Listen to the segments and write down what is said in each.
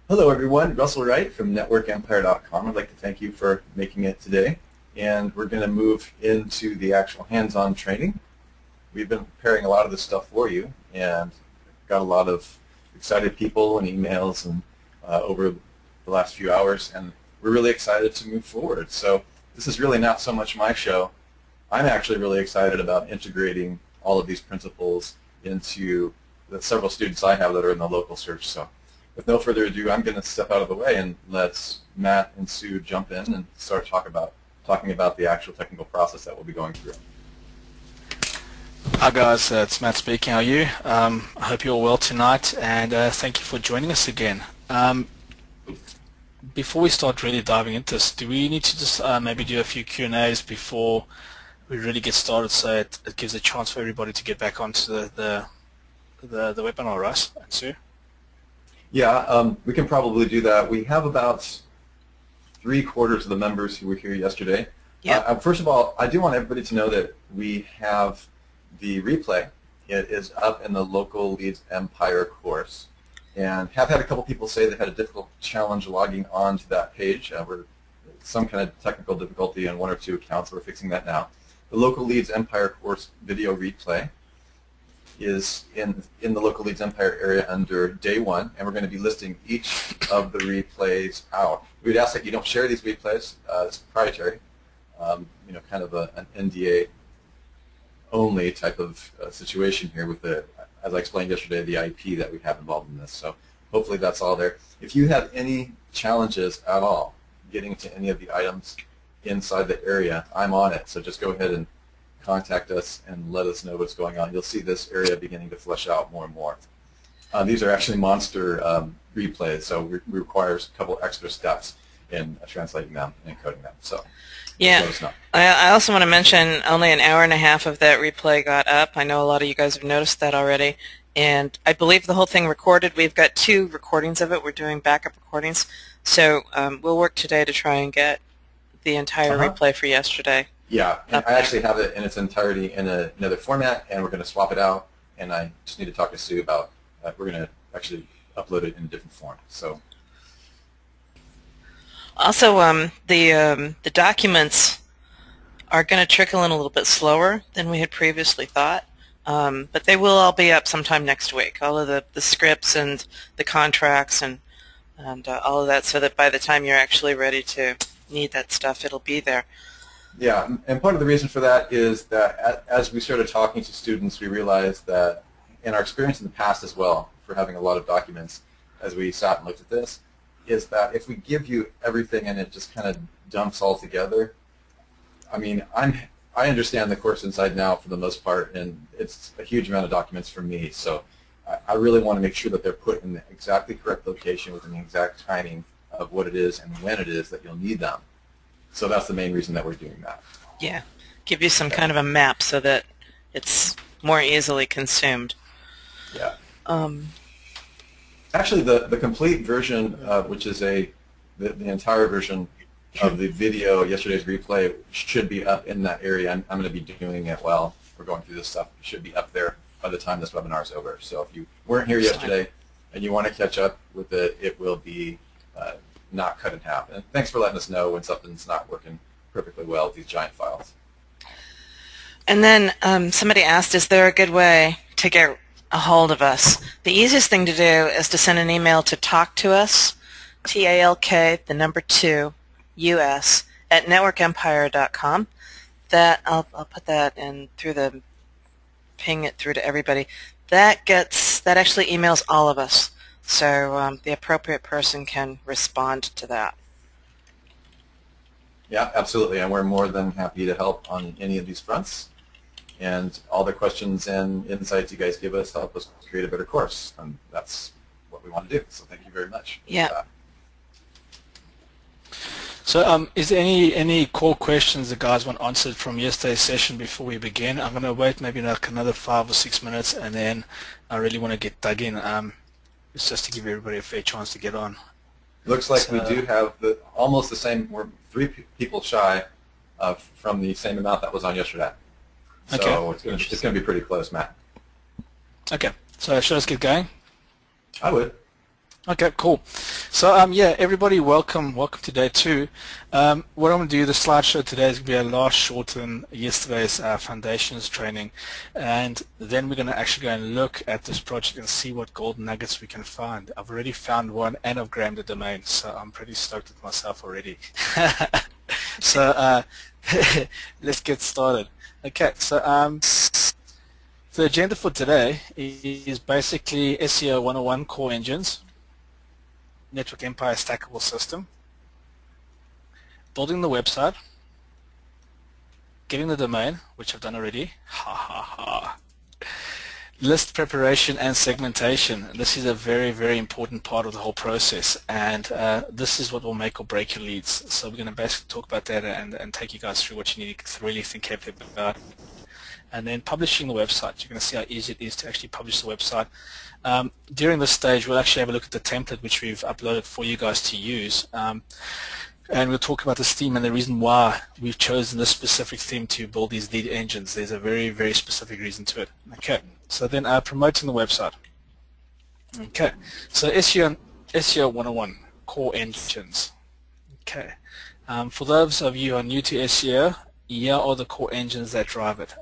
Hello everyone, Russell Wright from networkempire.com. I'd like to thank you for making it today. And we're going to move into the actual hands-on training. We've been preparing a lot of this stuff for you and got a lot of excited people and emails and over the last few hours, and we're really excited to move forward. So this is really not so much my show. I'm actually really excited about integrating all of these principles into the several students I have that are in the local search. So with no further ado, I'm going to step out of the way and let Matt and Sue jump in and start talking about the actual technical process that we'll be going through. Hi guys, it's Matt speaking. How are you? I hope you're well tonight, and thank you for joining us again. Before we start really diving into this, do we need to just maybe do a few Q&As before we really get started, so it gives a chance for everybody to get back onto the webinar, Russ and Sue? Yeah, we can probably do that. We have about 3/4 of the members who were here yesterday. Yeah. First of all, I do want everybody to know that we have the replay. It is up in the Local Leads Empire course, and have had a couple people say they had a difficult challenge logging on to that page. We're some kind of technical difficulty on 1 or 2 accounts. We're fixing that now. The Local Leads Empire course video replay is in the Local Leads Empire area under Day 1, and we're going to be listing each of the replays out. We would ask that you don't share these replays. It's proprietary, kind of an NDA only type of situation here with the, as I explained yesterday, the IP that we have involved in this. So hopefully that's all there. If you have any challenges at all getting to any of the items inside the area, I'm on it. So just go ahead and contact us and let us know what's going on. You'll see this area beginning to flesh out more and more. These are actually monster replays, so it requires a couple extra steps in translating them and encoding them. So yeah, let us know. I also want to mention only an hour and a half of that replay got up. I know a lot of you guys have noticed that already, and I believe the whole thing recorded. We've got 2 recordings of it. We're doing backup recordings, so we'll work today to try and get the entire replay for yesterday. Yeah, and I actually have it in its entirety in another format, and we're going to swap it out, and I just need to talk to Sue about we're going to actually upload it in a different form. So also, the documents are going to trickle in a little bit slower than we had previously thought, but they will all be up sometime next week, all of the scripts and the contracts and all of that, so that by the time you're actually ready to need that stuff, it'll be there. Yeah, and part of the reason for that is that as we started talking to students, we realized that in our experience in the past as well, for having a lot of documents, as we sat and looked at this, is that if we give you everything and it just kind of dumps all together, I mean, I understand the course inside now for the most part, and it's a huge amount of documents for me, so I really want to make sure that they're put in the exactly correct location within the exact timing of what it is and when it is that you'll need them. So that's the main reason that we're doing that. Yeah, give you some kind of a map so that it's more easily consumed. Yeah. Actually, the complete version, which is the entire version of the video, yesterday's replay, should be up in that area. I'm going to be doing it while we're going through this stuff. It should be up there by the time this webinar is over. So if you weren't here yesterday and you want to catch up with it, it will be not cut in half. And thanks for letting us know when something's not working perfectly well with these giant files. And then somebody asked, is there a good way to get a hold of us? The easiest thing to do is to send an email to talk-to-us, TALK, the number 2, US, at networkempire.com. That I'll put that in through the ping it through to everybody. That actually emails all of us. So the appropriate person can respond to that. Yeah, absolutely, and we're more than happy to help on any of these fronts. And all the questions and insights you guys give us help us create a better course, and that's what we want to do. So thank you very much. Yeah. So is there any core questions the guys want answered from yesterday's session before we begin? I'm going to wait maybe like another 5 or 6 minutes, and then I really want to get dug in. It's just to give everybody a fair chance to get on. Looks like we do have almost the same. We're 3 people shy from the same amount that was on yesterday. So it's going to be pretty close, Matt. Okay. So should I just get going? I would. Okay, cool. So yeah, everybody, welcome to day 2. What I'm going to do, the slideshow today is going to be a lot shorter than yesterday's foundations training, and then we're going to actually go and look at this project and see what golden nuggets we can find. I've already found one, and I've grabbed the domain, so I'm pretty stoked with myself already. So let's get started. Okay, so the agenda for today is basically SEO 101 core engines, Network Empire stackable system, building the website, getting the domain, which I've done already, list preparation and segmentation. This is a very, very important part of the whole process, and this is what will make or break your leads. So we're going to basically talk about that and take you guys through what you need to really think carefully about. And then publishing the website. You're going to see how easy it is to actually publish the website. During this stage, we'll actually have a look at the template which we've uploaded for you guys to use. And we'll talk about this theme and the reason why we've chosen this specific theme to build these lead engines. There's a very, very specific reason to it. Okay, so then promoting the website. Okay, so SEO 101, core engines. Okay, for those of you who are new to SEO, here are the core engines that drive it.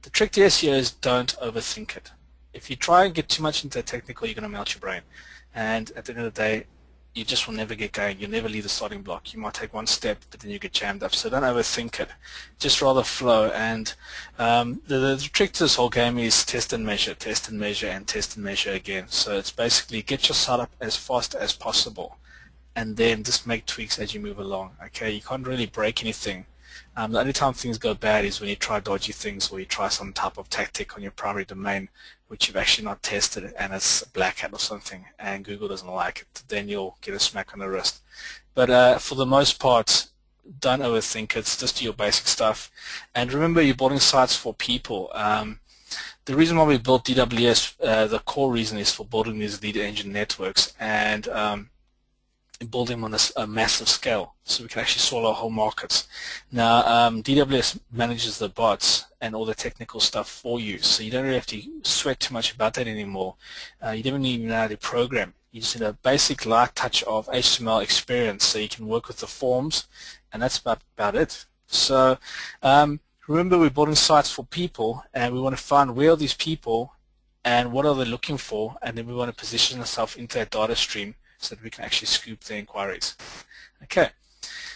The trick to SEO is don't overthink it. If you try and get too much into the technical, you're going to melt your brain. And at the end of the day, you just will never get going. You'll never leave the starting block. You might take one step, but then you get jammed up. So don't overthink it. Just rather flow. And the trick to this whole game is test and measure, test and measure, and test and measure again. So it's basically get your site up as fast as possible, and then just make tweaks as you move along. Okay, you can't really break anything. The only time things go bad is when you try dodgy things or you try some type of tactic on your primary domain which you've actually not tested and it's a black hat or something and Google doesn't like it. Then you'll get a smack on the wrist. But for the most part, don't overthink it. Just do your basic stuff. And remember, you're building sites for people. The reason why we built DWS, the core reason is for building these lead engine networks and build them on a massive scale so we can actually swallow whole markets. Now DWS manages the bots and all the technical stuff for you, so you don't really have to sweat too much about that anymore. You don't even know how to program. You just need a basic light touch of HTML experience so you can work with the forms, and that's about it. So remember, we're building sites for people and we want to find where are these people and what are they looking for, and then we want to position ourselves into that data stream so that we can actually scoop the inquiries. Okay,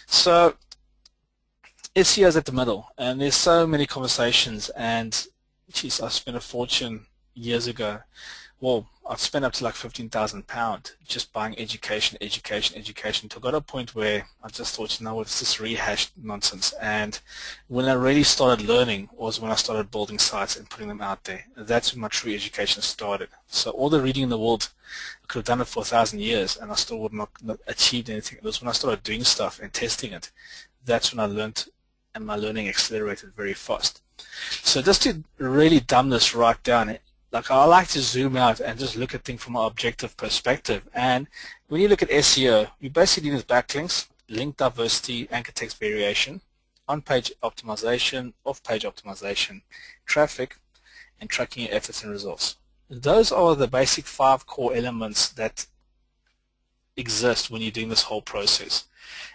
so SEO is at the middle, and there's so many conversations, and geez, I spent a fortune years ago. Well, I've spent up to like £15,000 just buying education, till I got a point where I just thought, you know what, it's just rehashed nonsense. And when I really started learning was when I started building sites and putting them out there. That's when my true education started. So all the reading in the world, I could have done it for 1,000 years and I still would not achieved anything. It was when I started doing stuff and testing it. That's when I learned, and my learning accelerated very fast. So just to really dumb this right down, like I like to zoom out and just look at things from an objective perspective. And when you look at SEO, you basically need backlinks, link diversity, anchor text variation, on-page optimization, off-page optimization, traffic, and tracking your efforts and results. Those are the basic 5 core elements that exist when you're doing this whole process.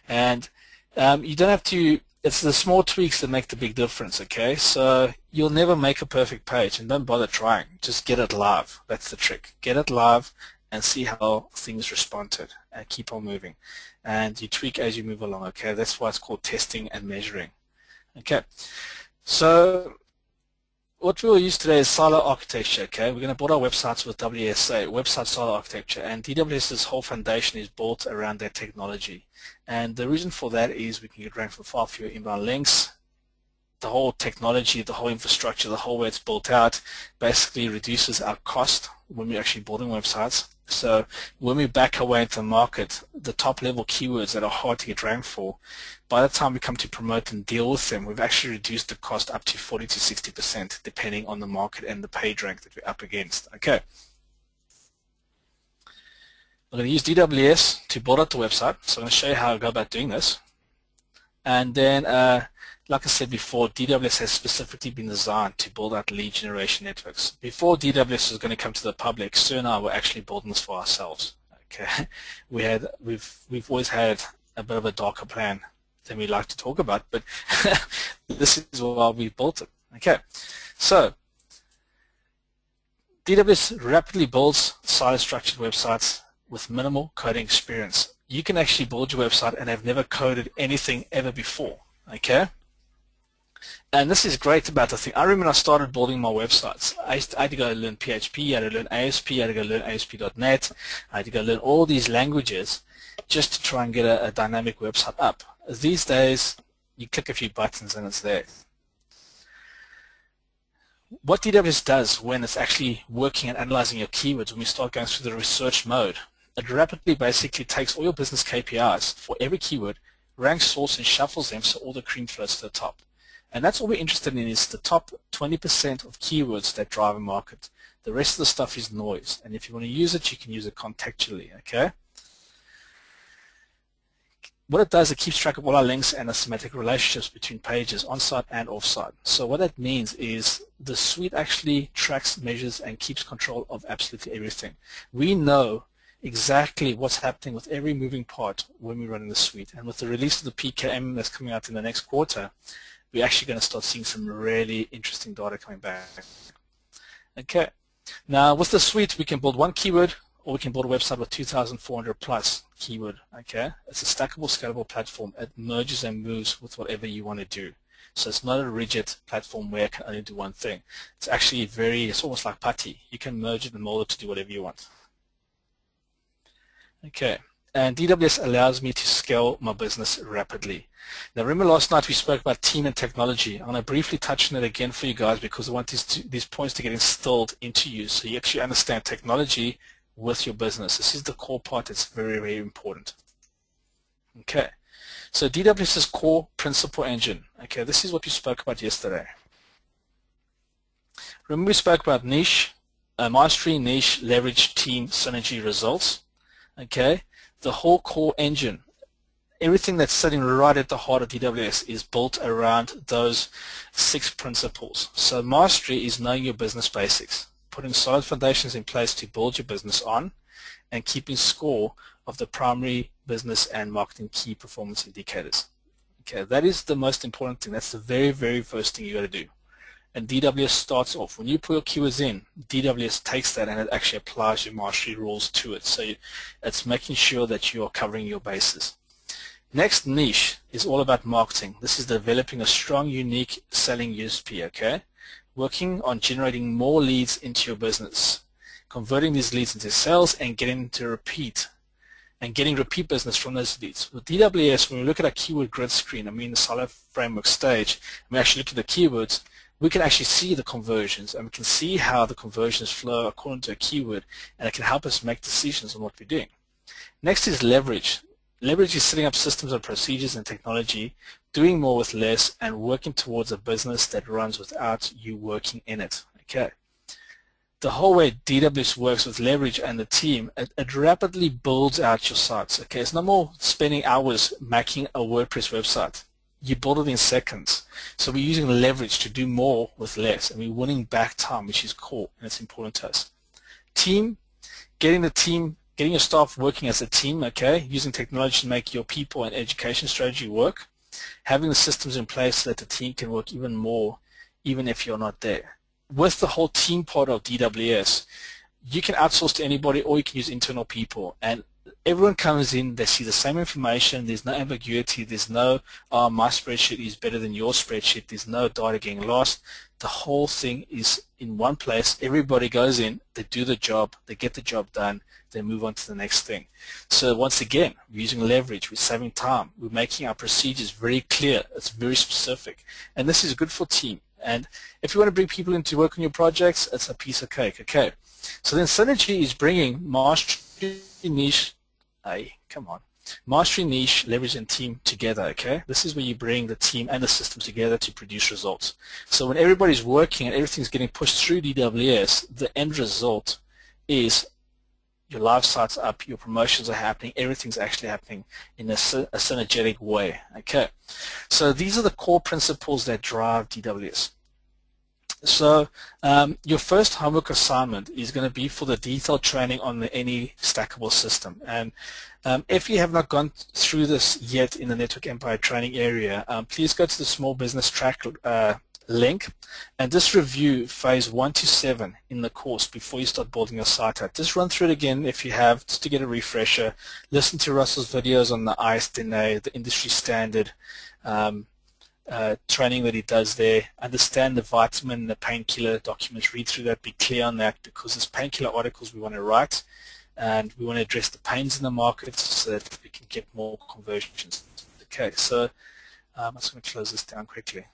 And you don't have to, it's the small tweaks that make the big difference, okay? So you'll never make a perfect page, and don't bother trying. Just get it live. That's the trick. Get it live and see how things respond to it, and keep on moving. And you tweak as you move along, okay? That's why it's called testing and measuring. Okay, so what we will use today is silo architecture, okay? We're going to build our websites with WSA, website silo architecture, and DWS's whole foundation is built around that technology. And the reason for that is we can get ranked for far fewer inbound links. The whole technology, the whole infrastructure, the whole way it's built out basically reduces our cost when we're actually building websites. So when we back away into the market, the top level keywords that are hard to get ranked for, by the time we come to promote and deal with them, we've actually reduced the cost up to 40 to 60% depending on the market and the page rank that we're up against. Okay. I'm going to use DWS to build out the website. So I'm going to show you how I go about doing this. And then, like I said before, DWS has specifically been designed to build out lead generation networks. Before DWS was going to come to the public, Sue and I were actually building this for ourselves. Okay, we've always had a bit of a darker plan than we like to talk about, but this is why we built it. Okay, so DWS rapidly builds solid structured websites with minimal coding experience. You can actually build your website and have never coded anything ever before. Okay. And this is great about the thing. I remember when I started building my websites, I had to go learn PHP, I had to learn ASP, I had to go learn ASP.NET, I had to go learn all these languages just to try and get a dynamic website up. These days, you click a few buttons and it's there. What DWS does when it's actually working and analyzing your keywords, when we start going through the research mode, it rapidly basically takes all your business KPIs for every keyword, ranks, sorts, and shuffles them so all the cream floats to the top. And that's all we're interested in, is the top 20% of keywords that drive a market. The rest of the stuff is noise. And if you want to use it, you can use it contextually, okay? What it does, it keeps track of all our links and the semantic relationships between pages, on-site and off-site. So what that means is the suite actually tracks, measures, and keeps control of absolutely everything. We know exactly what's happening with every moving part when we run in the suite. And with the release of the PKM that's coming out in the next quarter, we're actually going to start seeing some really interesting data coming back. Okay. Now, with the suite, we can build one keyword, or we can build a website with 2,400 plus keyword. Okay. It's a stackable, scalable platform. It merges and moves with whatever you want to do. So it's not a rigid platform where it can only do one thing. It's actually it's almost like putty. You can merge it and mold it to do whatever you want. Okay. And DWS allows me to scale my business rapidly. Now, remember last night we spoke about team and technology. I'm going to briefly touch on it again for you guys because I want these points to get instilled into you so you actually understand technology with your business. This is the core part that's very, very important. Okay. So DWS's core principal engine. Okay, this is what we spoke about yesterday. Remember we spoke about niche, mastery, niche, leverage, team, synergy, results. Okay. The whole core engine, everything that's sitting right at the heart of DWS is built around those 6 principles. So mastery is knowing your business basics, putting solid foundations in place to build your business on, and keeping score of the primary business and marketing key performance indicators. Okay, that is the most important thing. That's the very, very first thing you got to do. And DWS starts off. When you put your keywords in, DWS takes that and it actually applies your mastery rules to it. So it's making sure that you are covering your bases. Next, niche is all about marketing. This is developing a strong, unique selling USP, okay? Working on generating more leads into your business, converting these leads into sales and getting repeat business from those leads. With DWS, when we look at our keyword grid screen, the solid framework stage, and we actually look at the keywords, we can actually see the conversions and we can see how the conversions flow according to a keyword, and it can help us make decisions on what we're doing. Next is leverage. Leverage is setting up systems and procedures and technology, doing more with less, and working towards a business that runs without you working in it. Okay. The whole way DWS works with leverage and the team, it rapidly builds out your sites. Okay, it's no more spending hours making a WordPress website. You build it in seconds. So we're using leverage to do more with less, and we're winning back time, which is core, and it's important to us. Team, getting your staff working as a team, okay, using technology to make your people and education strategy work, having the systems in place so that the team can work even more, even if you're not there. With the whole team part of DWS, you can outsource to anybody or you can use internal people, and everyone comes in, they see the same information, there's no ambiguity, there's no, my spreadsheet is better than your spreadsheet, there's no data getting lost. The whole thing is in one place, everybody goes in, they do the job, they get the job done, they move on to the next thing. So once again, we're using leverage, we're saving time, we're making our procedures very clear, it's very specific, and this is good for team. And if you want to bring people in to work on your projects, it's a piece of cake, okay? So then synergy is bringing mastery, niche, mastery, niche, leverage, and team together, okay? This is where you bring the team and the systems together to produce results. So when everybody's working and everything's getting pushed through DWS, the end result is your live site's up, your promotions are happening, everything's actually happening in a synergetic way, okay? So these are the core principles that drive DWS. So your first homework assignment is going to be for the detailed training on any stackable system. And if you have not gone through this yet in the Network Empire training area, please go to the small business track link and just review phase 1 to 7 in the course before you start building your site out. Just run through it again if you have, just to get a refresher. Listen to Russell's videos on the ISDNA, the industry standard training that he does there. Understand the vitamin, the painkiller documents, read through that, be clear on that, because there's painkiller articles we want to write and we want to address the pains in the market so that we can get more conversions. Okay, so I'm just going to close this down quickly.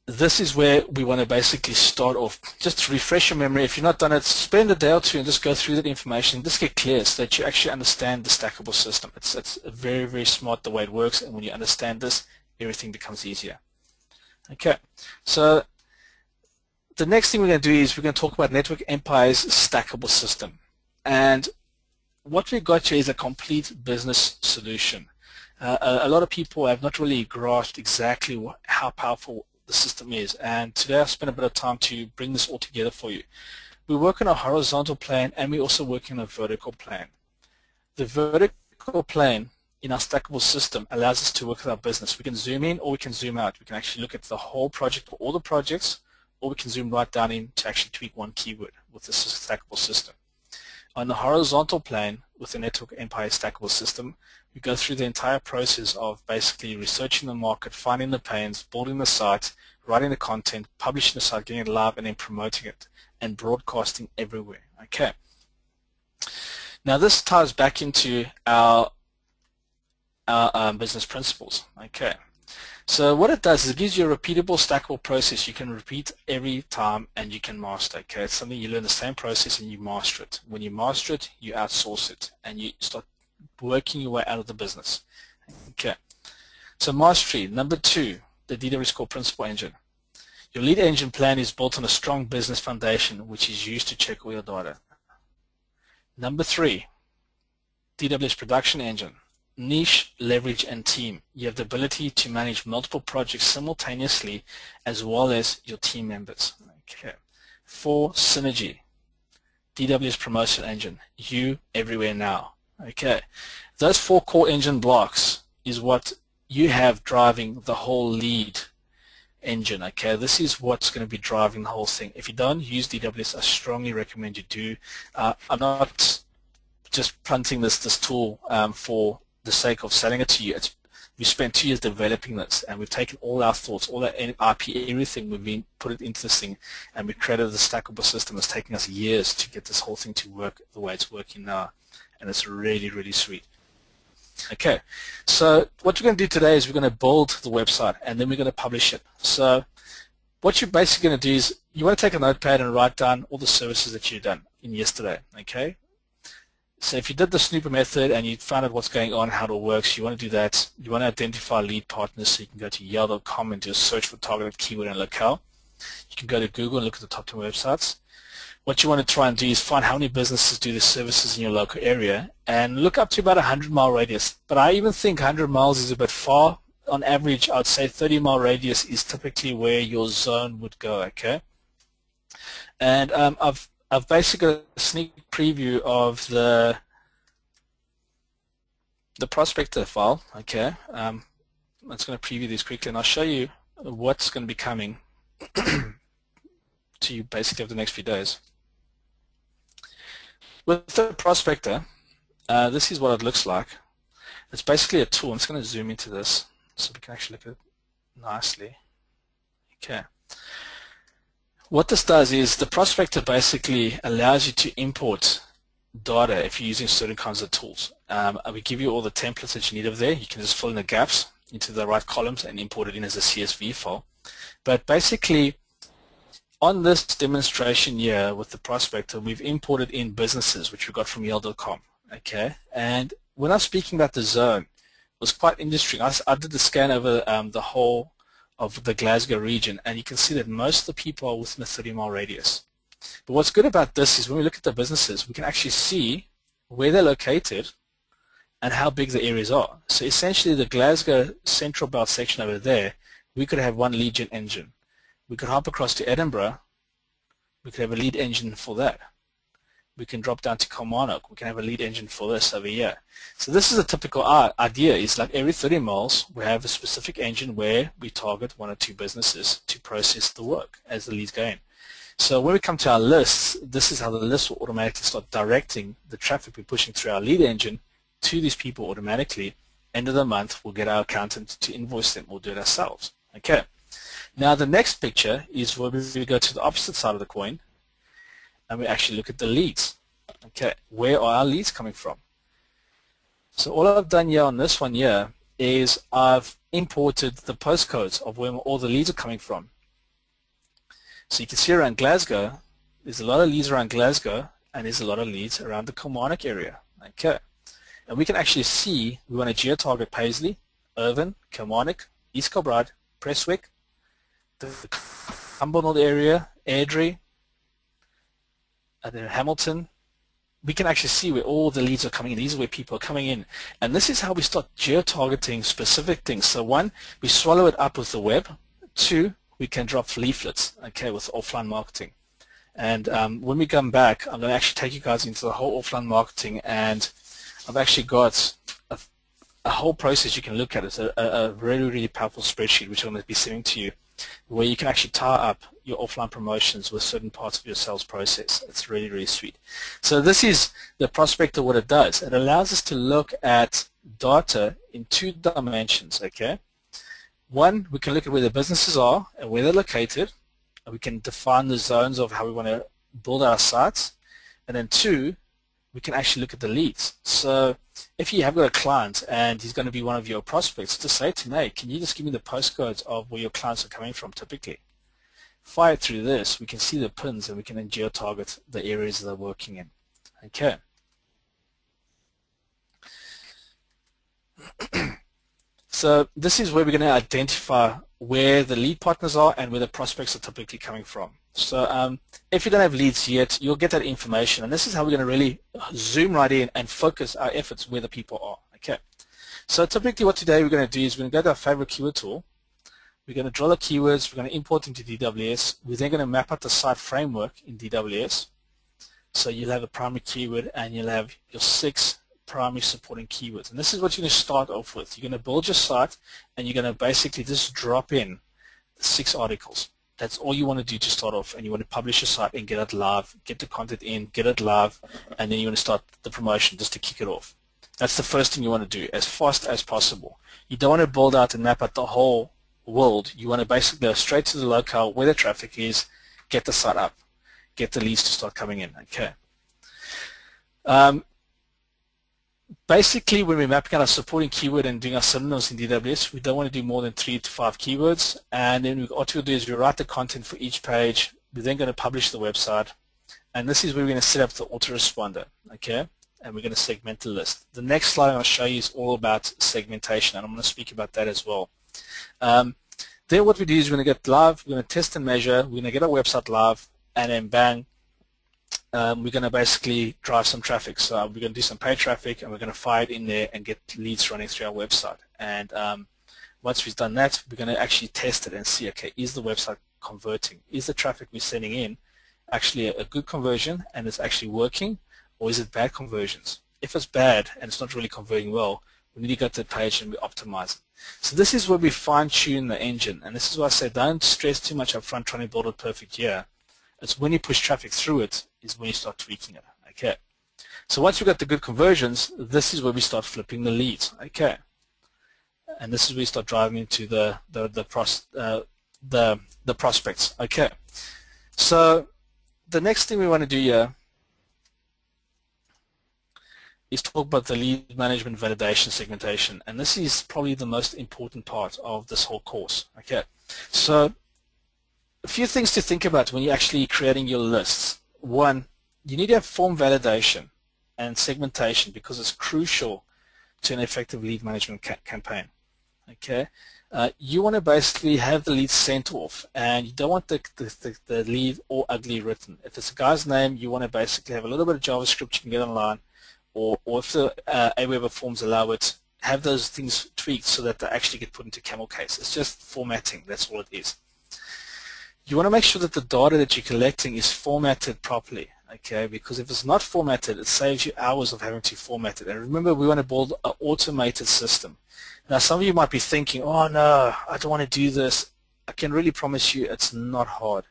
This is where we want to basically start off. Just to refresh your memory, if you've not done it, spend a day or two and just go through that information. Just get clear so that you actually understand the stackable system. It's very, very smart the way it works, and when you understand this, everything becomes easier. Okay, so the next thing we're going to do is we're going to talk about Network Empire's stackable system. And what we got here is a complete business solution. A lot of people have not really grasped exactly how powerful the system is, and today I've spent a bit of time to bring this all together for you. We work on a horizontal plane and we also work on a vertical plane. The vertical plane in our stackable system allows us to work with our business. We can zoom in or we can zoom out. We can actually look at the whole project for all the projects, or we can zoom right down in to actually tweak one keyword with this stackable system. On the horizontal plane with the Network Empire stackable system, we go through the entire process of basically researching the market, finding the pains, building the site, writing the content, publishing the site, getting it live, and then promoting it and broadcasting everywhere. Okay. Now this ties back into our business principles. Okay. So what it does is it gives you a repeatable, stackable process you can repeat every time and you can master. Okay, it's something you learn the same process and you master it. When you master it, you outsource it and you start working your way out of the business. Okay, so mastery. Number 2, the DW Score Principal Engine. Your lead engine plan is built on a strong business foundation which is used to check all your data. Number 3, DWS Production Engine. Niche, leverage, and team. You have the ability to manage multiple projects simultaneously as well as your team members. Okay. 4, synergy. DWS Promotion Engine. You everywhere now. Okay. Those 4 core engine blocks is what you have driving the whole lead engine. Okay. This is what's going to be driving the whole thing. If you don't use DWS, I strongly recommend you do. I'm not just punting this tool for the sake of selling it to you. We spent 2 years developing this, and we've taken all our thoughts, all our IP, everything, we've put it into this thing, and we created the stackable system. It's taken us years to get this whole thing to work the way it's working now, and it's really, really sweet. Okay, so what we're going to do today is we're going to build the website, and then we're going to publish it. So what you're basically going to do is you want to take a notepad and write down all the services that you've done in yesterday. Okay. So if you did the snooper method and you found out what's going on, how it all works, you want to do that. You want to identify lead partners, so you can go to yale.com and do a search for targeted keyword and locale. You can go to Google and look at the top 10 websites. What you want to try and do is find how many businesses do the services in your local area and look up to about 100-mile radius. But I even think 100 miles is a bit far. On average, I would say 30-mile radius is typically where your zone would go, okay? And I've basically got a sneak preview of the prospector file. Okay, I'm just going to preview this quickly, and I'll show you what's going to be coming to you basically over the next few days. With the prospector, this is what it looks like. It's basically a tool. I'm just going to zoom into this so we can actually look at it nicely. Okay. What this does is the prospector basically allows you to import data if you're using certain kinds of tools. We give you all the templates that you need over there. You can just fill in the gaps into the right columns and import it in as a CSV file. But basically, on this demonstration here with the prospector, we've imported in businesses, which we got from Yale.com. Okay, and when I'm speaking about the zone, it was quite interesting. I did the scan over the whole of the Glasgow region, and you can see that most of the people are within a 30-mile radius. But what's good about this is when we look at the businesses, we can actually see where they're located and how big the areas are. So essentially the Glasgow Central Belt section over there, we could have one lead gen engine. We could hop across to Edinburgh, we could have a lead engine for that. We can drop down to Kilmarnock, we can have a lead engine for this over here. So this is a typical idea, is like every 30 miles we have a specific engine where we target 1 or 2 businesses to process the work as the leads go in. So when we come to our lists, this is how the list will automatically start directing the traffic we're pushing through our lead engine to these people automatically. End of the month, we'll get our accountant to invoice them. We'll do it ourselves. Okay. Now the next picture is where we go to the opposite side of the coin, and we actually look at the leads. Okay, where are our leads coming from? So all I've done here on this one here is I've imported the postcodes of where all the leads are coming from. So you can see around Glasgow, there's a lot of leads around Glasgow, and there's a lot of leads around the Kilmarnock area. Okay, and we can actually see we want to geo-target Paisley, Irvine, Kilmarnock, East Kilbride, Prestwick, the Cumbernauld area, Airdrie, and then Hamilton. We can actually see where all the leads are coming in. These are where people are coming in. And this is how we start geo-targeting specific things. So 1, we swallow it up with the web. 2, we can drop leaflets, okay, with offline marketing. And when we come back, I'm going to actually take you guys into the whole offline marketing, and I've actually got a whole process you can look at. It's a really, really powerful spreadsheet which I'm going to be sending to you, where you can actually tie up your offline promotions with certain parts of your sales process. It's really, really sweet. So this is the prospector, what it does. It allows us to look at data in 2 dimensions, okay? 1, we can look at where the businesses are and where they're located, and we can define the zones of how we want to build our sites. And then 2, we can actually look at the leads. So if you have got a client and he's going to be one of your prospects, just say to him, hey, can you just give me the postcodes of where your clients are coming from typically? Fire through this, we can see the pins, and we can then geo-target the areas they're working in. Okay. So this is where we're going to identify where the lead partners are and where the prospects are typically coming from. So if you don't have leads yet, you'll get that information, and this is how we're going to really zoom right in and focus our efforts where the people are. Okay. So typically what today we're going to do is we're going to go to our favorite keyword tool. We're going to draw the keywords, we're going to import into DWS. We're then going to map out the site framework in DWS. So you'll have a primary keyword and you'll have your 6 primary supporting keywords. And this is what you're going to start off with. You're going to build your site, and you're going to basically just drop in 6 articles. That's all you want to do to start off, and you want to publish your site and get it live, get the content in, get it live, and then you want to start the promotion just to kick it off. That's the first thing you want to do as fast as possible. You don't want to build out and map out the whole world. You want to basically go straight to the locale where the traffic is, get the site up, get the leads to start coming in. Okay. Basically, when we're mapping out our supporting keyword and doing our synonyms in DWS, we don't want to do more than 3 to 5 keywords. And then what we'll do is we write the content for each page. We're then going to publish the website. And this is where we're going to set up the autoresponder. Okay. And we're going to segment the list. The next slide I'm going to show you is all about segmentation, and I'm going to speak about that as well. Then what we do is we're going to get live, we're going to test and measure, we're going to get our website live, and then bang, we're going to basically drive some traffic. So we're going to do some paid traffic, and we're going to fire it in there and get leads running through our website. And once we've done that, we're going to actually test it and see, okay, is the website converting? Is the traffic we're sending in actually a good conversion and it's actually working, or is it bad conversions? If it's bad and it's not really converting well, we need to go to the page and we optimize it. So this is where we fine-tune the engine, and this is why I say don't stress too much up front trying to build it perfect here. It's when you push traffic through it is when you start tweaking it. Okay. So once we've got the good conversions, this is where we start flipping the leads. Okay. And this is where we start driving into the prospects. Okay. So the next thing we want to do here is talk about the lead management, validation, segmentation, and this is probably the most important part of this whole course. Okay, so a few things to think about when you're actually creating your lists. 1, you need to have form validation and segmentation because it's crucial to an effective lead management campaign. Okay, you want to basically have the lead sent off, and you don't want the lead all ugly written. If it's a guy's name, you want to basically have a little bit of JavaScript you can get online, or if the Aweber forms allow it, have those things tweaked so that they actually get put into camel case. It's just formatting, that's all it is. You want to make sure that the data that you're collecting is formatted properly, okay? Because if it's not formatted, it saves you hours of having to format it. And remember, we want to build an automated system. Now, some of you might be thinking, oh no, I don't want to do this. I can really promise you it's not hard.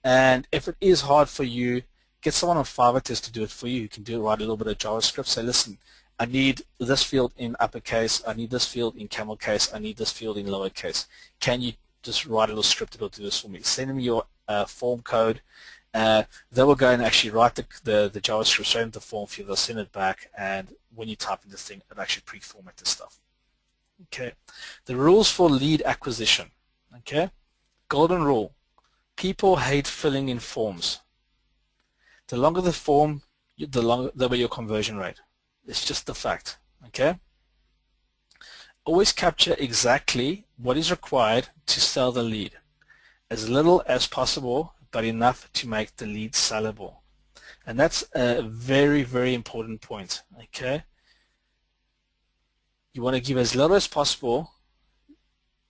And if it is hard for you, get someone on Fiverr to do it for you. You can do it, write a little bit of JavaScript. Say, listen, I need this field in uppercase. I need this field in camel case. I need this field in lowercase. Can you just write a little script that will do this for me? Send them your form code. They will go and actually write the JavaScript straight into the form field. They'll send it back, and when you type in the thing, it'll actually pre-format the stuff. Okay. The rules for lead acquisition. Okay. Golden rule. People hate filling in forms. The longer the form, the lower your conversion rate. It's just the fact. Okay. Always capture exactly what is required to sell the lead. As little as possible, but enough to make the lead sellable. And that's a very, very important point. Okay. You want to give as little as possible,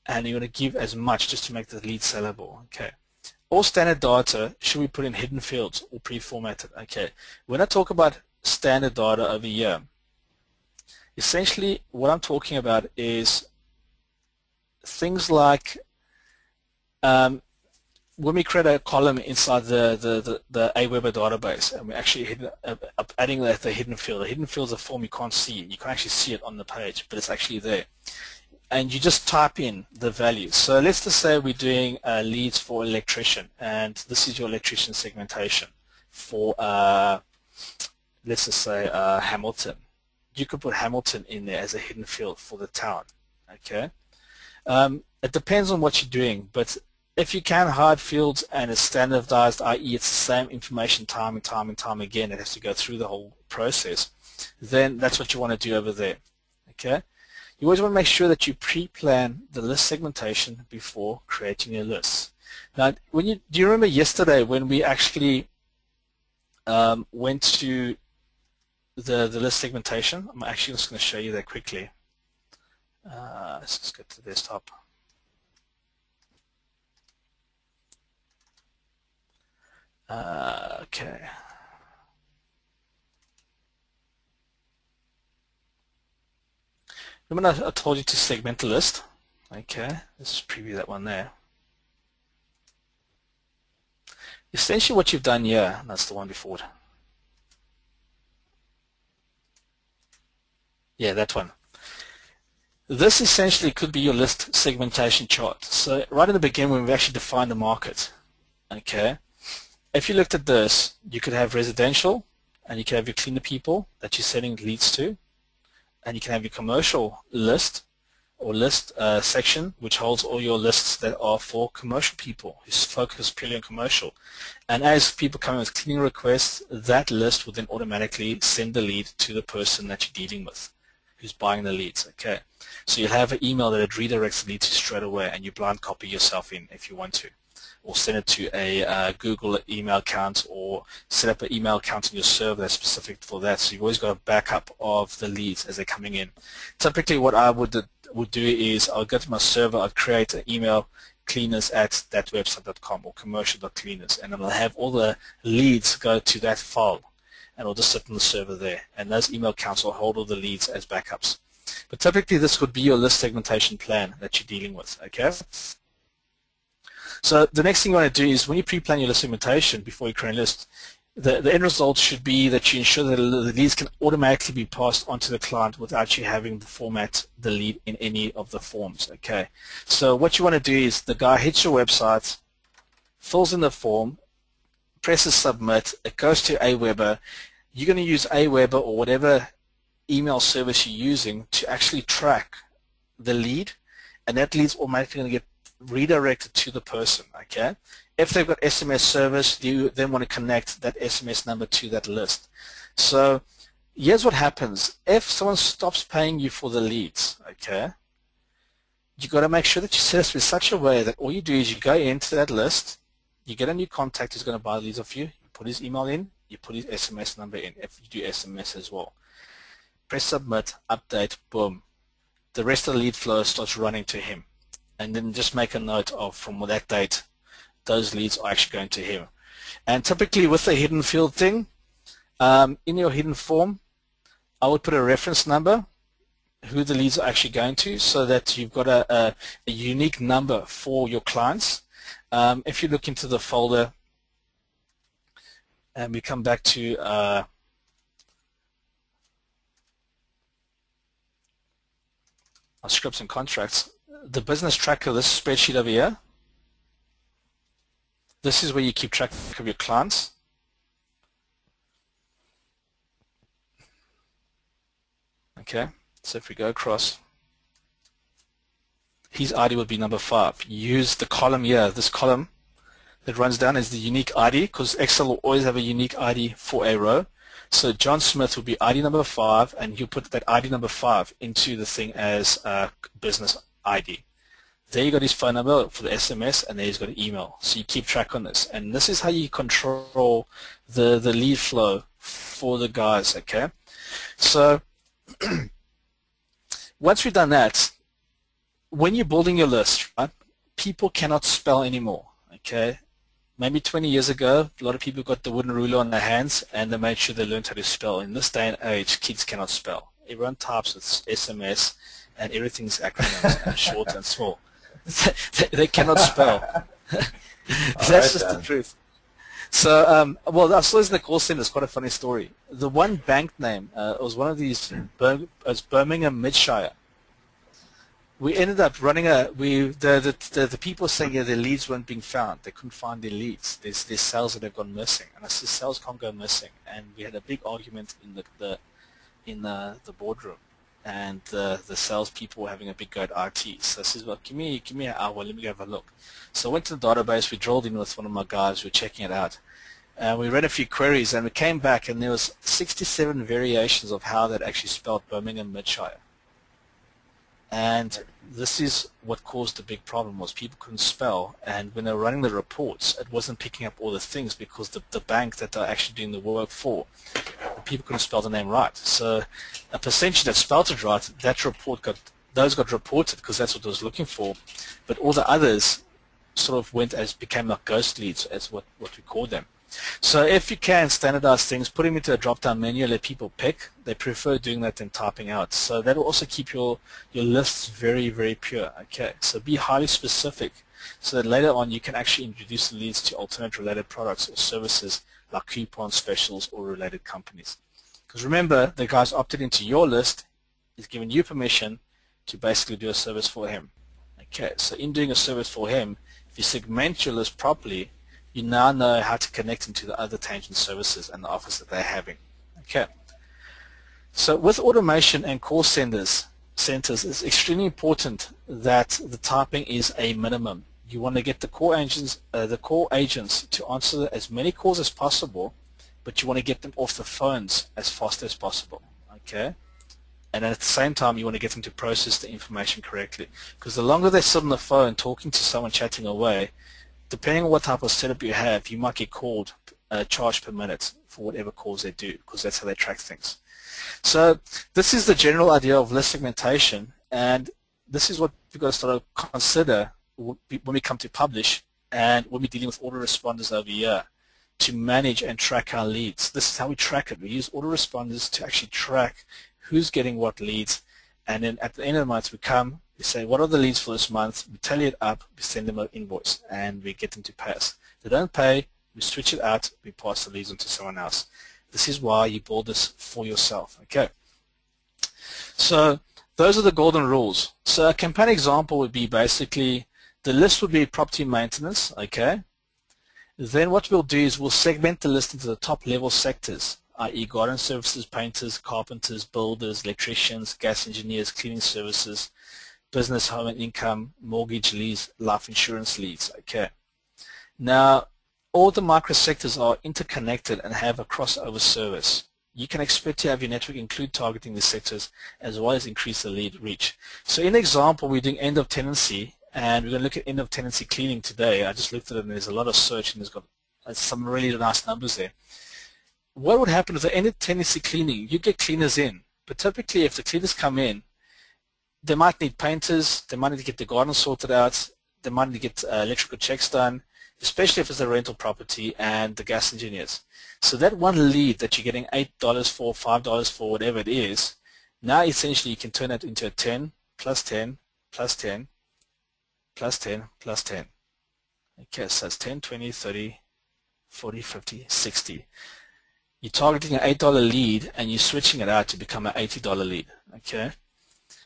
and you want to give as much just to make the lead sellable. Okay. All standard data should be put in hidden fields or pre-formatted. Okay. When I talk about standard data over here, essentially what I'm talking about is things like when we create a column inside the Aweber database, and we're actually adding the hidden field. The hidden field is a form you can't see. You can actually see it on the page, but it's actually there. And you just type in the value. So let's just say we're doing leads for electrician, and this is your electrician segmentation for, let's just say, Hamilton. You could put Hamilton in there as a hidden field for the town. Okay. It depends on what you're doing, but if you can hide fields and it's standardized, i.e. it's the same information time and time again, it has to go through the whole process, then that's what you want to do over there. Okay. You always want to make sure that you pre-plan the list segmentation before creating your lists. Now, do you remember yesterday when we actually went to the list segmentation? I'm actually just going to show you that quickly. Let's just go to the desktop. Okay. Remember I told you to segment the list? Okay, let's just preview that one there. Essentially what you've done here, that's the one before it. Yeah, that one. This essentially could be your list segmentation chart. So right in the beginning when we actually defined the market, okay, if you looked at this, you could have residential, and you can have your cleaner people that you're sending leads to, and you can have your commercial list or list section, which holds all your lists that are for commercial people who focus purely on commercial. And as people come in with cleaning requests, that list will then automatically send the lead to the person that you're dealing with, who's buying the leads. Okay, so you'll have an email that it redirects the lead to straight away, and you blind copy yourself in if you want to, or send it to a Google email account, or set up an email account on your server that's specific for that. So you've always got a backup of the leads as they're coming in. Typically what I would do is I'll go to my server, I'll create an email, cleaners@thatwebsite.com or commercial.cleaners, and then I'll have all the leads go to that file, and it'll just sit on the server there. And those email accounts will hold all the leads as backups. But typically this would be your list segmentation plan that you're dealing with, okay? So the next thing you want to do is when you pre-plan your list segmentation before you create a list, the end result should be that you ensure that the leads can automatically be passed onto the client without you having to format the lead in any of the forms. Okay. So what you want to do is the guy hits your website, fills in the form, presses submit, it goes to Aweber. You're going to use Aweber or whatever email service you're using to actually track the lead, and that lead's automatically going to get redirected to the person. Okay. If they've got SMS service, you then want to connect that SMS number to that list. So here's what happens. If someone stops paying you for the leads, okay, you've got to make sure that you set it in such a way that all you do is you go into that list, you get a new contact who's going to buy leads off you, you put his email in, you put his SMS number in if you do SMS as well. press submit, update, boom. The rest of the lead flow starts running to him. And then just make a note of from that date, those leads are actually going to him. And typically with the hidden field thing, in your hidden form, I would put a reference number, who the leads are actually going to, so that you've got a unique number for your clients. If you look into the folder, and we come back to our scripts and contracts, the business tracker, this spreadsheet over here, this is where you keep track of your clients. Okay, so if we go across, his ID would be number 5. Use the column here. This column that runs down is the unique ID, because Excel will always have a unique ID for a row. So John Smith will be ID number 5, and you put that ID number 5 into the thing as business ID. There you got his phone number for the SMS, and there he's got an email. So you keep track on this, and this is how you control the lead flow for the guys. Okay, so once we've done that, when you're building your list, right, people cannot spell anymore. Okay, maybe 20 years ago, a lot of people got the wooden ruler on their hands, and they made sure they learned how to spell. In this day and age, kids cannot spell. Everyone types with SMS, and everything's acronyms and short and small. They cannot spell. That's just the truth. So, well, I saw this in the call center. It's quite a funny story. The one bank name was one of these, it's Birmingham Midshire. We ended up running the people saying their leads weren't being found. They couldn't find their leads. There's sales that have gone missing. And I said, sales can't go missing. And we had a big argument in the boardroom. And the salespeople were having a big go at IT. So I said, well, give me an hour, let me go have a look. So I went to the database, we drilled in with one of my guys, we were checking it out. And we ran a few queries, and we came back, and there was 67 variations of how that actually spelled Birmingham Midshire. And this is what caused the big problem, was people couldn't spell, and when they were running the reports, it wasn't picking up all the things, because the bank that they're actually doing the work for, the people couldn't spell the name right. So a percentage that spelled it right, that report got reported, because that's what it was looking for, but all the others sort of became like ghost leads, as what we call them. So if you can standardize things, put them into a drop-down menu, let people pick. They prefer doing that than typing out. So that will also keep your lists very, very pure. Okay, so be highly specific, so that later on you can actually introduce the leads to alternate related products or services like coupon specials or related companies. Because remember, the guy's opted into your list, is giving you permission to basically do a service for him. Okay, so in doing a service for him, if you segment your list properly, you now know how to connect them to the other tangent services and the offers that they're having. Okay. So with automation and call centers, it's extremely important that the typing is a minimum. You want to get the call agents to answer as many calls as possible, but you want to get them off the phones as fast as possible. Okay. And at the same time, you want to get them to process the information correctly, because the longer they sit on the phone talking to someone chatting away, depending on what type of setup you have, you might get called, charged per minute for whatever calls they do, because that's how they track things. So this is the general idea of list segmentation, and this is what we've got to start to consider when we come to publish and when we're dealing with autoresponders over here to manage and track our leads. This is how we track it. We use autoresponders to actually track who's getting what leads, and then at the end of the month we say, what are the leads for this month? We tally it up, we send them an invoice, and we get them to pay us. If they don't pay, we switch it out, we pass the leads on to someone else. This is why you build this for yourself. Okay. So those are the golden rules. So a campaign example would be basically, the list would be property maintenance. Okay. Then what we'll do is we'll segment the list into the top level sectors, i.e. garden services, painters, carpenters, builders, electricians, gas engineers, cleaning services, business, home and income, mortgage leads, life insurance leads. Okay. Now, all the microsectors are interconnected and have a crossover service. You can expect to have your network include targeting these sectors as well as increase the lead reach. So in the example, we're doing end of tenancy, and we're going to look at end of tenancy cleaning today. I just looked at it, and there's a lot of search, and there's got some really nice numbers there. What would happen with the end of tenancy cleaning? You get cleaners in, But typically, if the cleaners come in, they might need painters, they might need to get the garden sorted out, they might need to get electrical checks done, especially if it's a rental property, and the gas engineers. So that one lead that you're getting $8 for, $5 for, whatever it is, now essentially you can turn it into a 10, plus 10, plus 10, plus 10, plus 10. Okay, so it's 10, 20, 30, 40, 50, 60. You're targeting an $8 lead and you're switching it out to become an $80 lead. Okay,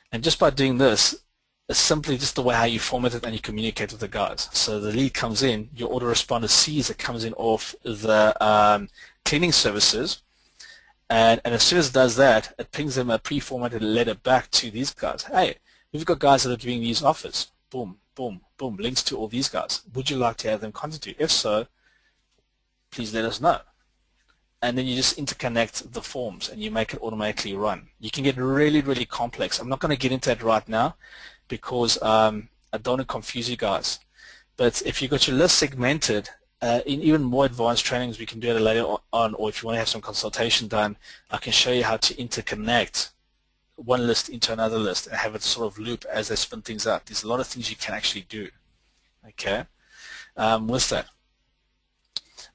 and just by doing this, it's simply just the way how you format it and you communicate with the guys. So the lead comes in, your autoresponder sees it comes in off the cleaning services, and as soon as it does that, it pings them a pre-formatted letter back to these guys. Hey, we've got guys that are giving these offers. Boom, boom, boom, links to all these guys. Would you like to have them contact you? If so, please let us know. And then you just interconnect the forms and you make it automatically run. You can get really, really complex. I'm not going to get into that right now because I don't want to confuse you guys. But if you've got your list segmented, in even more advanced trainings we can do it later on, or if you want to have some consultation done, I can show you how to interconnect one list into another list and have it sort of loop as they spin things out. There's a lot of things you can actually do, okay, with that.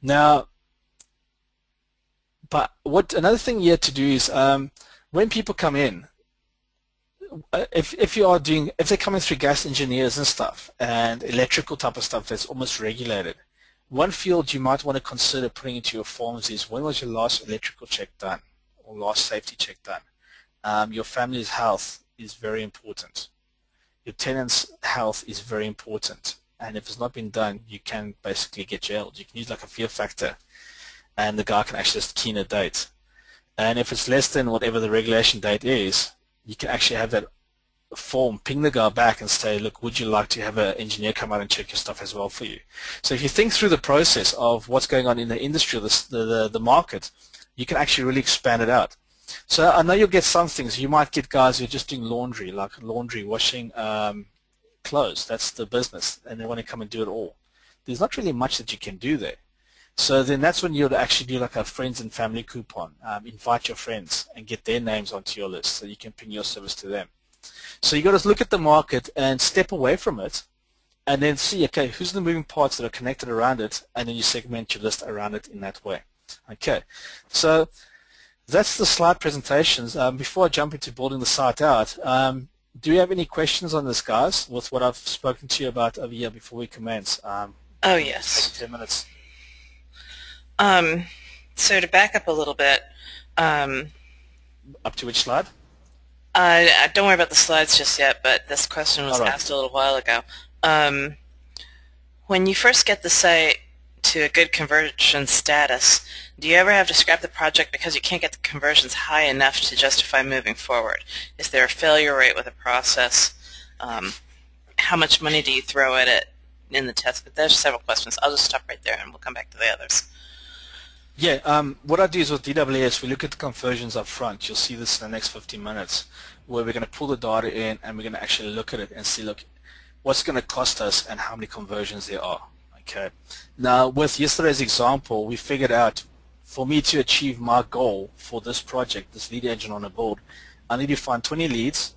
Now, but what another thing you have to do is when people come in, if they're coming through gas engineers and stuff and electrical type of stuff that's almost regulated, one field you might want to consider putting into your forms is when was your last electrical check done or last safety check done. Your family's health is very important. Your tenant's health is very important, and if it's not been done, you can basically get jailed. You can use like a fear factor, and the guy can actually just key in a date. And if it's less than whatever the regulation date is, you can actually have that form ping the guy back and say, look, would you like to have an engineer come out and check your stuff as well for you? So if you think through the process of what's going on in the industry, the market, you can actually really expand it out. So I know you'll get some things. You might get guys who are just doing laundry, like laundry, washing clothes. That's the business, and they want to come and do it all. There's not really much that you can do there. So then that's when you'd actually do like a friends and family coupon. Invite your friends and get their names onto your list so you can ping your service to them. So you got to look at the market and step away from it and then see, okay, who's the moving parts that are connected around it, and then you segment your list around it in that way. Okay, so that's the slide presentations. Before I jump into building the site out, do you have any questions on this, guys, with what I've spoken to you about over here before we commence? Oh, yes. Take 10 minutes. So to back up a little bit. Up to which slide? Don't worry about the slides just yet, but this question was asked a little while ago. When you first get the site to a good conversion status, do you ever have to scrap the project because you can't get the conversions high enough to justify moving forward? Is there a failure rate with the process? How much money do you throw at it in the test? But there's several questions. I'll just stop right there and we'll come back to the others. Yeah, what I do is with DWS, we look at the conversions up front. You'll see this in the next 15 minutes, where we're going to pull the data in and we're going to actually look at it and see, look, what's going to cost us and how many conversions there are. Okay. Now, with yesterday's example, we figured out for me to achieve my goal for this project, this lead engine on a board, I need to find 20 leads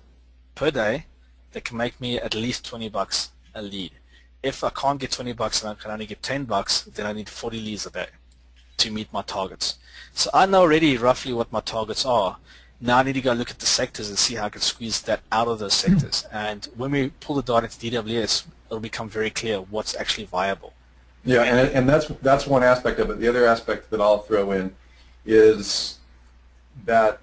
per day that can make me at least $20 a lead. If I can't get $20 and I can only get $10, then I need 40 leads a day to meet my targets. So I know already roughly what my targets are. Now I need to go look at the sectors and see how I can squeeze that out of those sectors. And when we pull the data into DWS, it'll become very clear what's actually viable. Yeah, and that's one aspect of it. The other aspect that I'll throw in is that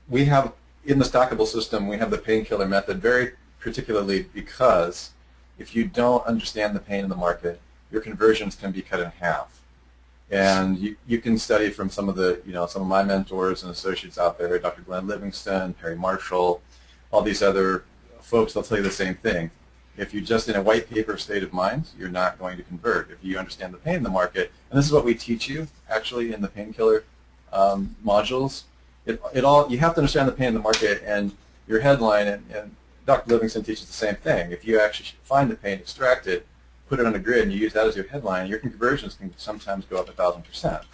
we have, in the stackable system, we have the painkiller method very particularly because if you don't understand the pain in the market, your conversions can be cut in half. And you can study from some of my mentors and associates out there, Dr. Glenn Livingston, Perry Marshall, all these other folks, they'll tell you the same thing. If you're just in a white paper state of mind, you're not going to convert. If you understand the pain in the market, and this is what we teach you actually in the painkiller modules, you have to understand the pain in the market and your headline, and Dr. Livingston teaches the same thing. If you actually find the pain, extract it, put it on a grid, and you use that as your headline, your conversions can sometimes go up 1,000%.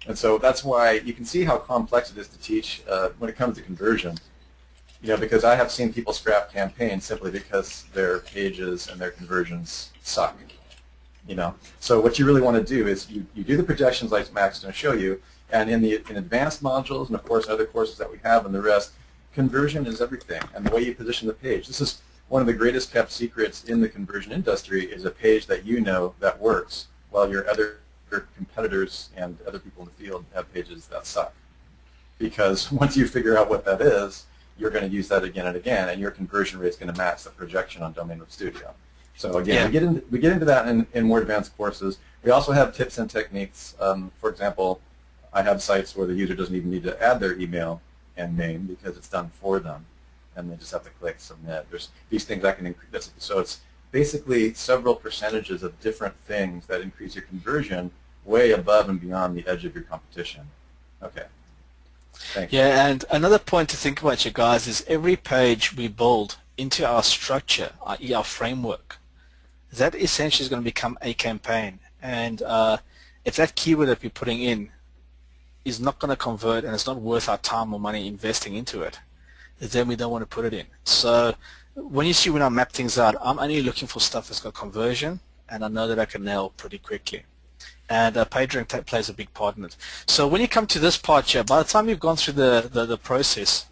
And so that's why you can see how complex it is to teach when it comes to conversion. Because I have seen people scrap campaigns simply because their pages and their conversions suck. So what you really want to do is you do the projections like Mac's going to show you, and in advanced modules and of course other courses that we have and the rest, conversion is everything, and the way you position the page. This is one of the greatest kept secrets in the conversion industry, is a page that that works, while your other competitors and other people in the field have pages that suck. Because once you figure out what that is, you're going to use that again and again, and your conversion rate is going to match the projection on Domain Web Studio. So again, we get into that in more advanced courses. We also have tips and techniques. For example, I have sites where the user doesn't even need to add their email and name because it's done for them, and they just have to click submit. There's these things that can increase. So it's basically several percentages of different things that increase your conversion way above and beyond the edge of your competition. Okay. Thanks. Yeah, and another point to think about, you guys, is every page we build into our structure, i.e. our framework, that essentially is going to become a campaign. And if that keyword that we're putting in is not going to convert and it's not worth our time or money investing into it, then we don't want to put it in. So when you see when I map things out, I'm only looking for stuff that's got conversion, and I know that I can nail pretty quickly. And page rank plays a big part in it. So when you come to this part here, by the time you've gone through the process,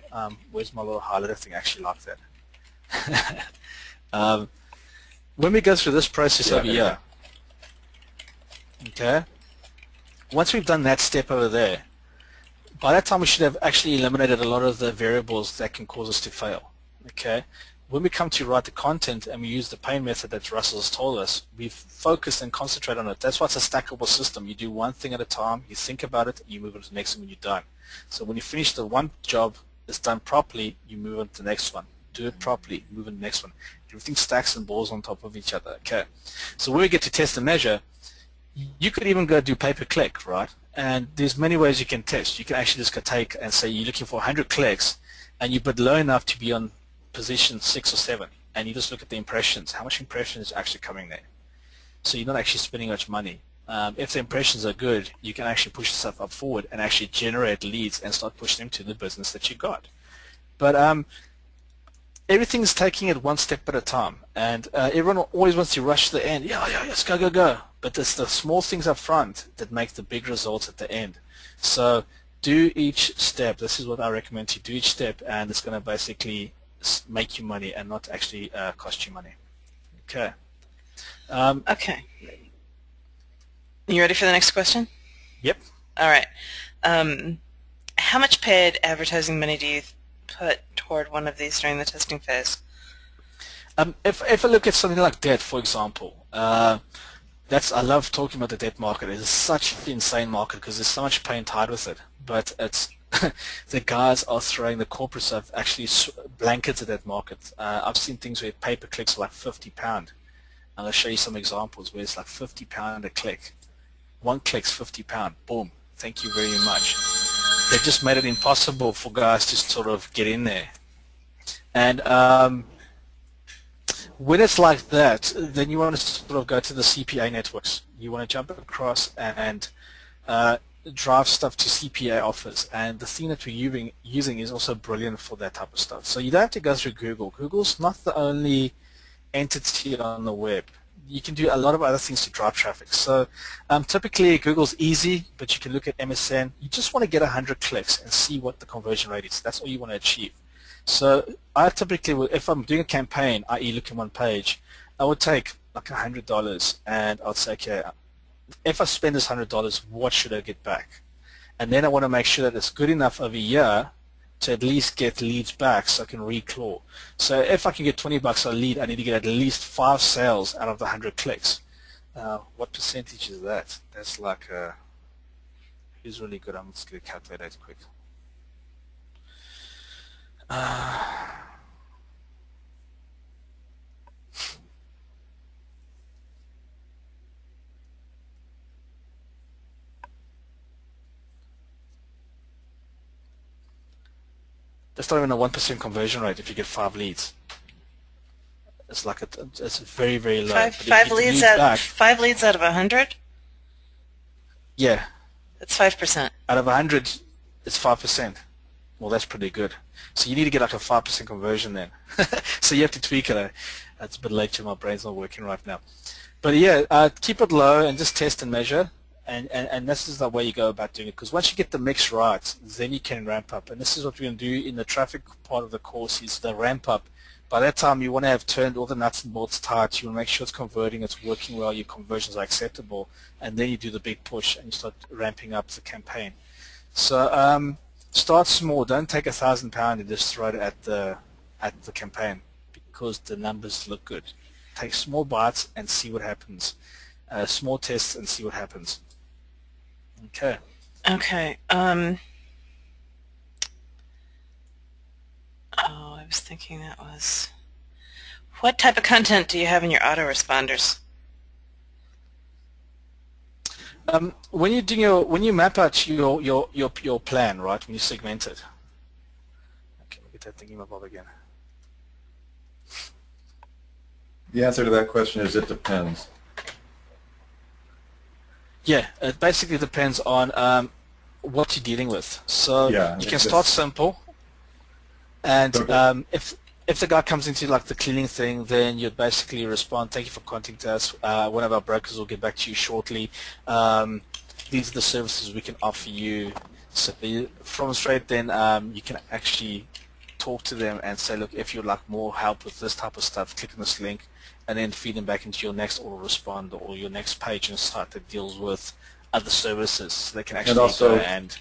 where's my little highlighter thing? I actually like that. When we go through this process over here, okay, once we've done that step over there, by that time we should have actually eliminated a lot of the variables that can cause us to fail. Okay, when we come to write the content and we use the pain method that Russell has told us, we've focused and concentrated on it. That's why it's a stackable system. You do one thing at a time, you think about it, you move on to the next one when you're done. So when you finish the one job, it's done properly, you move on to the next one. Do it properly, move on to the next one. Everything stacks and balls on top of each other. Okay, so when we get to test and measure, you could even go do pay-per-click, right? And there's many ways you can test. You can actually just go take and say you're looking for 100 clicks, and you bid low enough to be on position 6 or 7, and you just look at the impressions. How much impressions is actually coming there? So you're not actually spending much money. If the impressions are good, you can actually push yourself up forward and actually generate leads and start pushing them to the business that you got. But everything's taking it one step at a time, and everyone always wants to rush to the end. Yeah, let's go. But it's the small things up front that make the big results at the end. So do each step. This is what I recommend to do each step, and it's going to basically make you money and not actually cost you money. Okay. Okay. You ready for the next question? Yep. All right. How much paid advertising money do you put toward one of these during the testing phase? If I look at something like debt, for example, I love talking about the debt market. It's such an insane market because there's so much pain tied with it. But it's the guys are throwing, the corporates have actually blanketed that market. I've seen things where pay-per-clicks are like £50. And I'll show you some examples where it's like £50 a click. One click's £50. Boom. Thank you very much. They've just made it impossible for guys to sort of get in there. And when it's like that, then you want to sort of go to the CPA networks. You want to jump across and drive stuff to CPA offers. And the thing that we're using is also brilliant for that type of stuff. So you don't have to go through Google. Google's not the only entity on the web. You can do a lot of other things to drive traffic. So typically Google's easy, but you can look at MSN. You just want to get 100 clicks and see what the conversion rate is. That's all you want to achieve. So I typically, if I'm doing a campaign, i.e. look at one page, I would take like $100 and I would say, okay, if I spend this $100, what should I get back? And then I want to make sure that it's good enough over a year to at least get leads back so I can reclaw. So if I can get $20 a lead, I need to get at least 5 sales out of the 100 clicks. What percentage is that? That's like, it's really good. I'm just going to calculate that quick. That's not even a 1% conversion rate if you get 5 leads. It's like it's very, very low. Five leads out of 100? Yeah. It's 5%. Out of 100, it's 5%. Well, that's pretty good. So you need to get like a 5% conversion then. So you have to tweak it. It's a bit late to my brain's not working right now. But yeah, keep it low and just test and measure. And this is the way you go about doing it. Because once you get the mix right, then you can ramp up. And this is what we're going to do in the traffic part of the course is the ramp up. By that time, you want to have turned all the nuts and bolts tight. You want to make sure it's converting, it's working well, your conversions are acceptable. And then you do the big push and you start ramping up the campaign. So start small. Don't take £1,000 and just throw it at the campaign because the numbers look good. Take small bites and see what happens. Small tests and see what happens. Okay. Okay. Oh, I was thinking that was. What type of content do you have in your autoresponders? When you do when you map out your plan, right? When you segment it. Okay, look at that thingy bob again. The answer to that question is it depends. Yeah, it basically depends on what you're dealing with. So yeah, you can start simple, and if the guy comes into like the cleaning thing, then you'd basically respond, thank you for contacting us. One of our brokers will get back to you shortly. These are the services we can offer you. So from straight then you can actually talk to them and say, look, if you'd like more help with this type of stuff, click on this link and then feed them back into your next autoresponder or your next page and site that deals with other services. So they can actually go and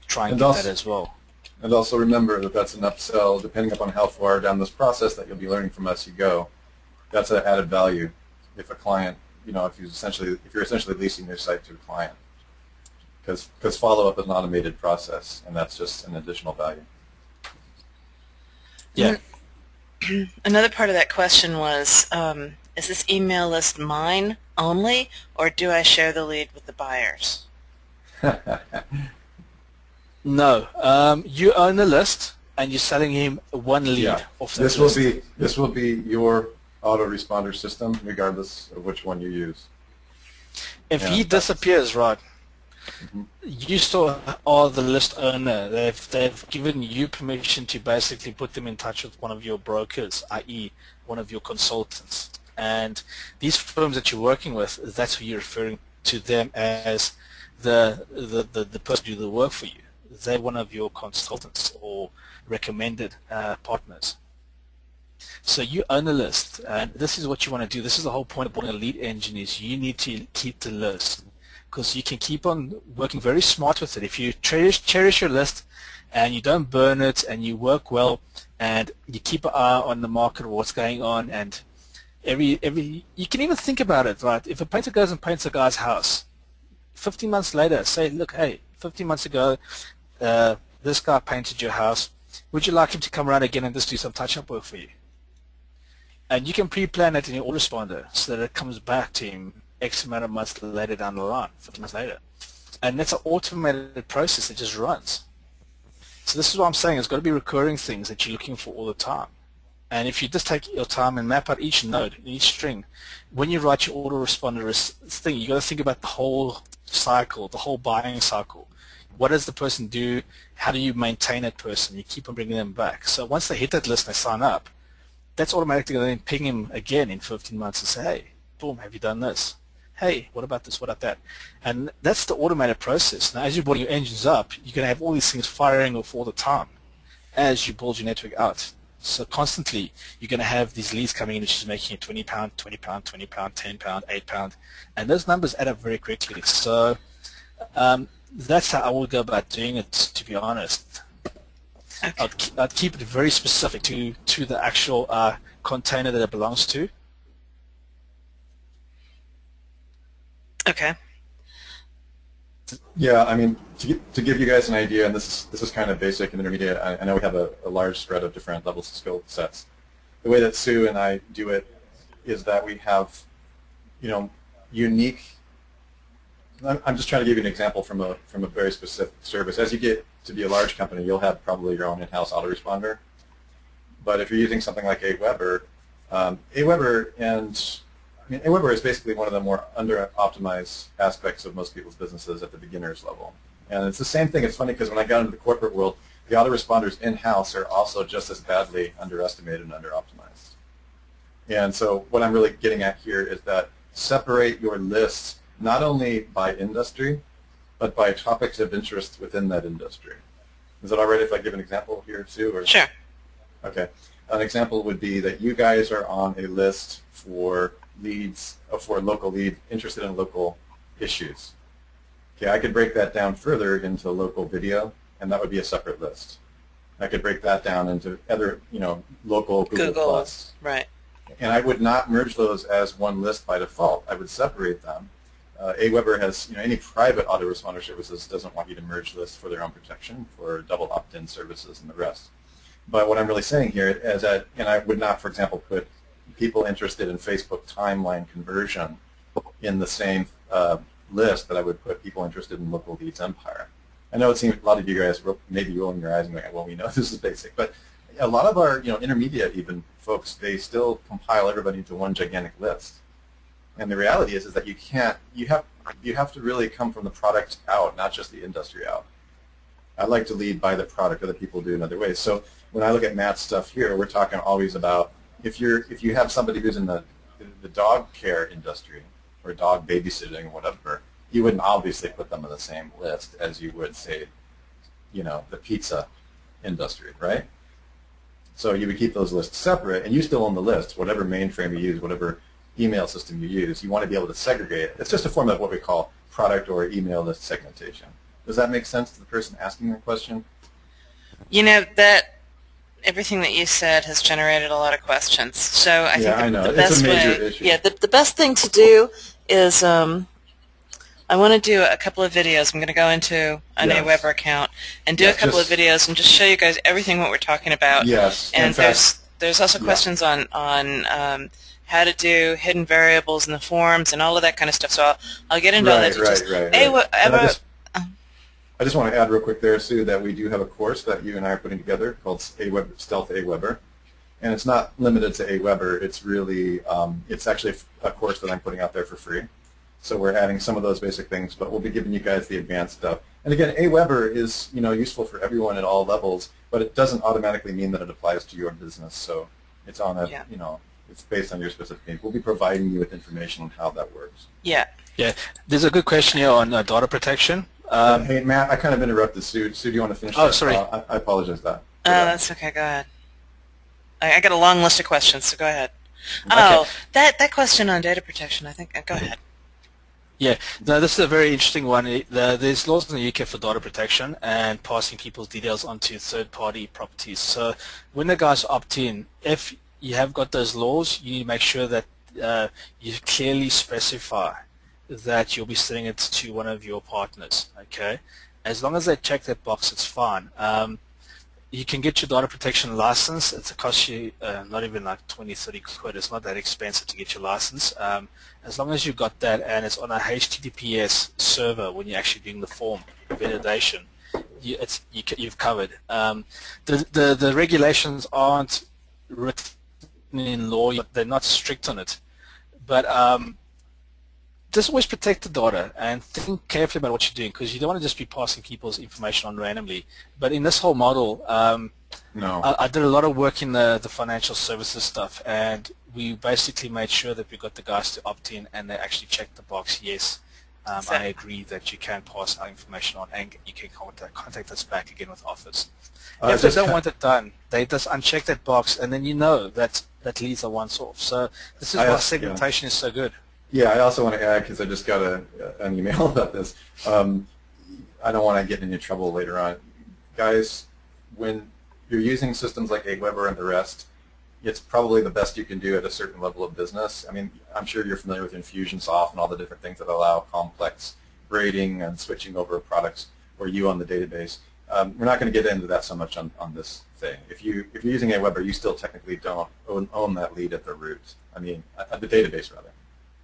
try and get that as well. And also remember that that's an upsell, depending upon how far down this process that you'll be learning from us you go. That's an added value if a client, if you're essentially leasing your site to a client. Because follow-up is an automated process, and that's just an additional value. Yeah. Another part of that question was, is this email list mine only, or do I share the lead with the buyers? No, you own the list, and you're selling him one lead off that list. This will be your autoresponder system, regardless of which one you use. If he disappears, right, you still are the list owner. They've given you permission to basically put them in touch with one of your brokers, i.e. one of your consultants. And these firms that you're working with, that's who you're referring to them as the person who do the work for you. They're one of your consultants or recommended partners. So you own the list, and this is what you want to do. This is the whole point of building a lead engine is you need to keep the list because you can keep on working very smart with it. If you cherish your list and you don't burn it and you work well and you keep an eye on the market or what's going on, and you can even think about it, right? If a painter goes and paints a guy's house, 15 months later, say, look, hey, 15 months ago, this guy painted your house. Would you like him to come around again and just do some touch-up work for you? And you can pre-plan it in your autoresponder so that it comes back to him X amount of months later down the line, 15 months later. And that's an automated process that just runs. So this is what I'm saying. It's got to be recurring things that you're looking for all the time. And if you just take your time and map out each node, each string, when you write your autoresponder thing, you've got to think about the whole cycle, the whole buying cycle. What does the person do? How do you maintain that person? You keep on bringing them back. So once they hit that list and they sign up, that's automatically going to then ping him again in 15 months and say, hey, boom, have you done this? Hey, what about this? What about that? And that's the automated process. Now, as you're building your engines up, you're going to have all these things firing off all the time as you build your network out. So constantly, you're going to have these leads coming in, which is making it £20, £20, £20, £10, £8, and those numbers add up very quickly. So that's how I would go about doing it, to be honest. Okay. I'd keep it very specific to the actual container that it belongs to. Okay. Yeah, I mean, to give you guys an idea, and this is kind of basic and intermediate. I know we have a large spread of different levels of skill sets. The way that Sue and I do it is that we have, unique. I'm just trying to give you an example from a very specific service. As you get to be a large company, you'll have probably your own in-house autoresponder. But if you're using something like Aweber, Aweber and I mean, Aweber is basically one of the more under-optimized aspects of most people's businesses at the beginner's level. And it's the same thing. It's funny because when I got into the corporate world, the autoresponders in-house are also just as badly underestimated and under-optimized. And so what I'm really getting at here is that separate your lists not only by industry, but by topics of interest within that industry. Is it all right if I give an example here, Sue? Or? Sure. Okay. An example would be that you guys are on a list for leads, for local leads interested in local issues. Okay, I could break that down further into local video, and that would be a separate list. I could break that down into other, local Google Plus. Right. And I would not merge those as one list by default. I would separate them. Aweber has, any private autoresponder services doesn't want you to merge lists for their own protection, for double opt-in services and the rest. But what I'm really saying here is that, I would not, for example, put people interested in Facebook timeline conversion in the same list that I would put people interested in local leads empire. I know it seems a lot of you guys may be rolling your eyes and going, well, we know this is basic, but a lot of our, intermediate even folks, they still compile everybody into one gigantic list. And the reality is that you have to really come from the product out, not just the industry out. I like to lead by the product. Other people do in other ways. So when I look at Matt's stuff here, we're talking always about if you have somebody who's in the dog care industry or dog babysitting or whatever, you wouldn't obviously put them on the same list as you would, say, the pizza industry, right? So you would keep those lists separate, and you still own the list, whatever mainframe you use, whatever email system you use. You want to be able to segregate it. It's just a form of what we call product or email list segmentation. Does that make sense to the person asking the question? That everything that you said has generated a lot of questions. So I think the best issue. Yeah, the best thing to do is I want to do a couple of videos. I'm going to go into an Aweber account and do a couple of videos and just show you guys everything what we're talking about. Yes. And there's also questions on how to do hidden variables in the forms and all of that kind of stuff. So I'll get into all that. Right. I just want to add real quick there, Sue, that we do have a course that you and I are putting together called Stealth Aweber. And it's not limited to Aweber. It's really, it's actually a course that I'm putting out there for free. So we're adding some of those basic things, but we'll be giving you guys the advanced stuff. And again, Aweber is, useful for everyone at all levels, but it doesn't automatically mean that it applies to your business. So it's on a, it's based on your specific needs. We'll be providing you with information on how that works. Yeah. Yeah. There's a good question here on data protection. Hey, Matt, I kind of interrupted Sue. Sue, do you want to finish? Oh, sorry. I apologize for that. That's okay. Go ahead. I got a long list of questions, so go ahead. Okay. Oh, that question on data protection, I think. Go ahead. Yeah, no, this is a very interesting one. There's laws in the UK for data protection and passing people's details onto third-party properties. So when the guys opt in, if you have got those laws, you need to make sure that you clearly specify that you'll be sending it to one of your partners, okay? As long as they check that box, it's fine. You can get your data protection license. It costs you not even like 20, 30 quid. It's not that expensive to get your license. As long as you've got that and it's on a HTTPS server when you're actually doing the form validation, you've covered. The regulations aren't written in law. They're not strict on it. But just always protect the data and think carefully about what you're doing, because you don't want to just be passing people's information on randomly. But in this whole model, I did a lot of work in the financial services stuff, and we basically made sure that we got the guys to opt in and they actually checked the box, yes, I agree that you can pass our information on and you can contact us back again with offers. If they don't want it done, they just uncheck that box, and then you know that leads are once off. So this is why segmentation is so good. Yeah, I also want to add, because I just got an email about this. I don't want to get into trouble later on. Guys, when you're using systems like Aweber and the rest, it's probably the best you can do at a certain level of business. I mean, I'm sure you're familiar with Infusionsoft and all the different things that allow complex grading and switching over products or you on the database. We're not going to get into that so much on this thing. If you're using Aweber, you still technically don't own that lead at the root. I mean, at the database rather,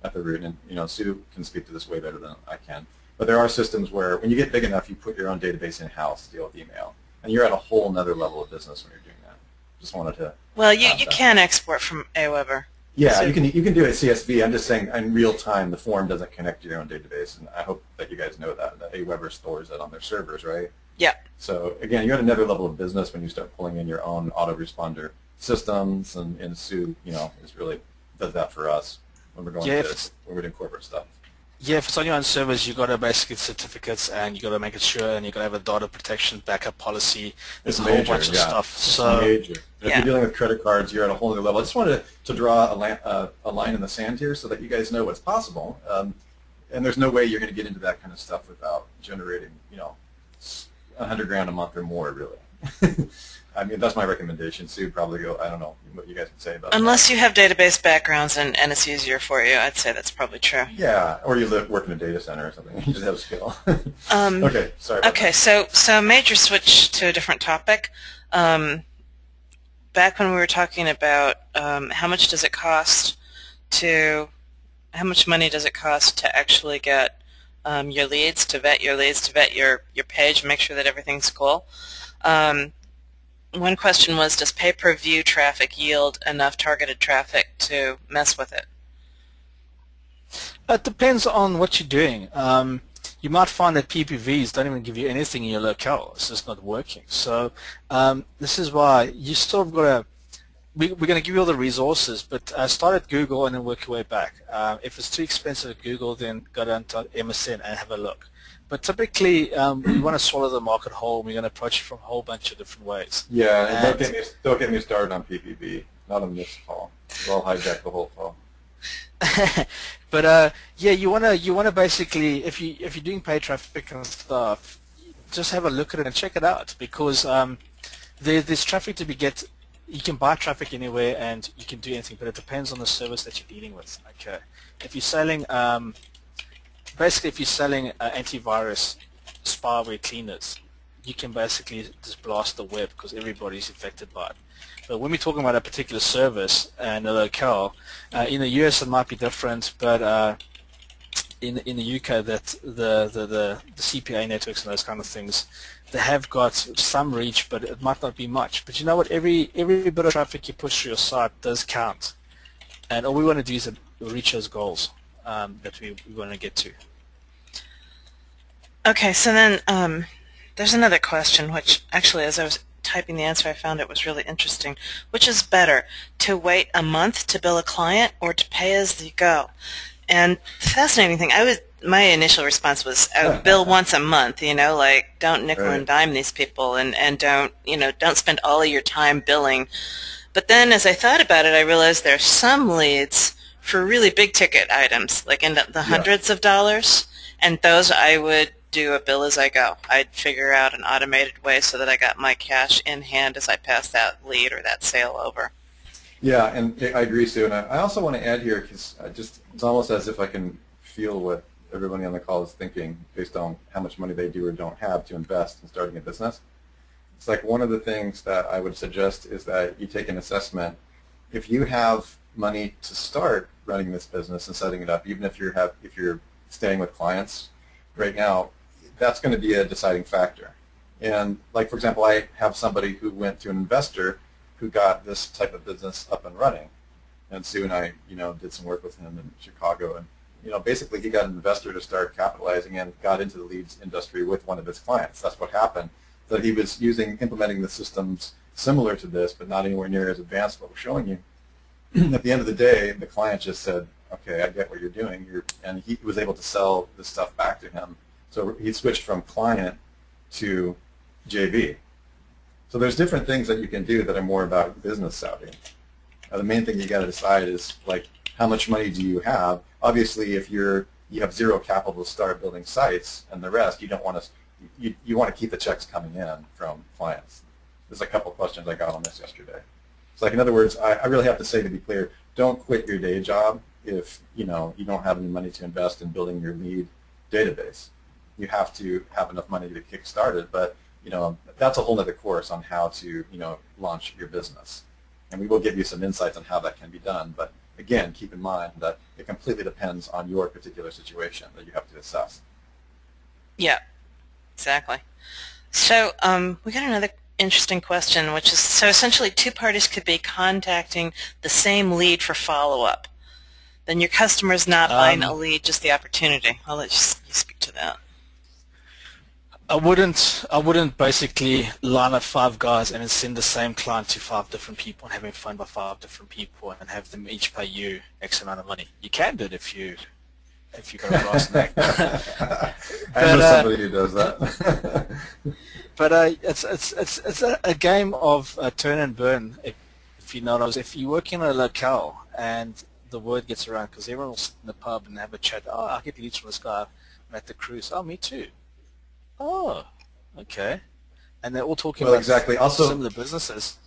at the root. And Sue can speak to this way better than I can. But there are systems where when you get big enough, you put your own database in-house to deal with email, and you're at a whole other level of business when you're doing that. Just wanted to. Well, you can export from Aweber. Yeah, So- you can do a CSV. I'm just saying in real time the form doesn't connect to your own database, and I hope that you guys know that Aweber stores it on their servers, right? Yeah. So again, you're at another level of business when you start pulling in your own autoresponder systems, and Sue, is really does that for us when we're when we're doing corporate stuff. Yeah, if it's on your own servers, you got to basically get certificates, and you got to make it sure, and you got to have a data protection backup policy. There's a whole bunch of stuff. So major. If you're dealing with credit cards, you're at a whole other level. I just wanted to draw a line in the sand here so that you guys know what's possible. And there's no way you're going to get into that kind of stuff without generating, $100,000 a month or more, really. I mean, that's my recommendation. Sue would probably go, I don't know what you guys would say about Unless that. you have database backgrounds and it's easier for you, I'd say that's probably true. Yeah, or you work in a data center or something. You just have a skill. Okay, sorry about Okay, so major switch to a different topic. Back when we were talking about how much money does it cost to actually get your leads, to vet your page, make sure that everything's cool. One question was, does pay-per-view traffic yield enough targeted traffic to mess with it? it depends on what you're doing. You might find that PPVs don't even give you anything in your locale. It's just not working. So this is why you still got to. We're going to give you all the resources, but start at Google and then work your way back. If it's too expensive at Google, then go down to MSN and have a look. But typically, we want to swallow the market whole. We're going to approach it from a whole bunch of different ways. Yeah, and don't get me started on PPV. Not on this call. We'll hijack the whole call. But yeah, you wanna basically, if you're doing paid traffic and stuff, just have a look at it and check it out, because there's traffic to be get. You can buy traffic anywhere and you can do anything, but it depends on the service that you're dealing with. Okay, if you're selling basically if you're selling antivirus spyware cleaners, you can basically just blast the web because everybody's affected by it. But when we're talking about a particular service and a locale, in the US it might be different, but in the UK, that the CPA networks and those kind of things, they have got some reach, but it might not be much. But you know what? Every bit of traffic you push through your site does count, and all we want to do is reach those goals that we want to get to. Okay, so then there's another question, which actually, as I was typing the answer, I found it was really interesting. Which is better, to wait a month to bill a client or to pay as you go? And the fascinating thing, my initial response was, bill once a month, like don't nickel and dime these people, and don't spend all of your time billing. But then as I thought about it, I realized there's some leads for really big ticket items, like in the hundreds of dollars, and those I would do a bill as I go. I'd figure out an automated way so that I got my cash in hand as I pass that lead or that sale over. Yeah, and I agree, Sue. And I also want to add here, because it's almost as if I can feel what everybody on the call is thinking based on how much money they do or don't have to invest in starting a business. It's like one of the things that I would suggest is that you take an assessment. If you have money to start running this business and setting it up, even if you're staying with clients right now, that's going to be a deciding factor. And like, for example, I have somebody who went to an investor who got this type of business up and running. And Sue and I, did some work with him in Chicago. And, basically he got an investor to start capitalizing and got into the leads industry with one of his clients. That's what happened. That he was implementing the systems similar to this, but not anywhere near as advanced as what we're showing you. At the end of the day, the client just said, okay, I get what you're doing. And he was able to sell this stuff back to him. So he switched from client to JV. So there's different things that you can do that are more about business savvy. The main thing you got to decide is, like, how much money do you have? Obviously, if you have zero capital to start building sites, and the rest, you don't want to. You want to keep the checks coming in from clients. There's a couple questions I got on this yesterday. So, like, in other words, I really have to say, to be clear, don't quit your day job if you don't have any money to invest in building your lead database. You have to have enough money to kick start it, but that's a whole other course on how to launch your business, and we will give you some insights on how that can be done. But again, keep in mind that it completely depends on your particular situation that you have to assess. Yeah, exactly. So we got another interesting question, which is, so essentially two parties could be contacting the same lead for follow-up. Then your customer's not buying a lead, just the opportunity. I'll let you speak to that. I wouldn't basically line up 5 guys and then send the same client to 5 different people and having fun by 5 different people and have them each pay you X amount of money. You can do it if you got a brass neck. I know somebody who does that. But it's a game of turn and burn. If you notice, if you work in a locale and the word gets around, because everyone will sit in the pub and have a chat. Oh, I get leads from this guy. I'm at the cruise. Oh, me too. Oh, okay. And they're all talking about exactly. Also, similar businesses.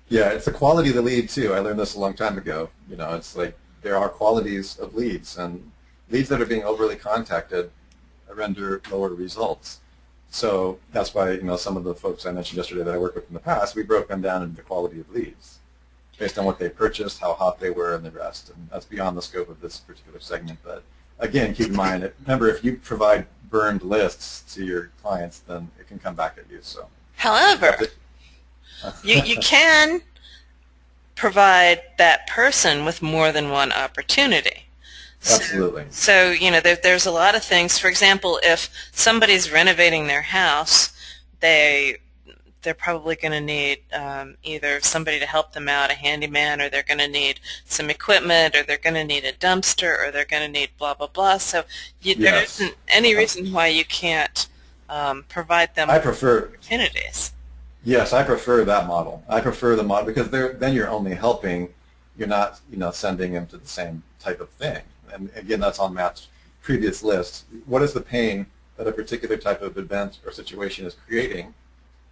Yeah, it's the quality of the lead too. I learned this a long time ago. You know, it's like there are qualities of leads, and leads that are being overly contacted render lower results. So that's why, you know, some of the folks I mentioned yesterday that I worked with in the past, we broke them down into the quality of leads based on what they purchased, how hot they were, and the rest. And that's beyond the scope of this particular segment. But again, keep in mind, remember, if you provide burned lists to your clients, then it can come back at you. So, however, you can provide that person with more than one opportunity. Absolutely. So you know, there's a lot of things. For example, if somebody's renovating their house, they're probably going to need either somebody to help them out, a handyman, or they're going to need some equipment, or they're going to need a dumpster, or they're going to need blah, blah, blah. So there isn't any reason why you can't provide them opportunities. Yes, I prefer that model. I prefer the model because then you're only helping. You're not, you know, sending them to the same type of thing. And again, that's on Matt's previous list. What is the pain that a particular type of event or situation is creating?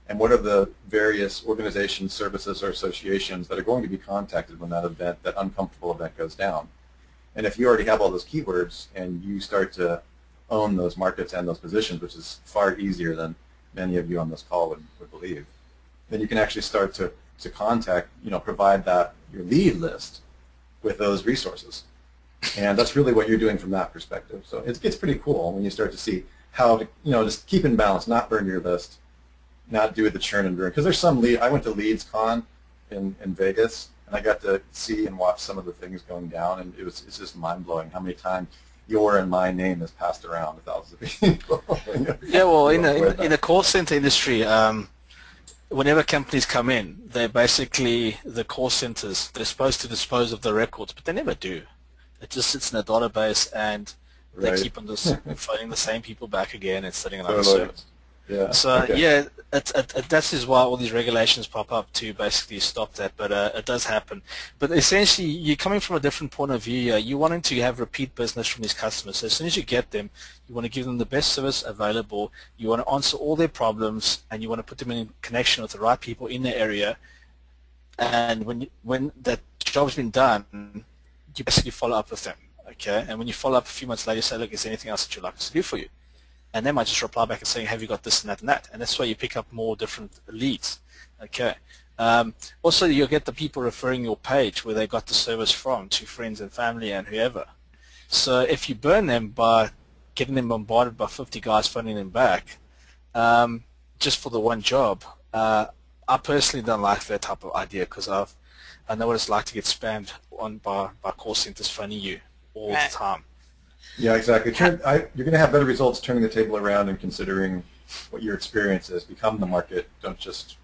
And what are the various organizations, services, or associations that are going to be contacted when that uncomfortable event goes down? And if you already have all those keywords and you start to own those markets and those positions, which is far easier than many of you on this call would believe, then you can actually start to contact, you know, provide your lead list with those resources. And that's really what you're doing from that perspective. So it gets pretty cool when you start to see how to, you know, just keep in balance, not burn your list, not do the churn and burn. Because there's some I went to Leads Con in Vegas, and I got to see and watch some of the things going down, and it's just mind-blowing how many times your and my name is passed around to thousands of people. Yeah, well, in the call center industry, whenever companies come in, they're basically the call centers. They're supposed to dispose of the records, but they never do. It just sits in a database, and they keep on just phoning the same people back again and setting another service. Yeah. So yeah, that is why all these regulations pop up to basically stop that. But it does happen. But essentially, you're coming from a different point of view. You're wanting to have repeat business from these customers. So as soon as you get them, you want to give them the best service available. You want to answer all their problems, and you want to put them in connection with the right people in the area. And when that job's been done, you basically follow up with them. Okay. And when you follow up a few months later, you say, look, is there anything else that you'd like us to do for you? And they might just reply back and saying, have you got this and that and that? And that's why you pick up more different leads. Okay. Also, you'll get the people referring your page where they got the service from to friends and family and whoever. So if you burn them by getting them bombarded by 50 guys phoning them back just for the one job, I personally don't like that type of idea because I know what it's like to get spammed by call centers phoning you all the time. Yeah, exactly. You're going to have better results turning the table around and considering what your experience is. Become the market. Don't just,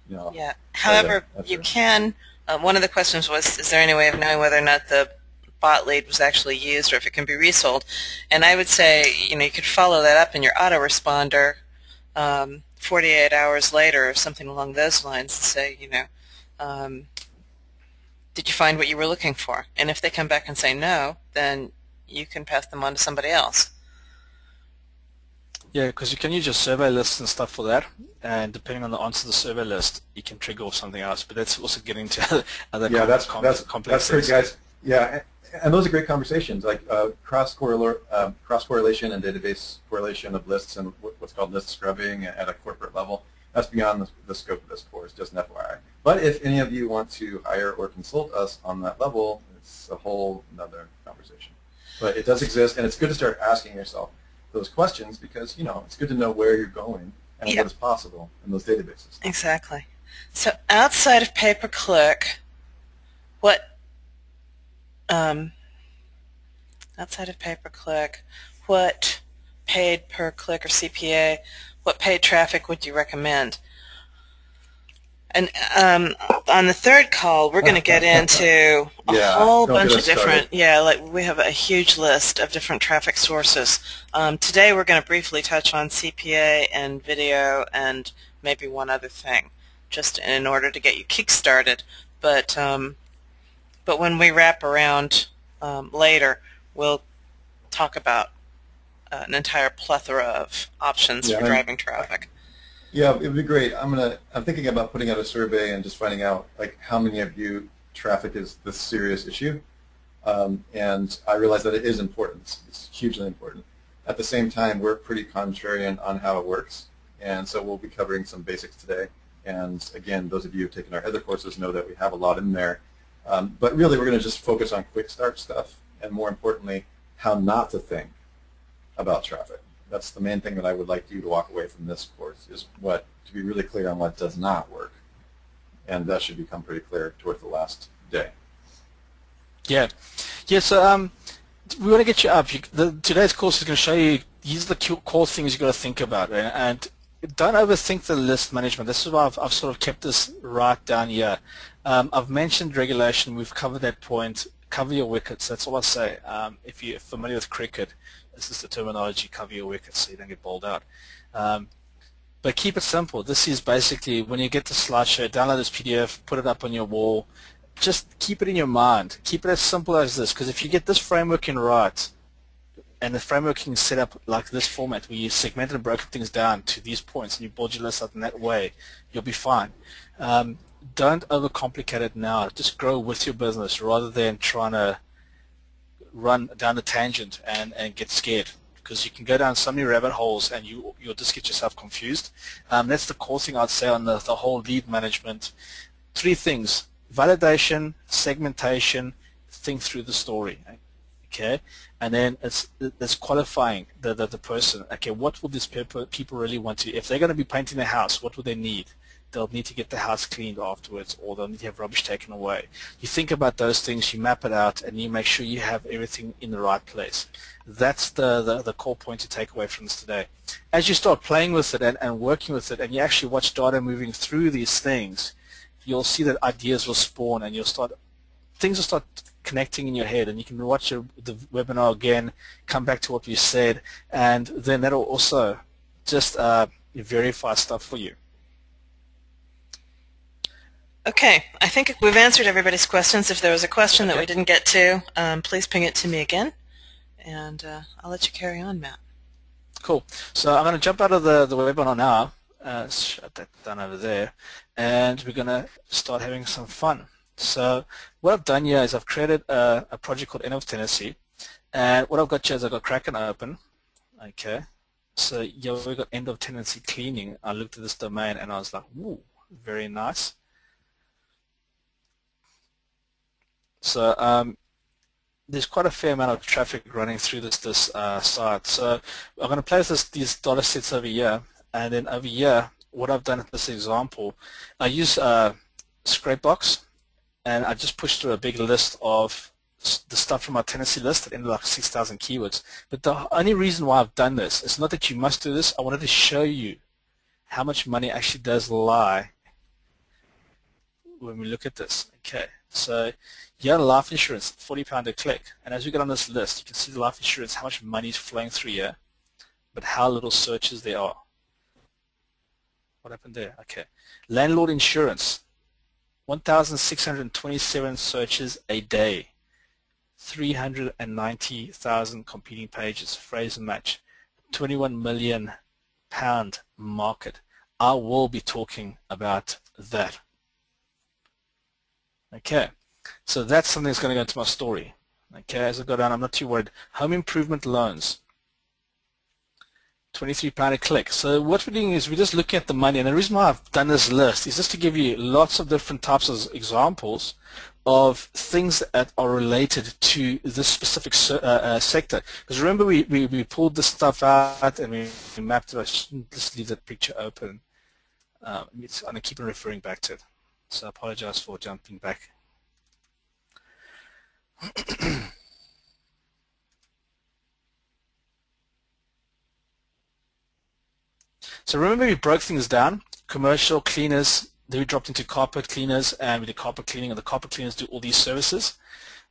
you know. Yeah. However, you can. One of the questions was, is there any way of knowing whether or not the bot lead was actually used or if it can be resold? And I would say, you know, you could follow that up in your autoresponder 48 hours later or something along those lines and say, you know, did you find what you were looking for? And if they come back and say no, then you can pass them on to somebody else. Yeah, because you can use your survey lists and stuff for that, and depending on the answer to the survey list, you can trigger off something else. But that's also getting to other complex that's great, guys. Yeah, and those are great conversations, like cross correlation and database correlation of lists and what's called list scrubbing at a corporate level. That's beyond the scope of this course, just an FYI. But if any of you want to hire or consult us on that level, it's a whole other conversation. But it does exist, and it's good to start asking yourself those questions because, you know, it's good to know where you're going and what is possible in those databases. Exactly. So outside of pay-per-click, what outside of pay-per-click, what paid per click or CPA, what paid traffic would you recommend? And on the third call, we're going to get into a whole bunch of different, like we have a huge list of different traffic sources. Today we're going to briefly touch on CPA and video and maybe one other thing, just in order to get you kick-started. But when we wrap around later, we'll talk about an entire plethora of options for driving traffic. Yeah, it would be great. I'm thinking about putting out a survey and just finding out like how many of you traffic is this serious issue, and I realize that it is important. It's hugely important. At the same time, we're pretty contrarian on how it works, and so we'll be covering some basics today. And again, those of you who've taken our other courses know that we have a lot in there. But really, we're going to just focus on quick start stuff, and more importantly, how not to think about traffic. That's the main thing that I would like you to walk away from this course, is to be really clear on what does not work. And that should become pretty clear towards the last day. Yeah. So we want to get you up. Today's course is going to show you, these are the core things you've got to think about. Right? And don't overthink the list management. This is why I've sort of kept this right down here. I've mentioned regulation. We've covered that point. Cover your wickets. That's all I say. If you're familiar with cricket, this is the terminology, cover your wickets so you don't get bowled out. But keep it simple. This is basically when you get the slideshow, download this PDF, put it up on your wall. Just keep it in your mind. Keep it as simple as this, because if you get this framework in right, and the framework is set up like this format where you segmented and broken things down to these points and you build your list out in that way, you'll be fine. Don't overcomplicate it now. Just grow with your business rather than trying to run down a tangent and get scared, because you can go down so many rabbit holes and you'll just get yourself confused. That's the core thing I'd say on the whole lead management. 3 things: validation, segmentation, think through the story. Okay, and then it's qualifying the person. Okay, what will these people really want to? If they're going to be painting their house, what will they need? They'll need to get the house cleaned afterwards, or they'll need to have rubbish taken away. You think about those things, you map it out, and you make sure you have everything in the right place. That's the core point to take away from this today. As you start playing with it and working with it, and you actually watch data moving through these things, you'll see that ideas will spawn, and things will start connecting in your head, and you can watch the webinar again, come back to what you said, and then that'll also just verify stuff for you. Okay, I think we've answered everybody's questions. If there was a question that we didn't get to, please ping it to me again, and I'll let you carry on, Matt. Cool. So I'm going to jump out of the webinar now, shut that down over there, and we're going to start having some fun. So what I've done here is I've created a project called End of Tenancy, and what I've got here is I've got Kraken open. Okay, so yeah, we've got End of Tenancy cleaning. I looked at this domain and I was like, ooh, very nice. So there's quite a fair amount of traffic running through this site. So I'm going to place these data sets over here, and then over here, what I've done in this example, I use Scrapebox, and I just pushed through a big list of the stuff from our tenancy list that ended like 6,000 keywords. But the only reason why I've done this, it's not that you must do this. I wanted to show you how much money actually does lie when we look at this. Okay, so you have life insurance, £40 a click, and as we get on this list, you can see the life insurance, how much money is flowing through here, but how little searches there are. What happened there? Okay, landlord insurance, 1,627 searches a day, 390,000 competing pages, phrase and match, £21 million market. I will be talking about that. Okay, so that's something that's going to go into my story. Okay, as I go down, I'm not too worried. Home improvement loans, £23 a click. So what we're doing is we're just looking at the money, and the reason why I've done this list is just to give you lots of different types of examples of things that are related to this specific sector. Because remember, we pulled this stuff out and we mapped it. I shouldn't just leave that picture open. I'm going to keep on referring back to it. So I apologize for jumping back. So remember, we broke things down: commercial, cleaners. Then we dropped into carpet cleaners, and we did carpet cleaning, and the carpet cleaners do all these services.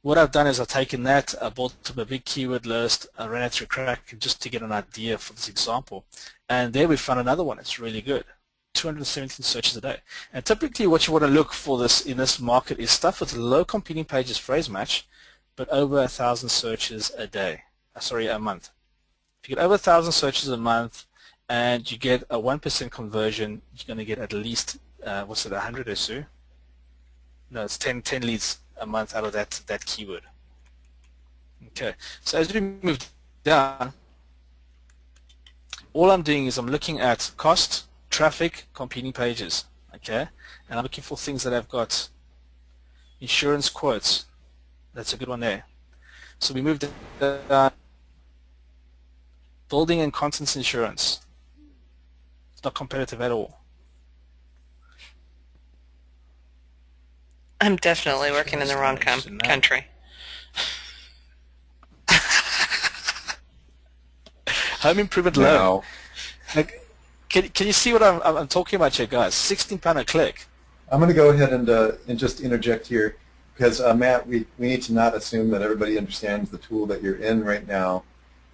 What I've done is I've taken that, I built up a big keyword list, I ran it through Crack just to get an idea for this example. And there we found another one. It's really good. 217 searches a day. And typically what you want to look for this in this market is stuff with low competing pages phrase match, but over 1,000 searches a day. Sorry, a month. If you get over 1,000 searches a month and you get a 1% conversion, you're going to get at least, what's it, 100 or so? No, it's 10 leads a month out of that keyword. Okay, so as we move down, all I'm doing is I'm looking at cost, traffic, competing pages, okay, and I'm looking for things that have got insurance quotes. That's a good one there. So we moved down, building and contents insurance. It's not competitive at all. I'm definitely working in the wrong country. Home improvement loan. Like, can you see what I'm talking about here, guys? £16 a click. I'm going to go ahead and just interject here because, Matt, we need to not assume that everybody understands the tool that you're in right now,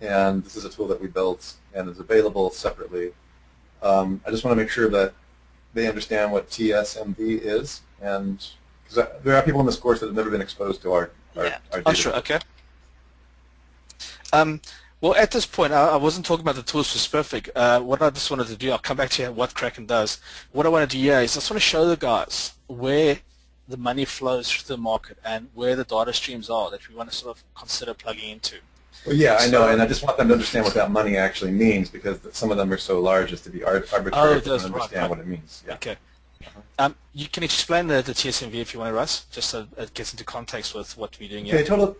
and this is a tool that we built and is available separately. I just want to make sure that they understand what TSMV is, and because there are people in this course that have never been exposed to our data. Oh, sure, okay. Well, at this point, I wasn't talking about the tools for Perfect. What I just wanted to do, I'll come back to what Kraken does. What I want to do here is I just want to show the guys where the money flows through the market and where the data streams are that we want to sort of consider plugging into. Well, yeah, I know, and I just want them to understand what that money actually means because some of them are so large as to be arbitrary to understand what it means. Yeah. Okay. You can explain the TSMV if you want to, Russ, just so it gets into context with what we're doing here. Okay,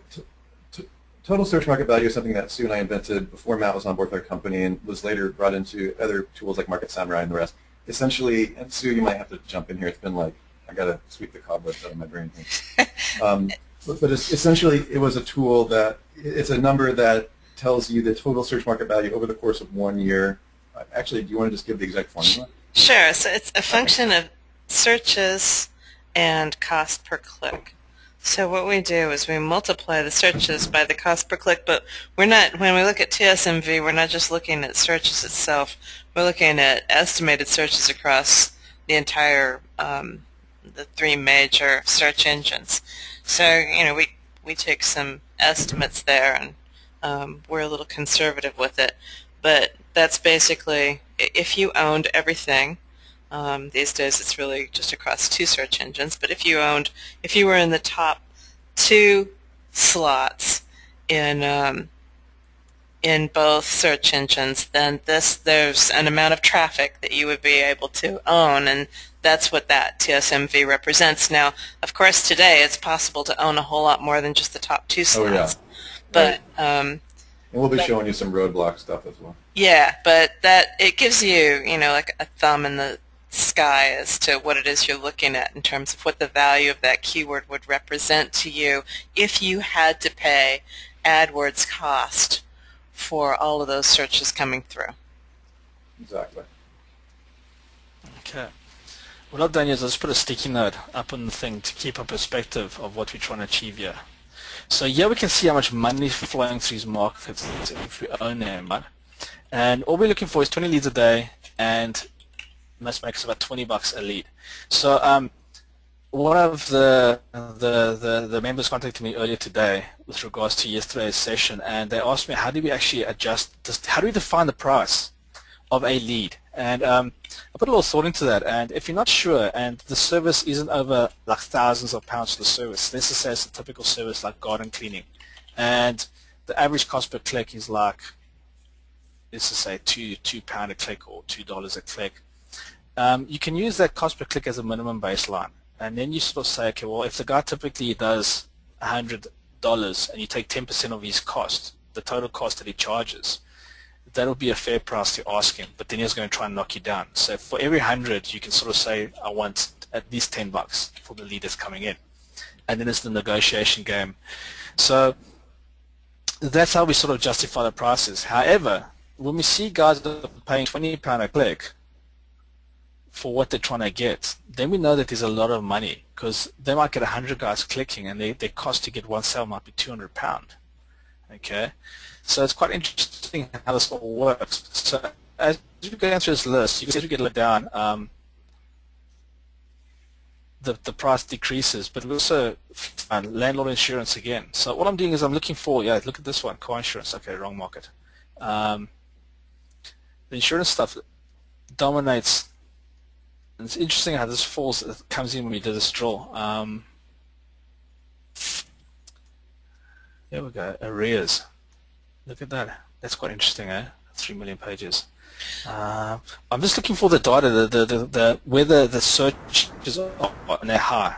total search market value is something that Sue and I invented before Matt was on board with our company and was later brought into other tools like Market Samurai and the rest. Essentially, and Sue, you might have to jump in here. It's been like, I got to sweep the cobwebs out of my brain here. But essentially, it was a tool that, it's a number that tells you the total search market value over the course of 1 year. Actually, do you want to just give the exact formula? Sure. So it's a function of searches and cost per click. So what we do is we multiply the searches by the cost per click, but we're not, when we look at TSMV, we're not just looking at searches itself. We're looking at estimated searches across the entire, the 3 major search engines. So, you know, we take some estimates there, and we're a little conservative with it. But that's basically, if you owned everything, these days it's really just across 2 search engines, but if you were in the top 2 slots in both search engines, then there's an amount of traffic that you would be able to own, and that's what that TSMV represents. Now, of course, today it's possible to own a whole lot more than just the top 2 slots. Oh, yeah. But and we'll be showing you some roadblock stuff as well. Yeah, but it gives you, you know, like a thumb in the sky as to what it is you're looking at in terms of what the value of that keyword would represent to you if you had to pay AdWords cost for all of those searches coming through. Exactly. Okay. What I've done is I've just put a sticky note up on the thing to keep a perspective of what we're trying to achieve here. So here we can see how much money is flowing through these markets if we own them, right? And all we're looking for is 20 leads a day, and must make us about $20 a lead. So one of the members contacted me earlier today with regards to yesterday's session, and they asked me, how do we actually adjust this, how do we define the price of a lead? And I put a little thought into that, and if you're not sure and the service isn't over like thousands of pounds for the service, let's just say it's a typical service like garden cleaning, and the average cost per click is like, let's just say £2 a click or $2 a click. You can use that cost per click as a minimum baseline, And then you sort of say, okay, well, if the guy typically does $100 and you take 10% of his cost, the total cost that he charges, that'll be a fair price to ask him, but then he's going to try and knock you down. So for every 100, you can sort of say, I want at least $10 for the lead that's coming in. And then it's the negotiation game. So that's how we sort of justify the prices. However, when we see guys that are paying £20 a click for what they're trying to get, then we know that there's a lot of money, because they might get 100 guys clicking and their cost to get one sale might be £200. Okay, so it's quite interesting how this all works. So as you go through this list, you can see as we get it down, the price decreases, but we also find landlord insurance again. So what I'm doing is I'm looking for, look at this one, car insurance. Okay, wrong market. The insurance stuff dominates. And it's interesting how this falls. It comes in when we do this drill. Here we go. Arrears. Look at that. That's quite interesting, eh? 3 million pages. I'm just looking for the data, whether the searches are and they're high.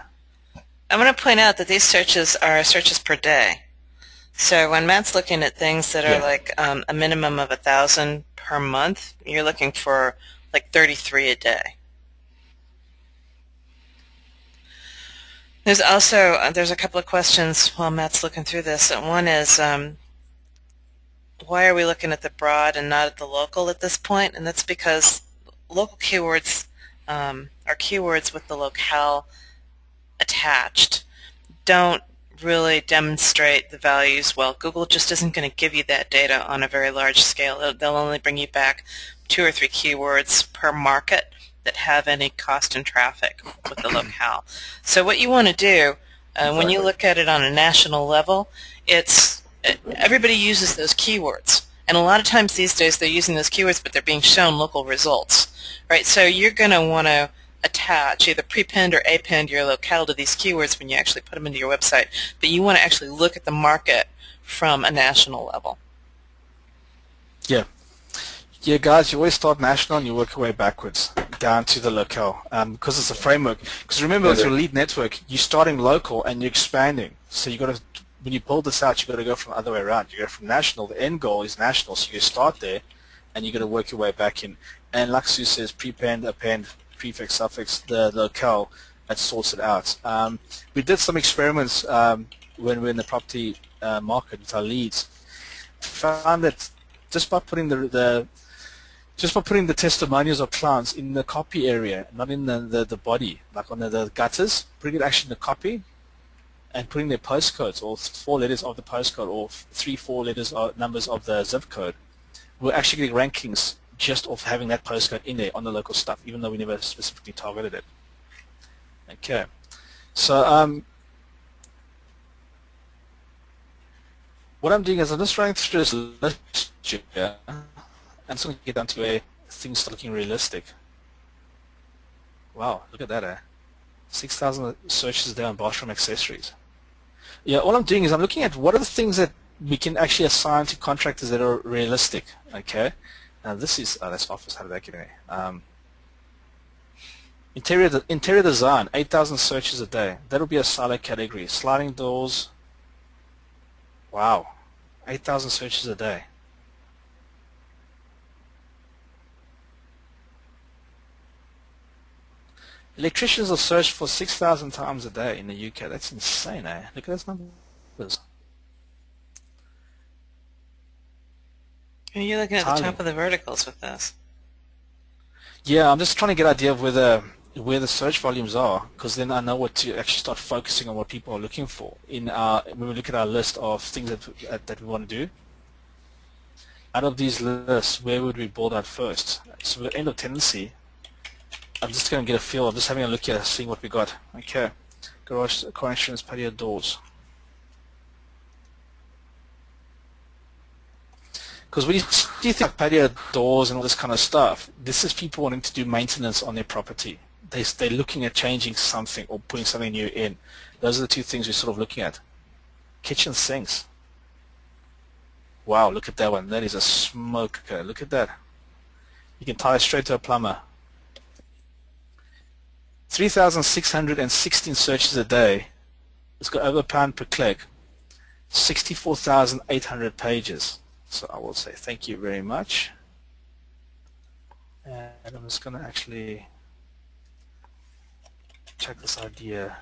I'm going to point out that these searches are searches per day. So when Matt's looking at things that are like a minimum of 1,000 per month, you're looking for like 33 a day. There's also there's a couple of questions while Matt's looking through this. And one is, why are we looking at the broad and not at the local at this point? And that's because local keywords are keywords with the locale attached. Don't really demonstrate the values well. Google just isn't going to give you that data on a very large scale. They'll only bring you back 2 or 3 keywords per market that have any cost and traffic with the locale. So what you want to do when you look at it on a national level, it's everybody uses those keywords, and a lot of times these days they're using those keywords, but they're being shown local results, right? So you're going to want to attach either prepend or append your locale to these keywords when you actually put them into your website, but you want to actually look at the market from a national level. Yeah, guys, you always start national and you work your way backwards down to the locale, because it's a framework. Because remember, with your lead network, you're starting local and you're expanding. So you got to, when you pull this out, you got to go from the other way around. You go from national. The end goal is national, so you start there, and you got to work your way back in. And like Sue says, prepend, append, prefix, suffix, the locale, that sorts it out. We did some experiments when we were in the property market with our leads. Found that just by putting the testimonials of clients in the copy area, not in the body, like on the gutters, putting it actually in the copy, and putting their postcodes, or 4 letters of the postcode, or 3-4 letters or numbers of the zip code, we're actually getting rankings just off having that postcode in there on the local stuff, even though we never specifically targeted it. Okay, so what I'm doing is I'm just running through this list here, and it's going to get down to where things start looking realistic. Wow, look at that, 6,000 searches there on bathroom accessories. Yeah, all I'm doing is I'm looking at what are the things that we can actually assign to contractors that are realistic. Okay, now this is that's office. How did that get in there? Interior design, 8,000 searches a day. That'll be a silo category. Sliding doors. Wow, 8,000 searches a day. Electricians are searched for 6,000 times a day in the UK. That's insane, eh? Look at those numbers. You're looking at the top of the verticals with this. Yeah, I'm just trying to get an idea of where the search volumes are, because then I know what to actually start focusing on what people are looking for in when we look at our list of things that we want to do. Out of these lists, where would we build out first? So at the end of tendency, I'm just going to get a feel. I'm just having a look here, seeing what we got. Okay, garage, car insurance, patio doors. Because when you think like patio doors and all this kind of stuff, this is people wanting to do maintenance on their property. They're looking at changing something or putting something new in. Those are the 2 things we're sort of looking at. Kitchen sinks. Wow, look at that one. That is a smoker. Look at that. You can tie it straight to a plumber. 3,616 searches a day. It's got over £1 per click. 64,800 pages. So I will say thank you very much. And I'm just going to actually check this idea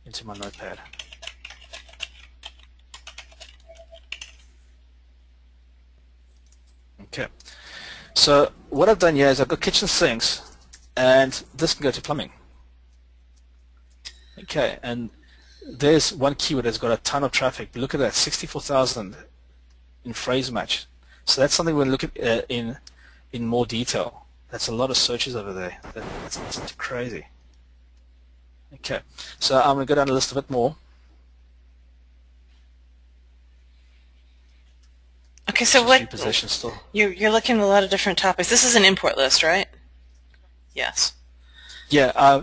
into my notepad. Okay. So what I've done here is I've got kitchen sinks, and this can go to plumbing. Okay, and there's one keyword that's got a ton of traffic. Look at that, 64,000 in phrase match. So that's something we'll look at in more detail. That's a lot of searches over there. That's crazy. Okay, so I'm going to go down the list a bit more. Okay, so what Still. you're looking at a lot of different topics. This is an import list, right? Yes. Yeah.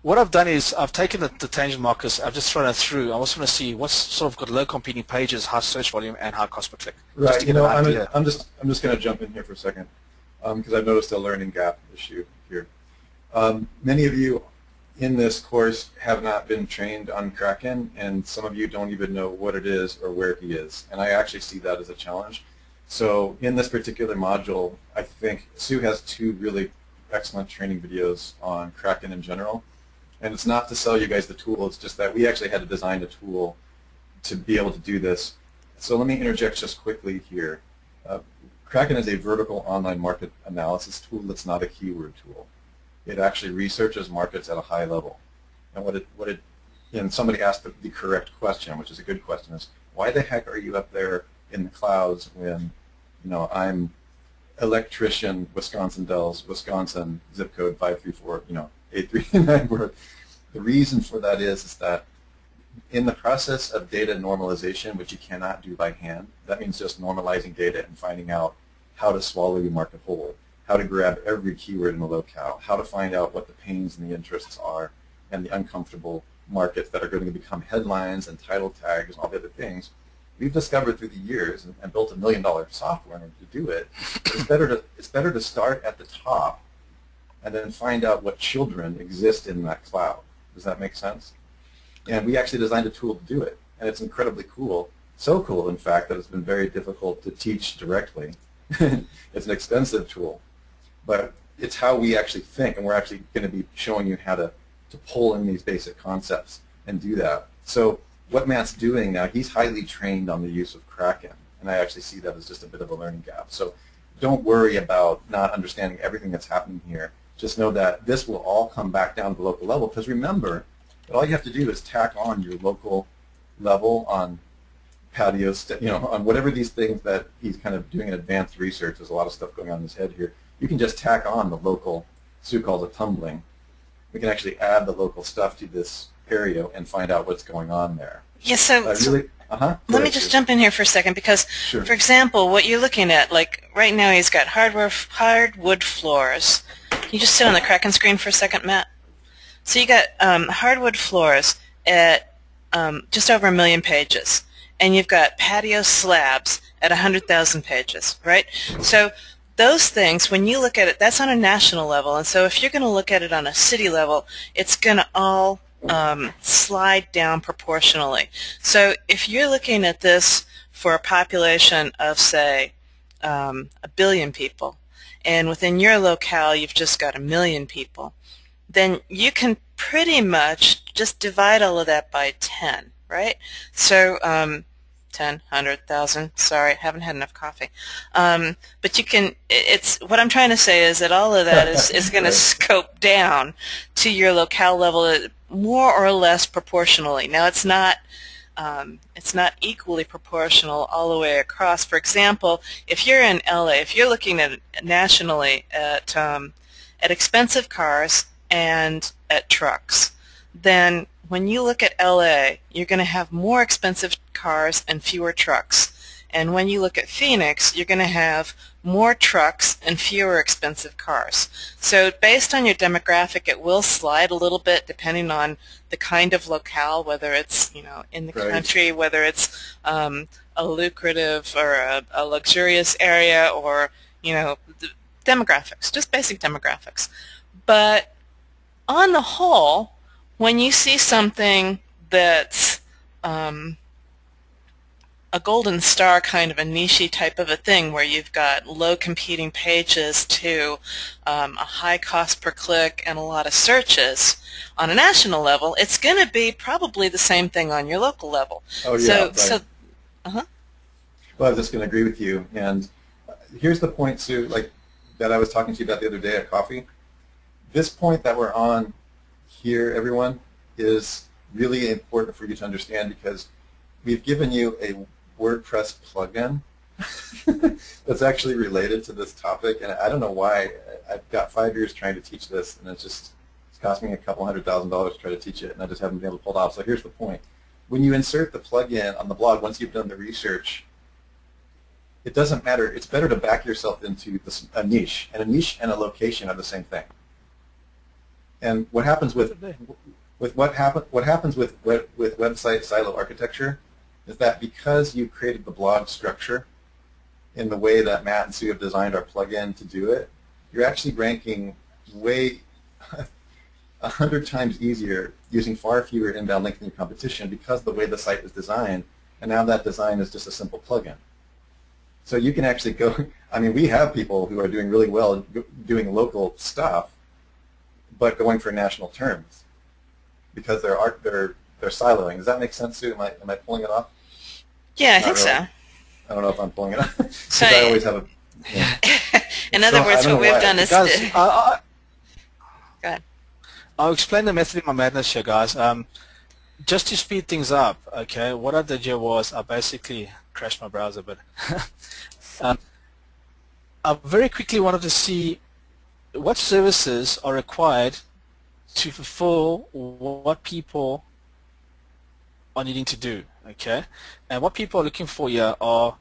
What I've done is I've taken the tangent markers. I've just thrown it through. I just want to see what's sort of got low competing pages, high search volume, and high cost per click. Right. You know, I'm just going to jump in here for a second because I've noticed a learning gap issue here. Many of you in this course have not been trained on Kraken, and some of you don't even know what it is or where he is, and I actually see that as a challenge. So in this particular module, I think Sue has 2 really excellent training videos on Kraken in general, and it's not to sell you guys the tool, it's just that we actually had to design a tool to be able to do this. So let me interject just quickly here. Kraken is a vertical online market analysis tool that's not a keyword tool. It actually researches markets at a high level. And and somebody asked the correct question, which is a good question, is why the heck are you up there in the clouds when, you know, I'm electrician, Wisconsin Dells, Wisconsin, zip code 534, you know, 8394. The reason for that is that in the process of data normalization, which you cannot do by hand, that means just normalizing data and finding out how to swallow your market whole, how to grab every keyword in the locale, how to find out what the pains and the interests are, and the uncomfortable markets that are going to become headlines and title tags and all the other things. We've discovered through the years and built $1 million software in order to do it. It's better to start at the top and then find out what children exist in that cloud. Does that make sense? And we actually designed a tool to do it, and it's incredibly cool. So cool, in fact, that it's been very difficult to teach directly. It's an expensive tool. But it's how we actually think, and we're actually going to be showing you how to pull in these basic concepts and do that. So what Matt's doing now, he's highly trained on the use of Kraken, and I actually see that as just a bit of a learning gap. So don't worry about not understanding everything that's happening here. Just know that this will all come back down to the local level, because remember that all you have to do is tack on your local level on patios, you know, on whatever these things that he's kind of doing advanced research. There's a lot of stuff going on in his head here. You can just tack on the local, Sue calls it tumbling. We can actually add the local stuff to this area and find out what's going on there. Yeah, so let me just jump in here for a second because, sure. For example, what you're looking at, like right now he's got hardwood floors. Can you just sit on the Kraken screen for a second, Matt? So you got hardwood floors at just over 1 million pages, and you've got patio slabs at 100,000 pages, right? So those things, when you look at it, that's on a national level, and so if you're going to look at it on a city level, it's going to all slide down proportionally. So if you're looking at this for a population of, say, 1 billion people, and within your locale you've just got 1 million people, then you can pretty much just divide all of that by 10, right? So 10, 100,000, sorry, haven't had enough coffee. But you can, what I'm trying to say is that all of that is going to scope down to your locale level more or less proportionally. Now it's not equally proportional all the way across. For example, if you're in LA, if you're looking at nationally at expensive cars and at trucks, then when you look at LA, you're going to have more expensive cars and fewer trucks. And when you look at Phoenix, you're going to have more trucks and fewer expensive cars. So based on your demographic, it will slide a little bit depending on the kind of locale, whether it's, you know, in the country, whether it's a lucrative or a luxurious area, or, you know, demographics, just basic demographics. But on the whole, when you see something that's a golden star kind of a niche type of a thing where you've got low competing pages to a high cost per click and a lot of searches on a national level, it's going to be probably the same thing on your local level. Oh yeah, right. Uh-huh. Well, I was just going to agree with you. And here's the point, Sue, like that I was talking to you about the other day at coffee. This point that we're on here, everyone, is really important for you to understand because we've given you a WordPress plugin that's actually related to this topic, and I don't know why. I've got 5 years trying to teach this, and it's cost me a couple $100,000 to try to teach it, and I just haven't been able to pull it off. So here's the point. When you insert the plugin on the blog, once you've done the research, it doesn't matter. It's better to back yourself into a niche, and a niche and a location are the same thing. And what happens with website silo architecture is that because you created the blog structure in the way that Matt and Sue have designed our plugin to do it, you're actually ranking way 100 times easier using far fewer inbound links than your competition because of the way the site is designed, and now that design is just a simple plugin. So you can actually go, I mean, we have people who are doing really well doing local stuff, but going for national terms because they're siloing. Does that make sense, Sue? Am I pulling it off? Yeah, I think so. I don't know if I'm pulling it off. Because I always have a... Yeah. In other words, what we've done is... Guys, Go ahead. I'll explain the method in my madness here, guys. Just to speed things up, okay, what I did here was I basically crashed my browser, but I very quickly wanted to see what services are required to fulfill what people are needing to do, okay? And what people are looking for here are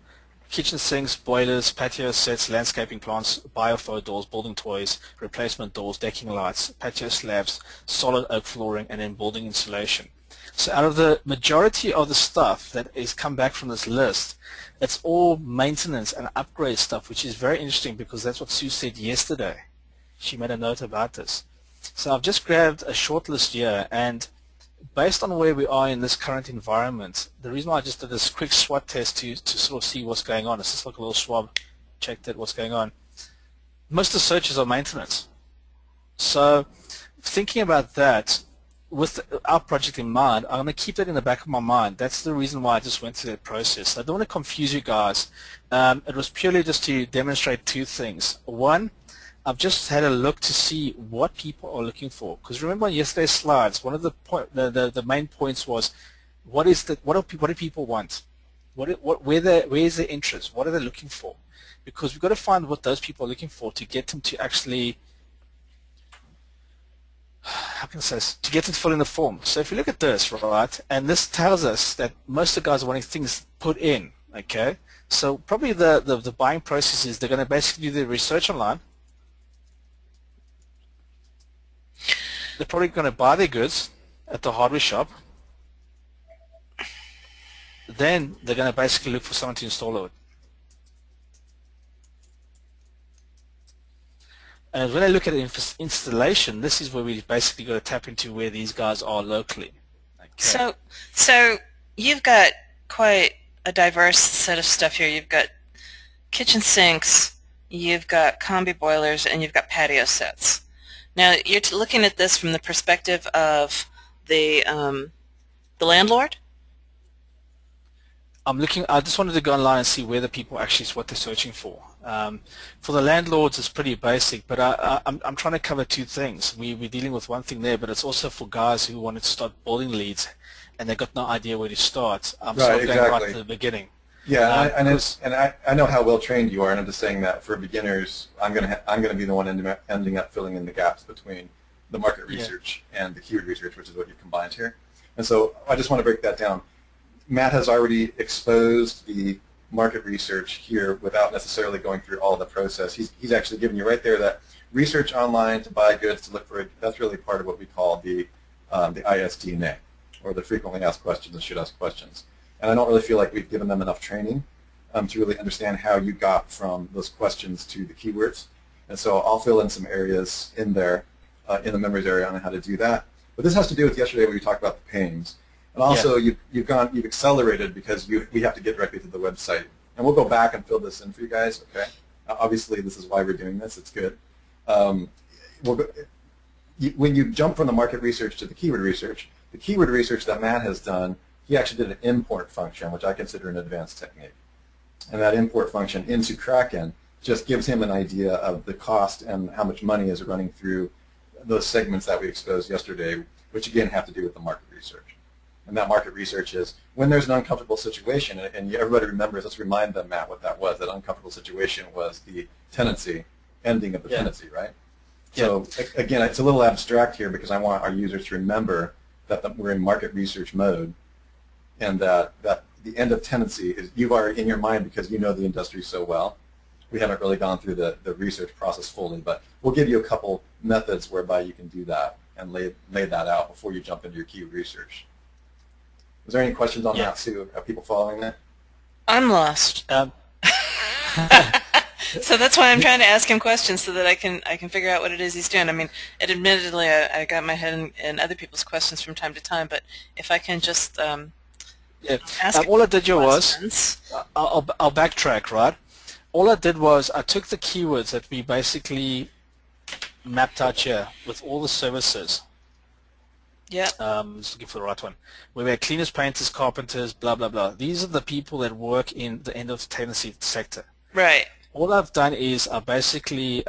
kitchen sinks, boilers, patio sets, landscaping plants, bioflow doors, building toys, replacement doors, decking lights, patio slabs, solid oak flooring, and then building insulation. So out of the majority of the stuff that is come back from this list, it's all maintenance and upgrade stuff, which is very interesting because that's what Sue said yesterday. She made a note about this. So I've just grabbed a short list here, and based on where we are in this current environment, the reason why I just did this quick SWOT test to sort of see what's going on, it's just like a little swab, checked it, what's going on. Most of the searches are maintenance. So thinking about that, with our project in mind, I'm going to keep that in the back of my mind. That's the reason why I just went through that process. I don't want to confuse you guys. It was purely just to demonstrate two things. One, I've just had a look to see what people are looking for. Because remember on yesterday's slides, one of the main points was, what do people want? Where is their interest? What are they looking for? Because we've got to find what those people are looking for to get them to actually, how can I say this, to get them to fill in the form. So if you look at this, right, and this tells us that most of the guys are wanting things put in, okay? So probably the buying process is they're going to basically do their research online. They're probably going to buy their goods at the hardware shop. Then they're going to basically look for someone to install it. And when I look at installation, this is where we basically got to tap into where these guys are locally. Okay. So you've got quite a diverse set of stuff here. You've got kitchen sinks, you've got combi boilers, and you've got patio sets. Now you're looking at this from the perspective of the landlord. I just wanted to go online and see where the people actually what they're searching for. For the landlords, it's pretty basic, but I'm trying to cover two things. We're dealing with one thing there, but it's also for guys who wanted to start building leads and they've got no idea where to start. I'm sort of going right to the beginning. Yeah, I know how well trained you are, and I'm just saying that for beginners, I'm gonna be the one ending up filling in the gaps between the market research and the keyword research, which is what you combined here. And so I just want to break that down. Matt has already exposed the market research here without necessarily going through all the process. He's actually given you right there that research online to buy goods, to look for it. That's really part of what we call the ISDNA, or the frequently asked questions and should ask questions. And I don't really feel like we've given them enough training to really understand how you got from those questions to the keywords. And so I'll fill in some areas in there in the members area on how to do that. But this has to do with yesterday when we talked about the pings. And also you've accelerated because we have to get directly to the website. And we'll go back and fill this in for you guys, okay? Obviously this is why we're doing this, it's good. When you jump from the market research to the keyword research that Matt has done, he actually did an import function, which I consider an advanced technique. And that import function into Kraken just gives him an idea of the cost and how much money is running through those segments that we exposed yesterday, which again have to do with the market research. And that market research is when there's an uncomfortable situation, and everybody remembers, let's remind them, Matt, what that was. That uncomfortable situation was the tenancy, ending of the tenancy, right? So again, it's a little abstract here because I want our users to remember that we're in market research mode, and that the end of tenancy is you are in your mind because you know the industry so well. We haven't really gone through the research process fully, but we'll give you a couple methods whereby you can do that and lay that out before you jump into your keyword research. Was there any questions on that, Sue? Are people following that? I'm lost. So that's why I'm trying to ask him questions so that I can figure out what it is he's doing. I mean, admittedly, I got my head in other people's questions from time to time, but if I can just ask all I did here was, I'll backtrack, right? All I did was I took the keywords that we basically mapped out here with all the services. Yeah. Just looking for the right one. We had cleaners, painters, carpenters, blah, blah, blah. These are the people that work in the end of tenancy sector. Right. All I've done is I basically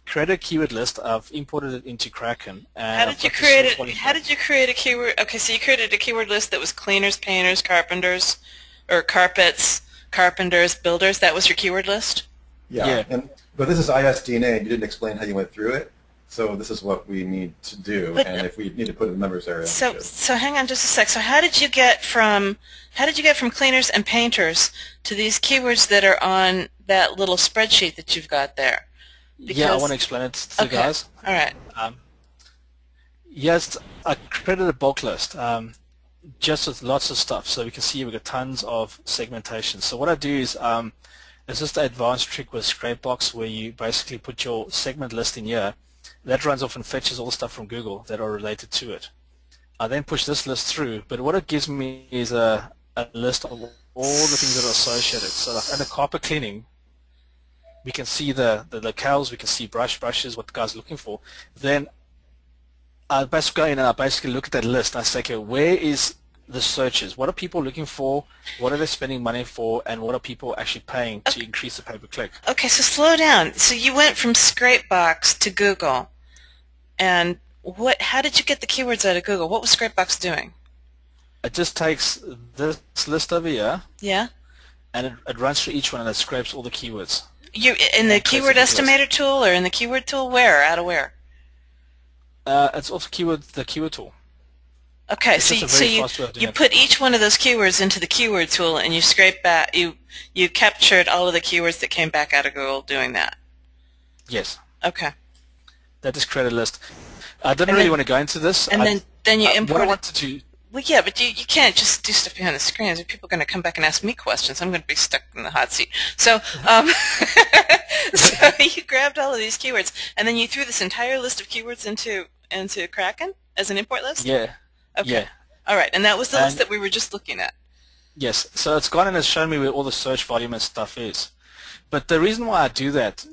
created a keyword list. I've imported it into Kraken. And how did you create it? How did you create a keyword? Okay, so you created a keyword list that was cleaners, painters, carpenters, or carpets, carpenters, builders. That was your keyword list? Yeah. But this is ISDNA, and you didn't explain how you went through it. So this is what we need to do, and if we need to put it in the members area. So hang on just a sec. So how did you get from cleaners and painters to these keywords that are on that little spreadsheet that you've got there? Because, I want to explain it to you guys. All right. Yes, I created a bulk list just with lots of stuff. So we can see we've got tons of segmentation. So what I do is it's just an advanced trick with Scrapebox where you basically put your segment list in here. That runs off and fetches all the stuff from Google that are related to it. I then push this list through, but what it gives me is a list of all the things that are associated. So like under carpet cleaning, we can see the locales, we can see brushes, what the guy's looking for. Then I basically go in and I basically look at that list and I say, okay, where is the searches? What are people looking for? What are they spending money for? And what are people actually paying to increase the pay-per-click? Okay, so slow down. So you went from Scrapebox to Google. And how did you get the keywords out of Google? What was Scrapebox doing? It just takes this list over here. Yeah. And it runs through each one and it scrapes all the keywords. You in the keyword estimator tool or in the keyword tool? Where? Out of where? It's also the keyword tool. Okay, so you put each one of those keywords into the keyword tool and you scrape back. You captured all of the keywords that came back out of Google doing that. Yes. Okay. That is created a list. I didn't really want to go into this. And then you import. What I wanted to. Well, yeah, but you can't just do stuff behind the screens. People are going to come back and ask me questions. I'm going to be stuck in the hot seat. So, so you grabbed all of these keywords, and then you threw this entire list of keywords into Kraken as an import list? Yeah. Okay. Yeah. All right, and that was the list that we were just looking at. Yes. So it's gone and has shown me where all the search volume and stuff is. But the reason why I do that,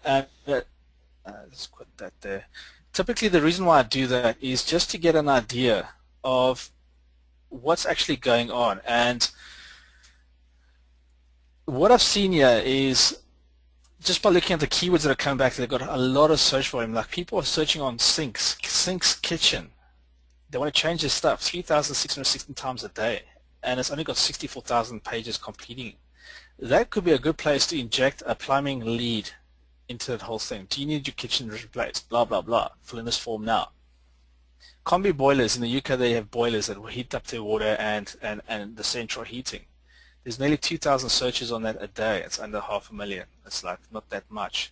let's put that there. Typically, the reason why I do that is just to get an idea of what's actually going on. And what I've seen here is just by looking at the keywords that are coming back, they've got a lot of search volume. Like people are searching on sinks, kitchen. They want to change their stuff 3,616 times a day, and it's only got 64,000 pages completing. That could be a good place to inject a plumbing lead into that whole thing. Do you need your kitchen replaced? Blah, blah, blah. Fill in this form now. Combi boilers. In the UK, they have boilers that will heat up their water and the central heating. There's nearly 2,000 searches on that a day. It's under 500,000. It's like not that much.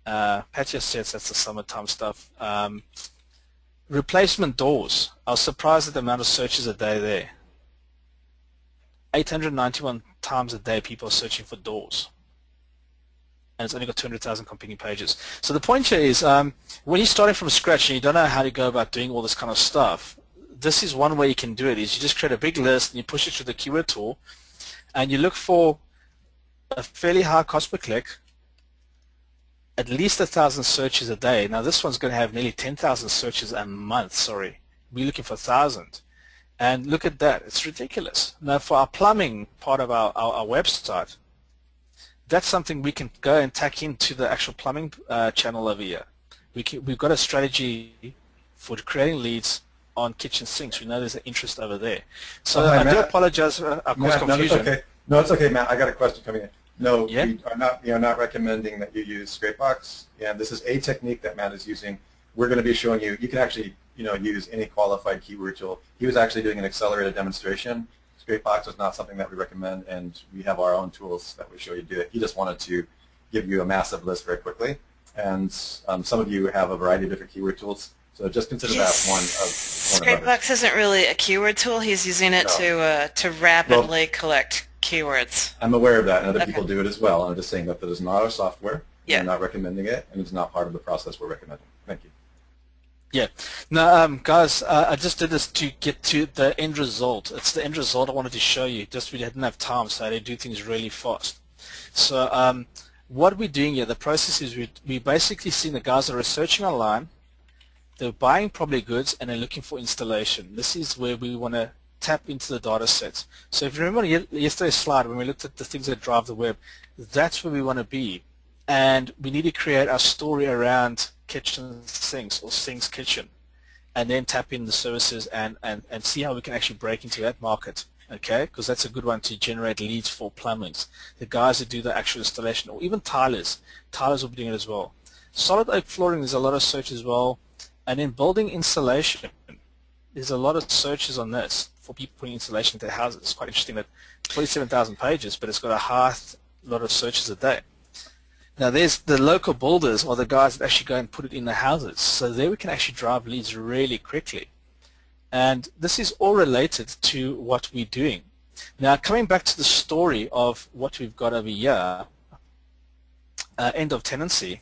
Patio sets, that's the summertime stuff. Replacement doors. I was surprised at the amount of searches a day there. 891 times a day people are searching for doors. and it's only got 200,000 competing pages. So the point here is when you're starting from scratch and you don't know how to go about doing all this kind of stuff, this is one way you can do it, is you just create a big list and you push it through the keyword tool and you look for a fairly high cost per click, at least 1,000 searches a day. Now this one's going to have nearly 10,000 searches a month, sorry. We're looking for 1,000. And look at that, it's ridiculous. Now for our plumbing part of our website, that's something we can go and tack into the actual plumbing channel over here. We've got a strategy for creating leads on kitchen sinks. We know there's an interest over there. So hi, I Matt. do apologize for our Matt, confusion. No, okay. No, it's okay, Matt. I got a question coming in. No, Yeah? we are not recommending that you use Scrapebox, and this is a technique that Matt is using. We're going to be showing you. You can actually, use any qualified keyword tool. He was actually doing an accelerated demonstration. Scrapebox is not something that we recommend, and we have our own tools that we show you do it. He just wanted to give you a massive list very quickly, and some of you have a variety of different keyword tools. So just consider that one of Scrapebox isn't really a keyword tool. He's using it to rapidly collect keywords. I'm aware of that, and other people do it as well. I'm just saying that is not our software. Yeah. We're not recommending it, and it's not part of the process we're recommending. Thank you. Yeah. Now, guys, I just did this to get to the end result. It's the end result I wanted to show you. Just we didn't have time, so I had to do things really fast. So what we're doing here, the process is we basically seeing the guys that are researching online, they're buying probably goods, and they're looking for installation. This is where we want to tap into the data sets. So if you remember yesterday's slide when we looked at the things that drive the web, that's where we want to be. And we need to create our story around kitchen sinks or sinks kitchen, and then tap in the services and see how we can actually break into that market, okay? Because that's a good one to generate leads for plumbings. The guys that do the actual installation, or even tilers. Tilers will be doing it as well. Solid oak flooring, there's a lot of search as well. And in building installation, there's a lot of searches on this for people putting installation into their houses. It's quite interesting that 47,000 pages, but it's got a lot of searches a day. Now there's the local builders, or the guys that actually go and put it in the houses. So there we can actually drive leads really quickly. And this is all related to what we're doing. Now coming back to the story of what we've got over here, end of tenancy,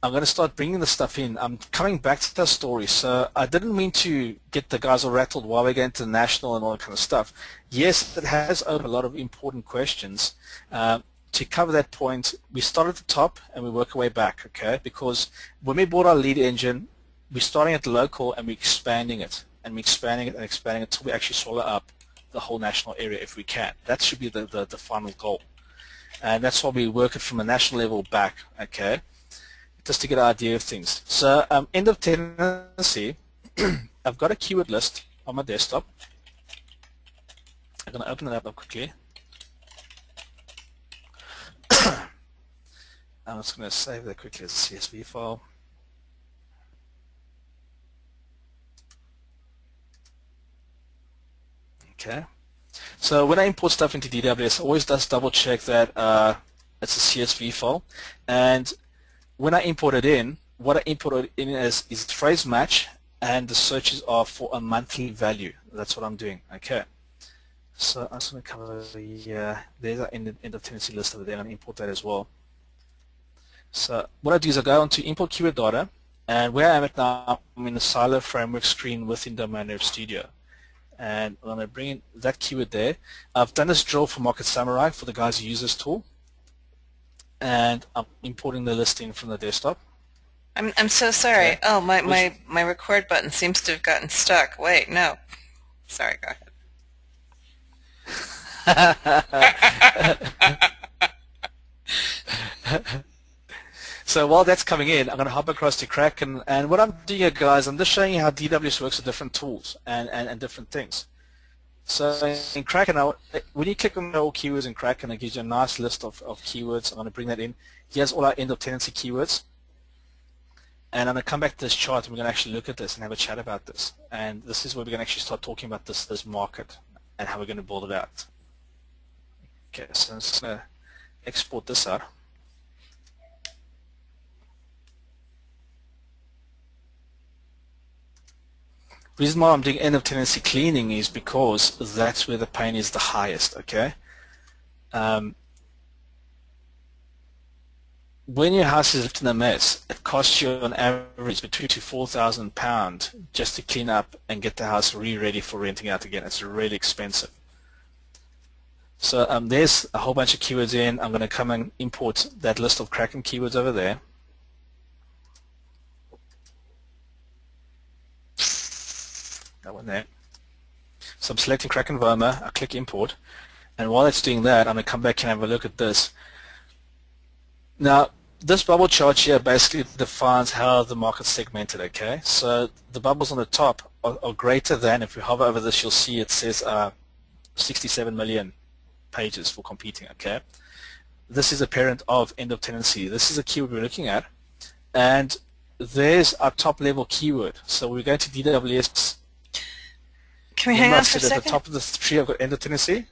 I'm going to start bringing the stuff in. I'm coming back to the story. So I didn't mean to get the guys all rattled while we're going to national and all that kind of stuff. Yes, it has opened a lot of important questions. To cover that point, we start at the top and we work our way back, okay? Because when we bought our lead engine, we're starting at the local and we're expanding it. And we're expanding it and expanding it until we actually swallow up the whole national area if we can. That should be the final goal. And that's why we work it from a national level back, okay? Just to get an idea of things. So end of tenancy, I've got a keyword list on my desktop. I'm going to open it up quickly. I'm just going to save that quickly as a CSV file. Okay. So when I import stuff into DWS, I always just double check that it's a CSV file. And when I import it in, what I imported in is phrase match, and the searches are for a monthly value. That's what I'm doing. Okay. So I'm just going to cover there's our end of tenancy list over there, and I'm going to import that as well. So what I do is I go onto import keyword data, and where I am at now, I'm in the silo framework screen within Domain Name Studio. And I'm going to bring in that keyword there. I've done this drill for Market Samurai for the guys who use this tool. And I'm importing the listing from the desktop. I'm so sorry. Okay. Oh, my record button seems to have gotten stuck. Wait, no. Sorry, go ahead. So while that's coming in, I'm going to hop across to Kraken, and what I'm doing here, guys, I'm just showing you how DWS works with different tools and different things. So in Kraken, when you click on all keywords in Kraken, it gives you a nice list of keywords. I'm going to bring that in. Here's all our end of tenancy keywords. And I'm going to come back to this chart, and we're going to actually look at this and have a chat about this. And this is where we're going to actually start talking about this market and how we're going to build it out. Okay, so I'm just going to export this out. The reason why I'm doing end of tenancy cleaning is because that's where the pain is the highest, okay? when your house is left in a mess, it costs you on average between to £4,000 just to clean up and get the house ready for renting out again. It's really expensive. So there's a whole bunch of keywords in. I'm going to come and import that list of Kraken keywords over there. That one there. So I'm selecting Kraken Voma. I click import, and while it's doing that, I'm going to come back and have a look at this. Now, this bubble chart here basically defines how the market's segmented, okay? So the bubbles on the top are greater than, if we hover over this, you'll see it says 67 million pages for competing, okay? This is a parent of end of tenancy. This is a keyword we're looking at, and there's our top level keyword. So we're going to DWS. Can we hang on for a second? At the top of the tree, I've got end of tenancy.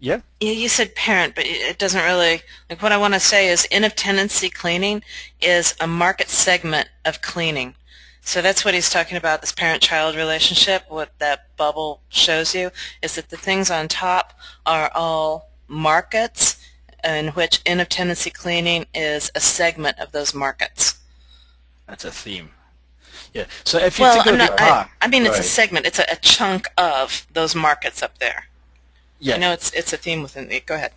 Yeah? Yeah, you said parent, but it doesn't really, like what I want to say is end of tenancy cleaning is a market segment of cleaning. So that's what he's talking about, this parent-child relationship. What that bubble shows you is that the things on top are all markets in which end of tenancy cleaning is a segment of those markets. That's a theme. Yeah. So if you think of I mean, it's a segment. It's a chunk of those markets up there. Yeah. I know it's a theme within it. Go ahead.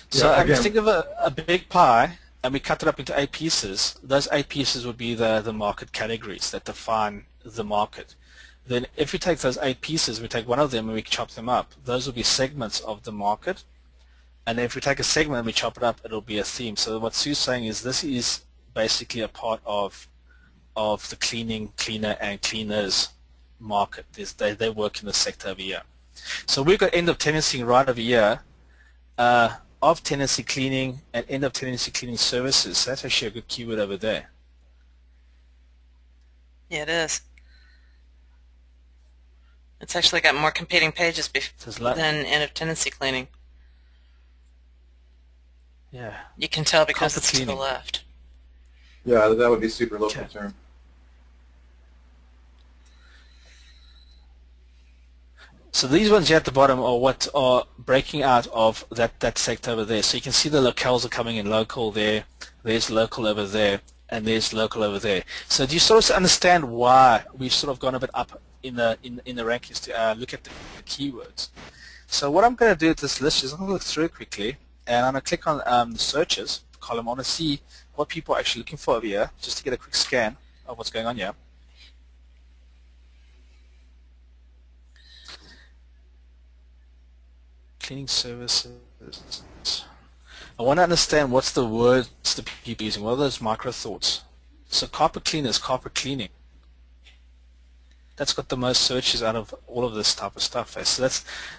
So if you think of a big pie and we cut it up into 8 pieces, those 8 pieces would be the market categories that define the market. Then if we take those 8 pieces, we take one of them and we chop them up, those will be segments of the market. And if we take a segment and we chop it up, it'll be a theme. So what Sue's saying is this is basically a part of the cleaning, cleaner, and cleaners market. They work in the sector over here. So we've got end of tenancy right over here, of tenancy cleaning and end of tenancy cleaning services. So that's actually a good keyword over there. Yeah, it is. It's actually got more competing pages than end of tenancy cleaning. Yeah. You can tell because it's to the left. Yeah, that would be super local term. So these ones here at the bottom are what are breaking out of that sector over there. So you can see the locales are coming in local there, there's local over there, and there's local over there. So do you sort of understand why we've sort of gone a bit up in the rankings to look at the keywords? So what I'm going to do with this list is I'm going to look through it quickly, and I'm going to click on the searches column. I want to see what people are actually looking for over here, just to get a quick scan of what's going on here. Cleaning services. I want to understand what's the words the people are using. What are those micro thoughts? So carpet cleaners, carpet cleaning. That's got the most searches out of all of this type of stuff. So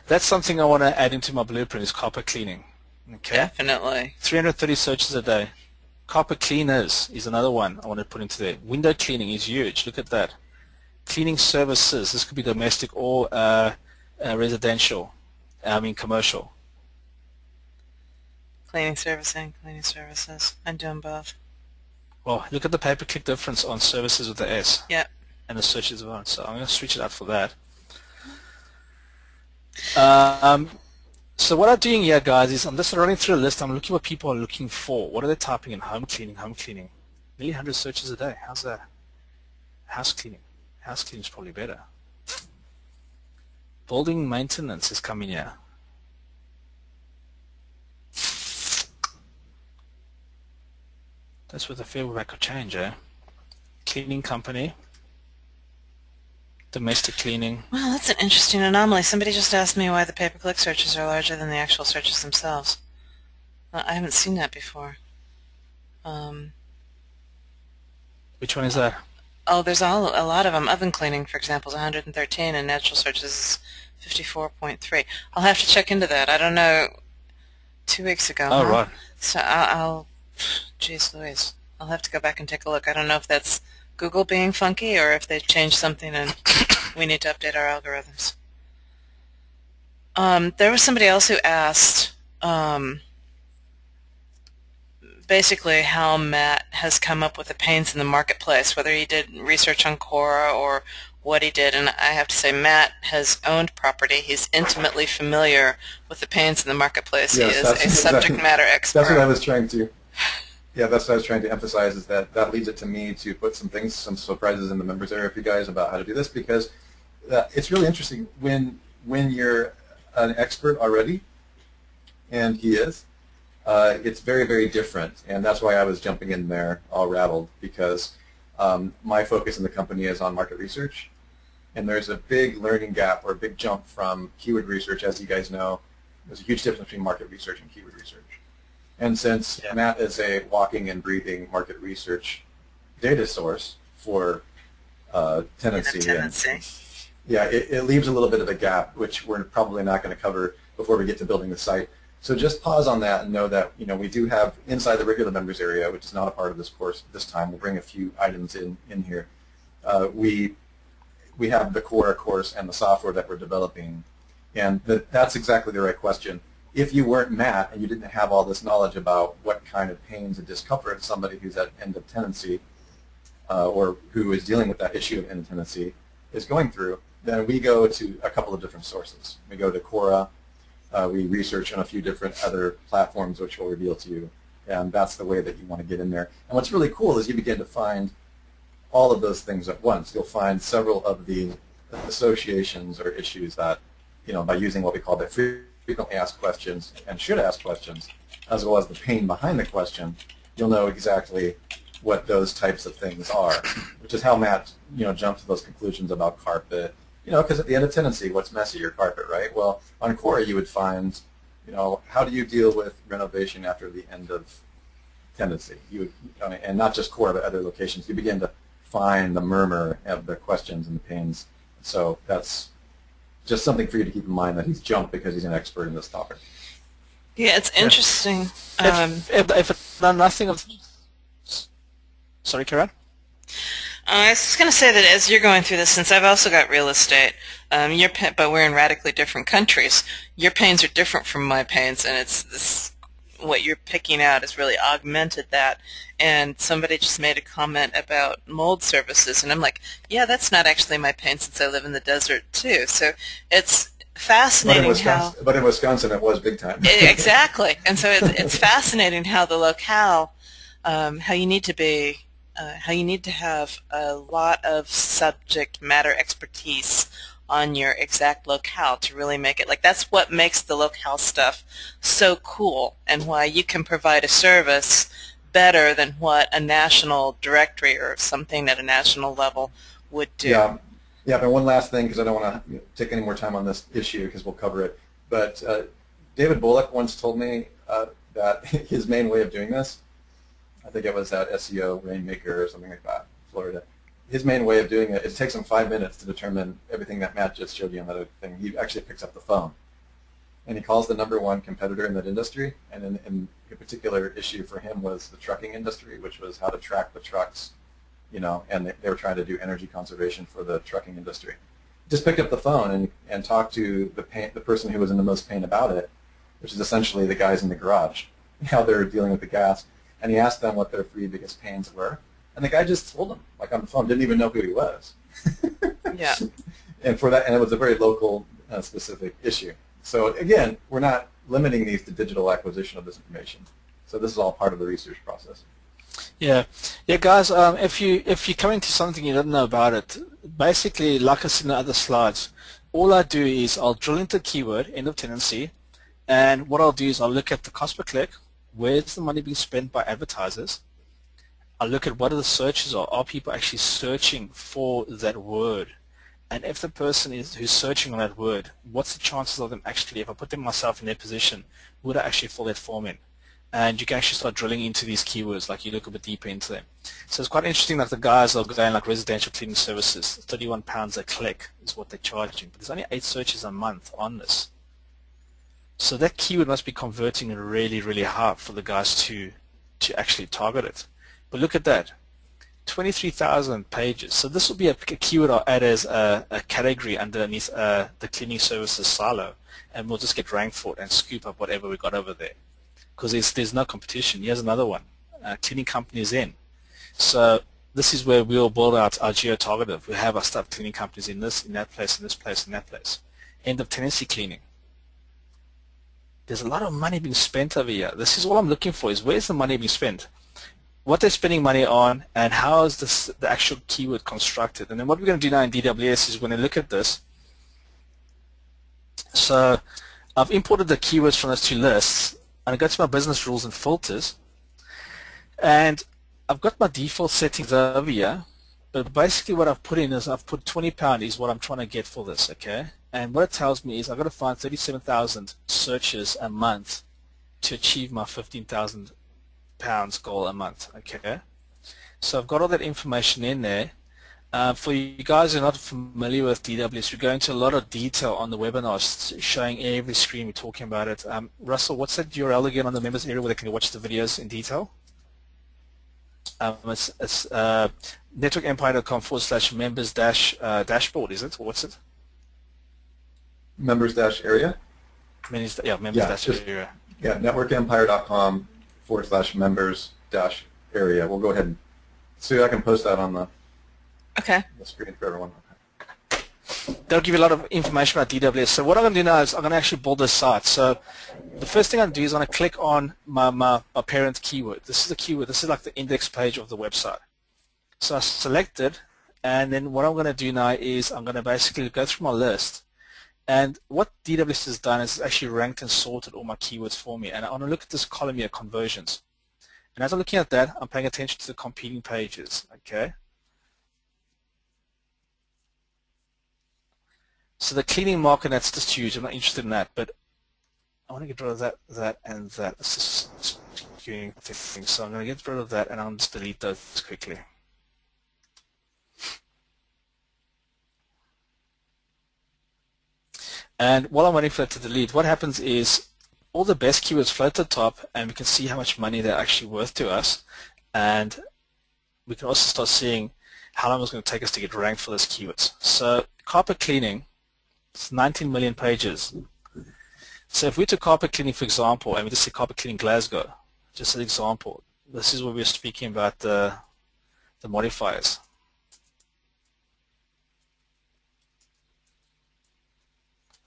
that's something I want to add into my blueprint is carpet cleaning. Okay. Definitely. 330 searches a day. Carpet cleaners is another one I want to put into there. Window cleaning is huge. Look at that. Cleaning services. This could be domestic or residential. I mean commercial. Cleaning services. I'm doing both. Well, look at the pay-per-click difference on services with the S. Yep. And the searches on. So I'm going to switch it out for that. So what I'm doing here, guys, is I'm just running through a list. I'm looking what people are looking for. What are they typing in? Home cleaning, home cleaning. Nearly 100 searches a day. How's that? House cleaning. House cleaning is probably better. Building maintenance is coming here. That's with a fair whack of change, eh? Cleaning company. Domestic cleaning. Well, that's an interesting anomaly. Somebody just asked me why the pay-per-click searches are larger than the actual searches themselves. Well, I haven't seen that before. Which one is that? Oh, there's a lot of them. Oven cleaning, for example, is 113, and natural searches is 54.3. I'll have to check into that. I don't know. 2 weeks ago. Oh, right. So geez Louise, I'll have to go back and take a look. I don't know if that's Google being funky or if they've changed something and we need to update our algorithms. There was somebody else who asked basically how Matt has come up with the pains in the marketplace, whether he did research on Quora or what he did, and I have to say Matt has owned property. He's intimately familiar with the pains in the marketplace. Yes, he is a subject matter expert. That's what I was trying to Yeah, that's what I was trying to emphasize, is that that leads it to me to put some surprises in the members area for you guys about how to do this, because it's really interesting when you're an expert already, and he is, it's very, very different, and that's why I was jumping in there all rattled, because my focus in the company is on market research, and there's a big learning gap or a big jump from keyword research. As you guys know, there's a huge difference between market research and keyword research. And since Matt is a walking and breathing market research data source for tenancy, it leaves a little bit of a gap, which we're probably not going to cover before we get to building the site. So just pause on that and know that we do have inside the regular members area, which is not a part of this course this time. We'll bring a few items in here. We have the core course and the software that we're developing, and that's exactly the right question. If you weren't Matt and you didn't have all this knowledge about what kind of pains and discomfort somebody who's at end of tenancy or who is dealing with that issue of end of tenancy is going through, then we go to a couple of different sources. We go to Quora. We research on a few different other platforms, which we'll reveal to you, and that's the way that you want to get in there. And what's really cool is you begin to find all of those things at once. You'll find several of the associations or issues that, by using what we call the frequently asked questions and should ask questions, as well as the pain behind the question, you'll know exactly what those types of things are, which is how Matt, jumped to those conclusions about carpet. Because at the end of tenancy, what's messy? Your carpet, right? Well, on Quora, you would find, how do you deal with renovation after the end of tenancy? And not just Quora, but other locations. You begin to find the murmur of the questions and the pains. So that's just something for you to keep in mind, that he's jumped because he's an expert in this topic. Yeah, it's interesting. If nothing of... Sorry, Karen? I was just going to say that as you're going through this, since I've also got real estate, but we're in radically different countries, your pains are different from my pains, and what you're picking out has really augmented that. And somebody just made a comment about mold services, and I'm like, yeah, that's not actually my pain, since I live in the desert too. So it's fascinating But in Wisconsin, it was big time. Exactly. And so it's fascinating how the locale, how you need to have a lot of subject matter expertise on your exact locale to really make it, that's what makes the locale stuff so cool, and why you can provide a service better than what a national directory or something at a national level would do. Yeah, and one last thing, because I don't want to take any more time on this issue, because we'll cover it, but David Bullock once told me that his main way of doing this, I think it was at SEO Rainmaker or something like that, Florida. His main way of doing it takes him 5 minutes to determine everything that Matt just showed you on that other thing. He actually picks up the phone, and he calls the #1 competitor in that industry. And in a particular issue for him was the trucking industry, which was how to track the trucks, and they were trying to do energy conservation for the trucking industry. Just picked up the phone and talked to the person who was in the most pain about it, which is essentially the guys in the garage, how they're dealing with the gas. And he asked them what their 3 biggest pains were. And the guy just told him, on the phone, didn't even know who he was. Yeah. And it was a very local, specific issue. So again, we're not limiting these to digital acquisition of this information. So this is all part of the research process. Yeah, guys. If you're coming to something you don't know about it, basically, like I said in the other slides, all I do is I'll drill into the keyword end of tenancy, and what I'll do is I'll look at the cost per click. Where's the money being spent by advertisers? I look at what are the searches are. Are people actually searching for that word? And if the person who's searching on that word, what's the chances of them actually, if I put myself in their position, would I actually fill that form in? And you can actually start drilling into these keywords, you look a bit deeper into them. So it's quite interesting that the guys are going residential cleaning services, £31 a click is what they're charging. But there's only 8 searches a month on this. So that keyword must be converting really, really hard for the guys to actually target it. But look at that, 23,000 pages. So this will be a keyword I'll add as a category underneath the cleaning services silo, and we'll just get ranked for it and scoop up whatever we got over there. Because there's no competition. Here's another one, cleaning companies in. So this is where we'll build out our geo-targeted. We have our stuff, cleaning companies in this, in that place, in this place, in that place. End of tenancy cleaning. There's a lot of money being spent over here. This is what I'm looking for, is where's the money being spent? what they're spending money on, and how is the actual keyword constructed. And then what we're going to do now in DWS is we're going to look at this. So I've imported the keywords from those two lists, and I go to my business rules and filters, and I've got my default settings over here, but basically what I've put in is I've put £20 is what I'm trying to get for this, okay? And what it tells me is I've got to find 37,000 searches a month to achieve my £15,000 goal a month, okay? So I've got all that information in there. For you guys who are not familiar with DWS, we go into a lot of detail on the webinars, showing every screen, we're talking about it. Russell, what's that URL again on the members area where they can watch the videos in detail? It's networkempire.com/members-dashboard, is it? Or what's it? Members-area? Yeah, members-area. Yeah, networkempire.com/members-area. We'll go ahead and see if I can post that on the screen for everyone. That'll give you a lot of information about DWS. So what I'm going to do now is I'm going to actually build this site. So the first thing I'm going to do is I'm going to click on my parent keyword. This is the keyword. This is like the index page of the website. So I select it, and then what I'm going to do now is I'm going to basically go through my list. And what DWS has done is it's actually ranked and sorted all my keywords for me. And I want to look at this column here, conversions. And as I'm looking at that, I'm paying attention to the competing pages, okay? So the cleaning market, that's just huge. I'm not interested in that, but I want to get rid of that, and that. It's just skewing things. So I'm going to get rid of that, and I'll just delete those quickly. And while I'm waiting for that to delete, what happens is all the best keywords float to the top, and we can see how much money they're actually worth to us. And we can also start seeing how long it's going to take us to get ranked for those keywords. So carpet cleaning, it's 19 million pages. So if we took carpet cleaning, for example, and we just say carpet cleaning Glasgow, just an example, this is where we're speaking about the modifiers.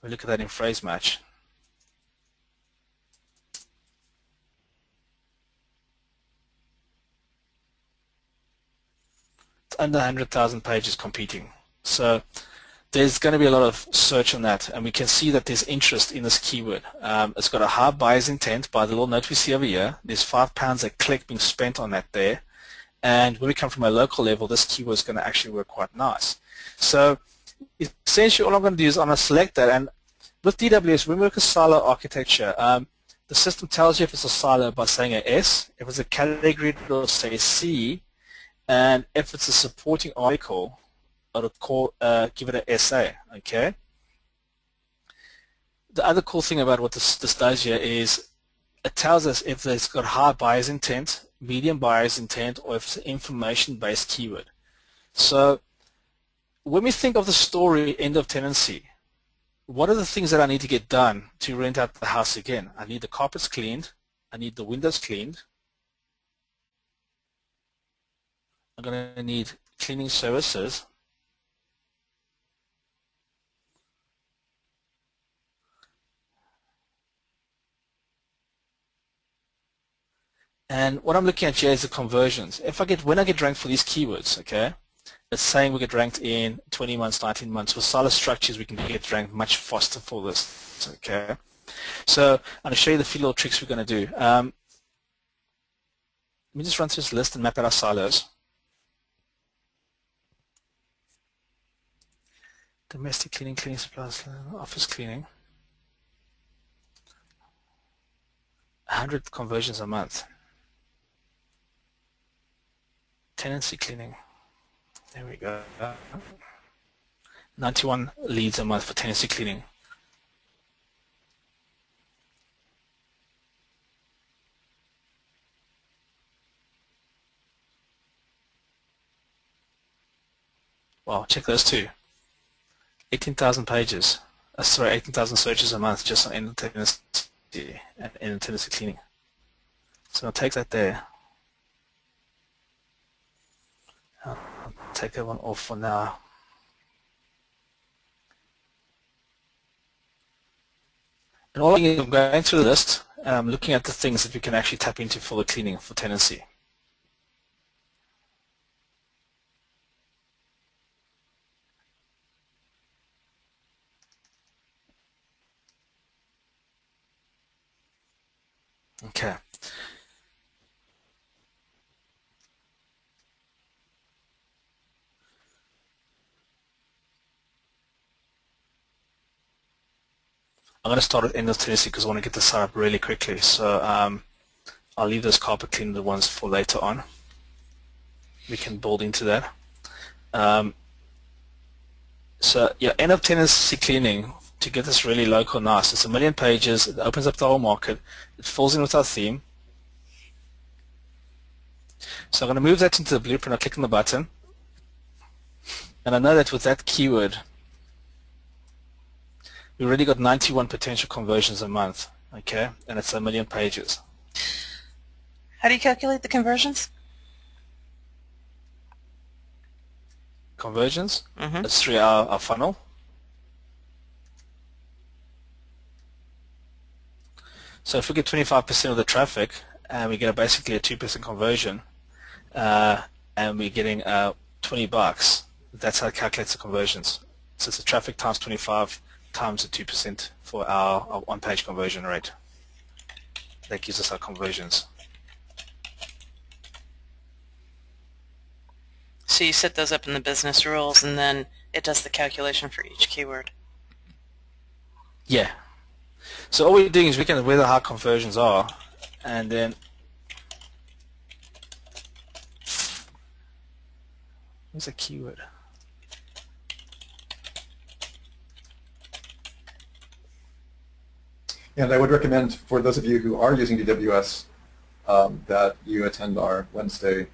We look at that in phrase match. It's under 100,000 pages competing. So there's going to be a lot of search on that, and we can see that there's interest in this keyword. It's got a high buyer's intent by the little note we see over here. There's £5 a click being spent on that there. And when we come from a local level, this keyword is going to actually work quite nice. So essentially all I'm going to do is I'm going to select that, and with DWS, when we work a silo architecture, the system tells you if it's a silo by saying a S, if it's a category, it'll say C, and if it's a supporting article, it'll give it a SA, okay? The other cool thing about what this does here is it tells us if it's got high buyer's intent, medium buyer's intent, or if it's an information-based keyword. So when we think of the story end of tenancy, what are the things that I need to get done to rent out the house again? I need the carpets cleaned. I need the windows cleaned. I'm going to need cleaning services. And what I'm looking at here is the conversions. When I get ranked for these keywords, okay, it's saying we get ranked in 20 months, 19 months. With solid structures, we can get ranked much faster for this, okay? So I'm going to show you the few little tricks we're going to do. Let me just run through this list and map out our silos. Domestic cleaning, cleaning supplies, office cleaning. 100 conversions a month. Tenancy cleaning. There we go. 91 leads a month for tenancy cleaning. Wow, check those two. 18,000 pages. Sorry, 18,000 searches a month just on tenancy and tenancy cleaning. So I'll take that there. I'll take that one off for now. And all I'm going through the list, and I'm looking at the things that we can actually tap into for the cleaning for tenancy. Okay. I'm going to start at end of Tennessee because I want to get this set up really quickly. So I'll leave those carpet cleaner ones for later on. We can build into that. So yeah, end of Tennessee cleaning, to get this really local nice. It's 1 million pages. It opens up the whole market. It falls in with our theme. So I'm going to move that into the blueprint. I click on the button. And I know that with that keyword, we already got 91 potential conversions a month. Okay, and it's 1 million pages. How do you calculate the conversions? Conversions? Mm-hmm. That's through our funnel. So if we get 25% of the traffic, and we get basically a 2% conversion, and we're getting $20, that's how it calculates the conversions. So it's the traffic times 25 times the 2% for our on-page conversion rate. That gives us our conversions. So you set those up in the business rules, and then it does the calculation for each keyword. Yeah. So all we're doing is looking at where the high conversions are, and then where's the keyword? And I would recommend for those of you who are using DWS that you attend our Wednesday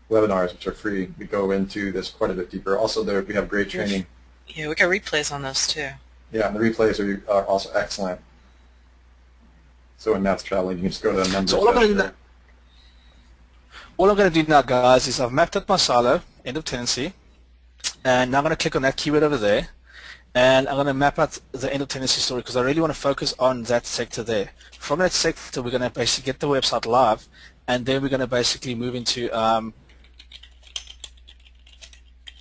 webinars, which are free. We go into this quite a bit deeper. Also, we have great training. Yeah, we got replays on those too. Yeah, and the replays are also excellent. So when Matt's traveling, you can just go to the members. So all I'm going to do now, guys, is I've mapped out my silo, end of tenancy, and now I'm going to click on that keyword over there, and I'm going to map out the end of tenancy story because I really want to focus on that sector there. From that sector, we're going to basically get the website live, and then we're going to basically move into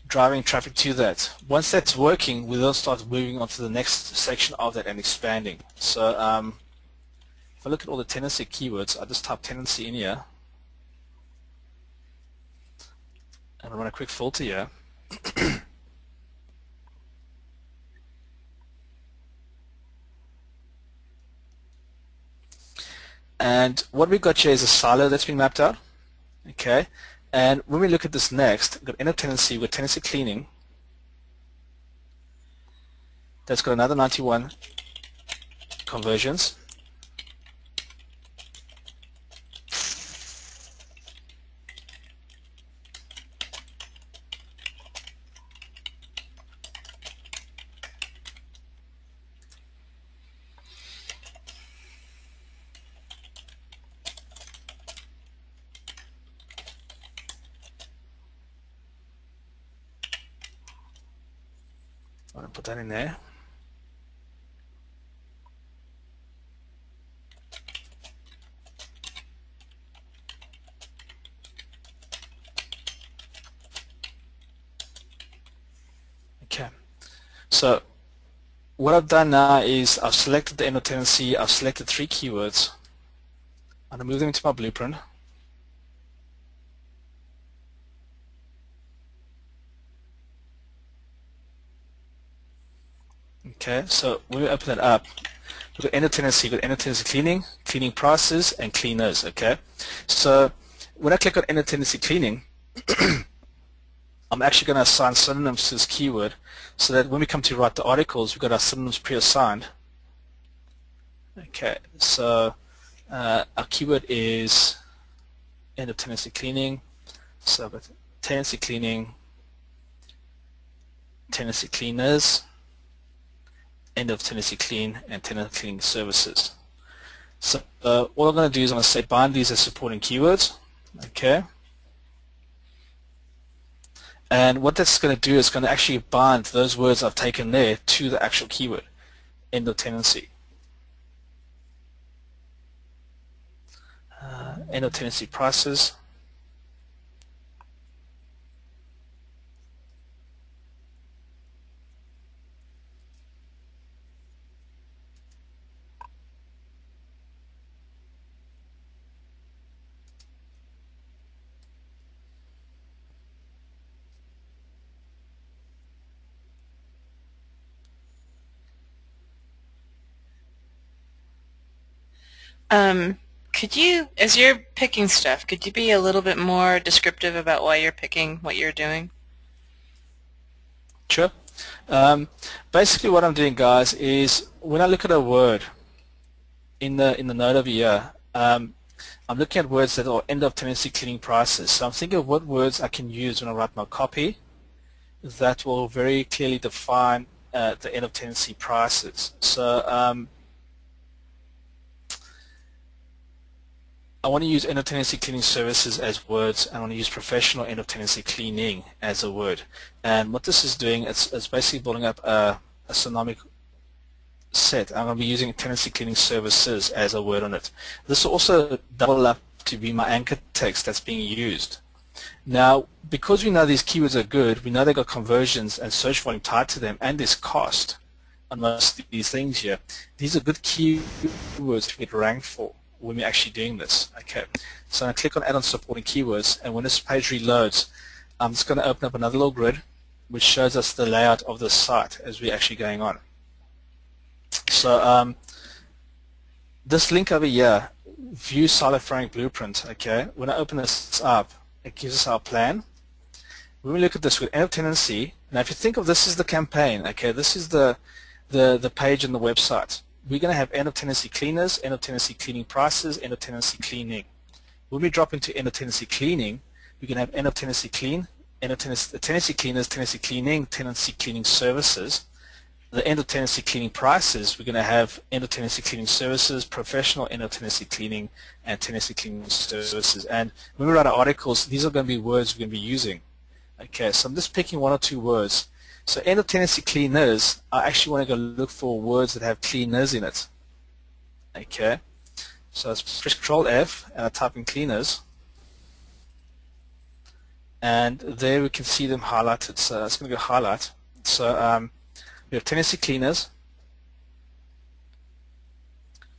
driving traffic to that. Once that's working, we'll then start moving on to the next section of that and expanding. So if I look at all the tenancy keywords, I just type tenancy in here, and I run a quick filter here. And what we've got here is a silo that's been mapped out. Okay, and when we look at this next, we've got end of tenancy with tenancy cleaning. That's got another 91 conversions. I'm going to put that in there. Okay, so what I've done now is I've selected the end of tenancy, I've selected 3 keywords. I'm going to move them into my blueprint. Okay, so when we open it up, we've got end of tenancy, we've got end of tenancy cleaning, cleaning prices, and cleaners. Okay, so when I click on end of tenancy cleaning, I'm actually going to assign synonyms to this keyword so that when we come to write the articles, we've got our synonyms pre-assigned. Okay, so our keyword is end of tenancy cleaning. So I've got tenancy cleaning, tenancy cleaners, end of tenancy clean, and tenancy cleaning services. So all I'm going to do is I'm going to say bind these as supporting keywords. Okay. And what that's going to do is going to actually bind those words I've taken there to the actual keyword, end of tenancy. End of tenancy prices. Could you, as you're picking stuff, could you be a little bit more descriptive about why you're picking what you're doing? Sure. Basically what I'm doing, guys, is when I look at a word in the node over here, I'm looking at words that are end of tenancy cleaning prices. So I'm thinking of what words I can use when I write my copy that will very clearly define the end of tenancy prices. So I want to use end of tenancy cleaning services as words, and I want to use professional end of tenancy cleaning as a word. And what this is doing, it's basically building up a synonymic set. I'm going to be using tenancy cleaning services as a word on it. This will also double up to be my anchor text that's being used. Now, because we know these keywords are good, we know they've got conversions and search volume tied to them, and there's cost on most of these things here. These are good keywords to get ranked for when we're actually doing this. Okay, so I click on add-on supporting keywords, and when this page reloads, I'm just going to open up another little grid which shows us the layout of the site as we're actually going on. So this link over here, view solid frank blueprint, okay, when I open this up, it gives us our plan. When we look at this with end of tenancy, now if you think of this as the campaign, okay, this is the page on the website. We're going to have end of tenancy cleaners, end of tenancy cleaning prices, end of tenancy cleaning. When we drop into end of tenancy cleaning, we can have end of tenancy clean, end of tenancy cleaners, tenancy cleaning services. The end of tenancy cleaning prices, we're going to have end of tenancy cleaning services, professional end of tenancy cleaning, and tenancy cleaning services. And when we write our articles, these are going to be words we're going to be using. Okay, so I'm just picking one or two words. So end of tenancy cleaners, I actually want to go look for words that have cleaners in it. Okay, so let's press Control F and I type in cleaners, and there we can see them highlighted. So it's going to go highlight. So we have tenancy cleaners,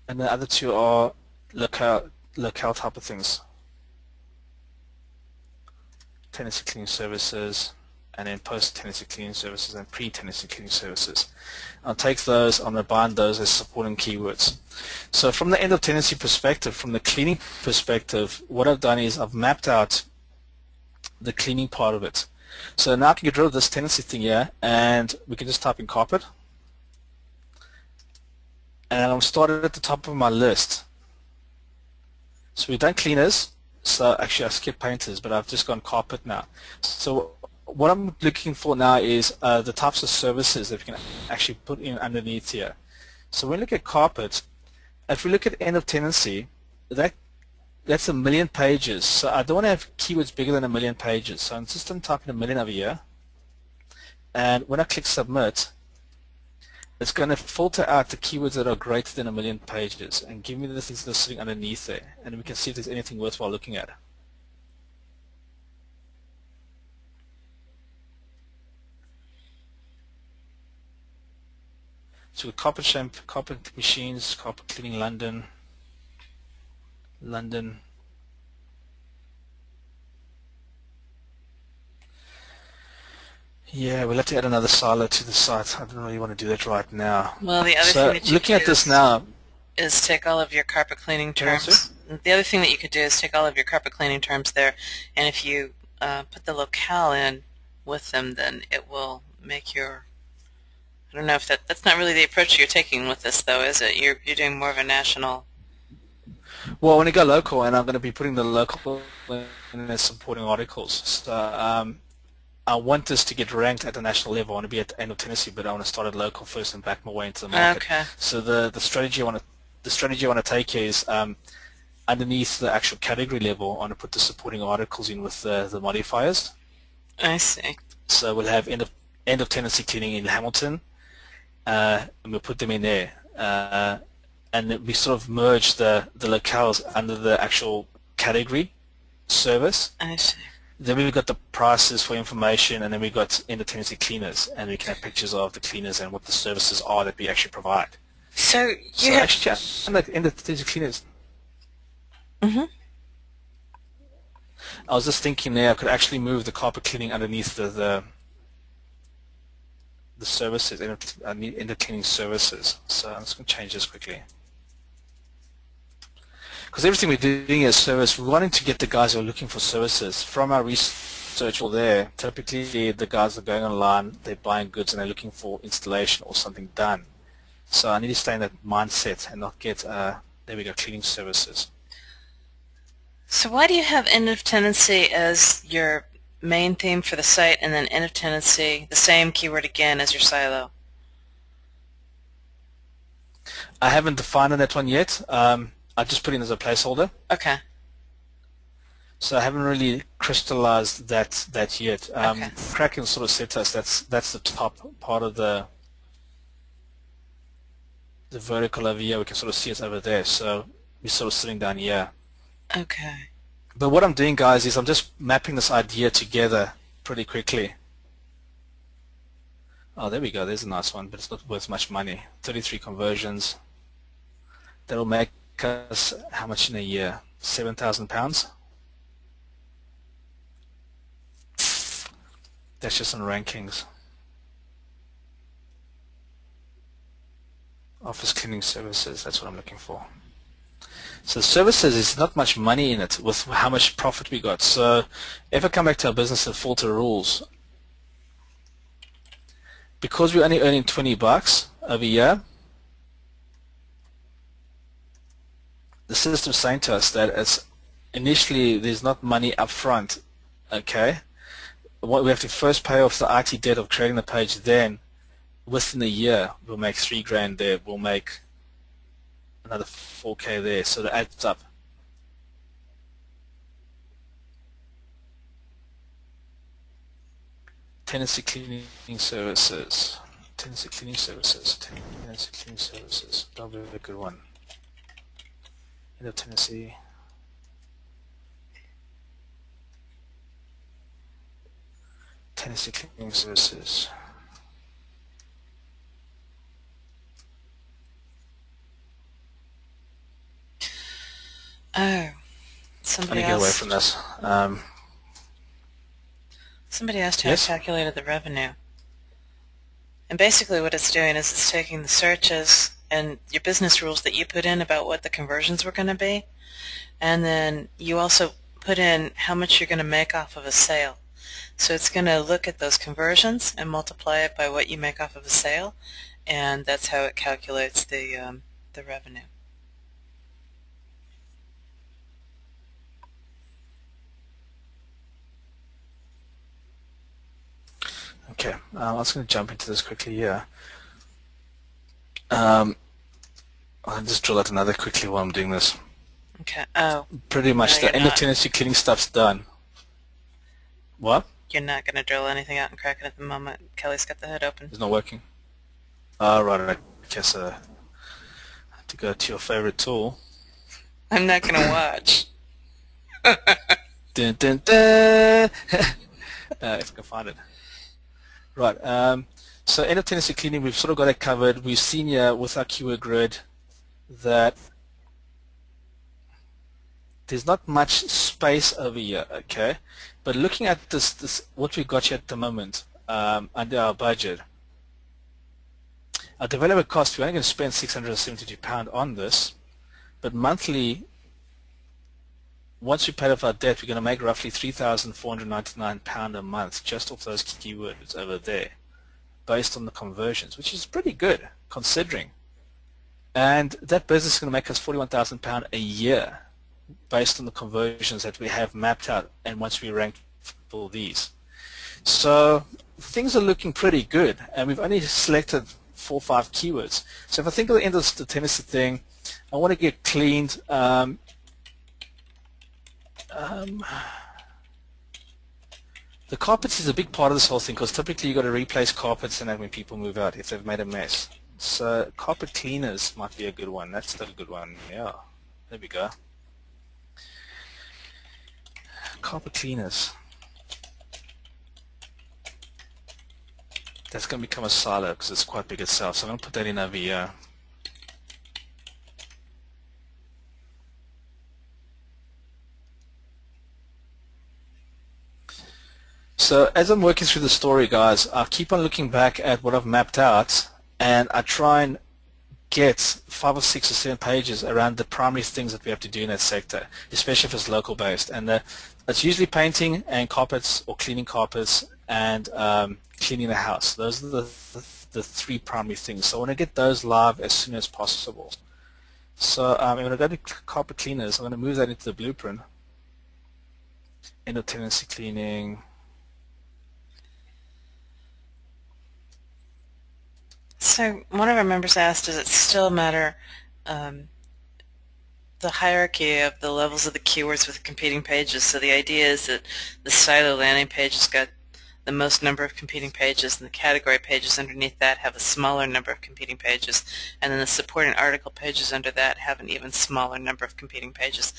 and the other two are locale type of things. Tenancy cleaning services, and then post-tenancy cleaning services and pre-tenancy cleaning services. I'll take those, I'm going to bind those as supporting keywords. So from the end of tenancy perspective, from the cleaning perspective, what I've done is I've mapped out the cleaning part of it. So now I can get rid of this tenancy thing here, and we can just type in carpet. And I'm started at the top of my list. So we've done cleaners. So actually I skipped painters, but I've just gone carpet now. So what I'm looking for now is the types of services that we can actually put in underneath here. So when we look at carpet, if we look at end of tenancy, that's 1 million pages. So I don't want to have keywords bigger than 1 million pages. So I'm just going to type in 1 million over here. And when I click submit, it's going to filter out the keywords that are greater than 1 million pages and give me the things that are sitting underneath there. And we can see if there's anything worthwhile looking at. So carpet shampoo, carpet machines, carpet cleaning London. Yeah, we'll have to add another silo to the site. I don't really want to do that right now. Well, the other so thing that you looking at this now is take all of your carpet cleaning terms. The other thing that you could do is take all of your carpet cleaning terms there, and if you put the locale in with them, then it will make your. I don't know if that's not really the approach you're taking with this, though, is it? You're doing more of a national. Well, when you go local, and I'm going to be putting the local in as supporting articles. So I want this to get ranked at the national level. I want to be at the end of Tennessee, but I want to start at local first and back my way into the market. Okay. So the strategy I want to take here is underneath the actual category level, I want to put the supporting articles in with the modifiers. I see. So we'll have end of Tennessee cleaning in Hamilton, and we'll put them in there. And we sort of merge the locales under the actual category service. I see. Then we've got the prices for information, and then we've got end of tenancy cleaners, and we can have pictures of the cleaners and what the services are that we actually provide. So you actually, end of tenancy cleaners. Mm-hmm. I was just thinking there I could actually move the carpet cleaning underneath the services, end of cleaning services. So I'm just going to change this quickly. because everything we're doing is service. We're wanting to get the guys who are looking for services. From our research there, typically the guys are going online, they're buying goods and they're looking for installation or something done. So I need to stay in that mindset and not get, there we go, cleaning services. So why do you have end of tenancy as your main theme for the site and then end of tenancy, the same keyword again, as your silo? I haven't defined that one yet. I just put in as a placeholder. Okay. So I haven't really crystallized that yet. Okay. Kraken sort of said to us that's the top part of the vertical over here. We can sort of see it over there. So we're sort of sitting down here. Okay. But what I'm doing, guys, is I'm just mapping this idea together pretty quickly. Oh, there we go. There's a nice one, but it's not worth much money. 33 conversions. That'll make us how much in a year? £7,000. That's just on rankings. Office cleaning services, that's what I'm looking for. So services is not much money in it with how much profit we got. So if I come back to our business and filter rules, because we're only earning $20 over here, the system's saying to us that it's initially there's not money up front, okay? What we have to first pay off the IT debt of creating the page, then within a year we'll make $3,000 there, we'll make another $4K there, so that adds up. Tenancy cleaning services, tenancy cleaning services, tenancy cleaning services, that'll be a good one. End of tenancy. Tenancy cleaning services. Oh, somebody Let me get away from this. Somebody asked how Yes? I calculated the revenue. And basically what it's doing is it's taking the searches and your business rules that you put in about what the conversions were going to be, and then you also put in how much you're going to make off of a sale. So it's going to look at those conversions and multiply it by what you make off of a sale, and that's how it calculates the revenue. Okay, I was going to jump into this quickly here. I'll just drill out another quickly while I'm doing this. Okay. Oh. Pretty much No, the end of tenancy cleaning stuff's done. What? You're not going to drill anything out in Kraken at the moment. Kelly's got the hood open. It's not working. Right, I guess I have to go to your favorite tool. I'm not going to watch. Dun, dun, dun. If I can find it. Right, so end of tenancy cleaning, we've sort of got it covered. We've seen here with our keyword grid that there's not much space over here, okay? But looking at this what we got here at the moment under our budget, our developer cost, we're only going to spend £672 on this, but monthly, once we pay off our debt, we're going to make roughly £3,499 a month just off those keywords over there, based on the conversions, which is pretty good considering. And that business is going to make us £41,000 a year based on the conversions that we have mapped out and once we rank for these. So things are looking pretty good, and we've only selected 4 or 5 keywords. So if I think of the end of the tenancy thing, I want to get cleaned. The carpets is a big part of this whole thing because typically you've got to replace carpets and then when people move out if they've made a mess. So carpet cleaners might be a good one. That's still a good one. Yeah, there we go. Carpet cleaners. That's going to become a silo because it's quite big itself. So I'm going to put that in over here. So as I'm working through the story, guys, I keep on looking back at what I've mapped out, and I try and get 5 or 6 or 7 pages around the primary things that we have to do in that sector, especially if it's local based. And it's usually painting and carpets, or cleaning carpets, and cleaning the house. Those are the 3 primary things. So I want to get those live as soon as possible. So I'm going to go to carpet cleaners. I'm going to move that into the blueprint. End of tenancy cleaning. So one of our members asked, does it still matter the hierarchy of the levels of the keywords with competing pages? So the idea is that the silo landing page has got the most number of competing pages, and the category pages underneath that have a smaller number of competing pages, and then the supporting article pages under that have an even smaller number of competing pages.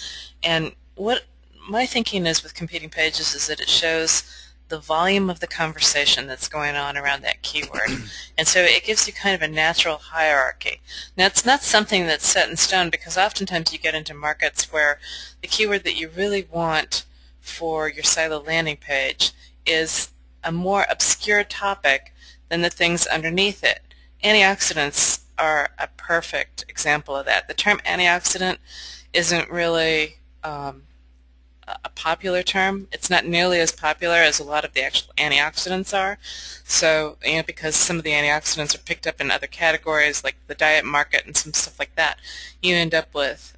And what my thinking is with competing pages is that it shows the volume of the conversation that's going on around that keyword. And so it gives you kind of a natural hierarchy. Now, it's not something that's set in stone, because oftentimes you get into markets where the keyword that you really want for your silo landing page is a more obscure topic than the things underneath it. Antioxidants are a perfect example of that. The term antioxidant isn't really a popular term. It's not nearly as popular as a lot of the actual antioxidants are. So, because some of the antioxidants are picked up in other categories like the diet market and some stuff like that, you end up with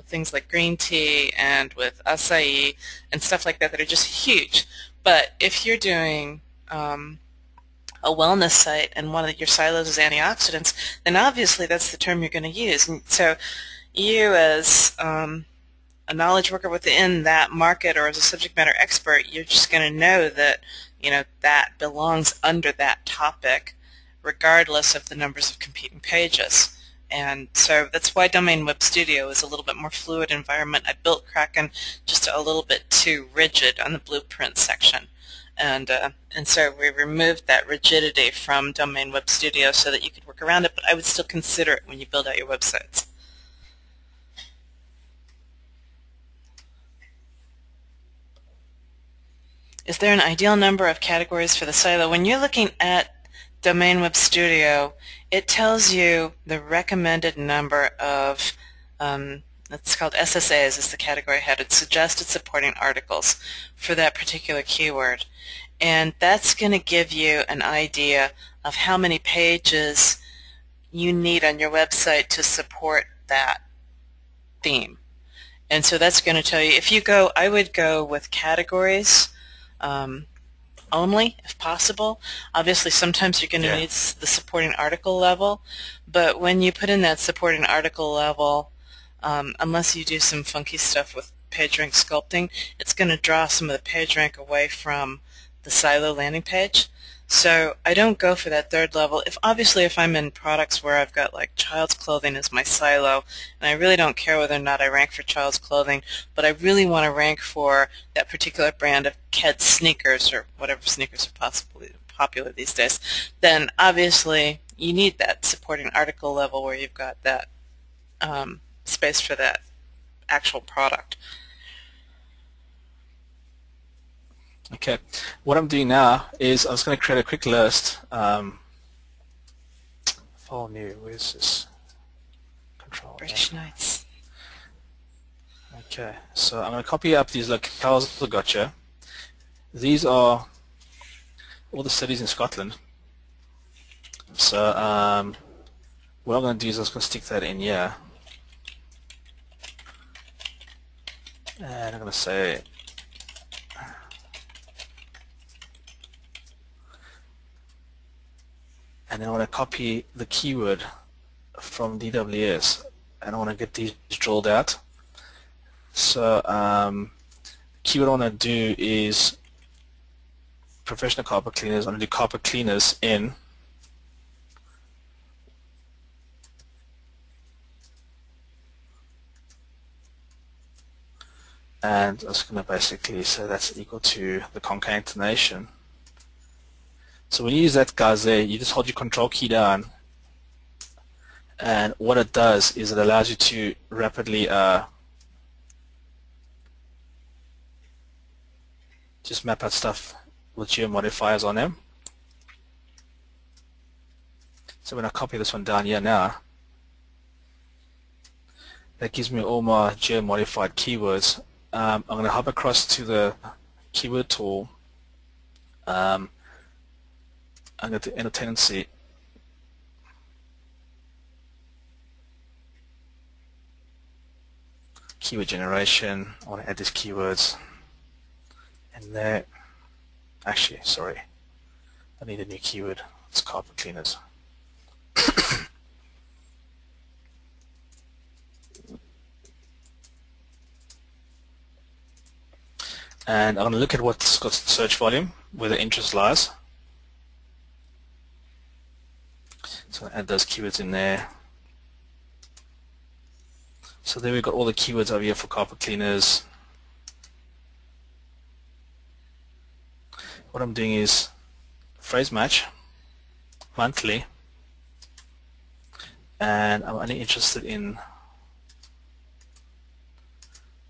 things like green tea and with acai and stuff like that that are just huge. But if you're doing a wellness site and one of your silos is antioxidants, then obviously that's the term you're going to use. And so you, as a knowledge worker within that market, or as a subject matter expert, you're just going to know that that belongs under that topic regardless of the numbers of competing pages. And so that's why Domain Web Studio is a little bit more fluid environment. I built Kraken just a little bit too rigid on the blueprint section. And so we removed that rigidity from Domain Web Studio so that you could work around it, but I would still consider it when you build out your websites. Is there an ideal number of categories for the silo? When you're looking at Domain Web Studio, it tells you the recommended number of, it's called SSAs is the category headed, suggested supporting articles for that particular keyword. And that's going to give you an idea of how many pages you need on your website to support that theme. And so that's going to tell you, if you go, I would go with categories only, if possible. Obviously, sometimes you're going to need the supporting article level, but when you put in that supporting article level, unless you do some funky stuff with PageRank sculpting, it's going to draw some of the PageRank away from the silo landing page. So I don't go for that third level. Obviously, if I'm in products where I've got like child's clothing as my silo, and I really don't care whether or not I rank for child's clothing, but I really want to rank for that particular brand of kids sneakers or whatever sneakers are possibly popular these days, then obviously you need that supporting article level where you've got that space for that actual product. Okay, what I'm doing now is I'm just going to create a quick list. File new, where's this? Control. British Knights. Okay, so I'm going to copy up these locales I gotcha. These are all the cities in Scotland. So what I'm going to do is I'm just going to stick that in here. And I'm going to say and then I want to copy the keyword from DWS, and I want to get these drilled out. So the keyword I want to do is professional carpet cleaners. I want to do carpet cleaners in and I'm just going to basically say that's equal to the concatenation. So when you use that, guys, there, you just hold your control key down, and what it does is it allows you to rapidly just map out stuff with geo modifiers on them. So when I copy this one down here now, That gives me all my geo-modified keywords. I'm going to hop across to the keyword tool. I'm going to enter tenancy. Keyword generation. I want to add these keywords. And there. Actually, sorry. I need a new keyword. It's carpet cleaners. And I'm going to look at what's got search volume, where the interest lies. So I'll add those keywords in there. So there we've got all the keywords over here for carpet cleaners. What I'm doing is phrase match, monthly, and I'm only interested in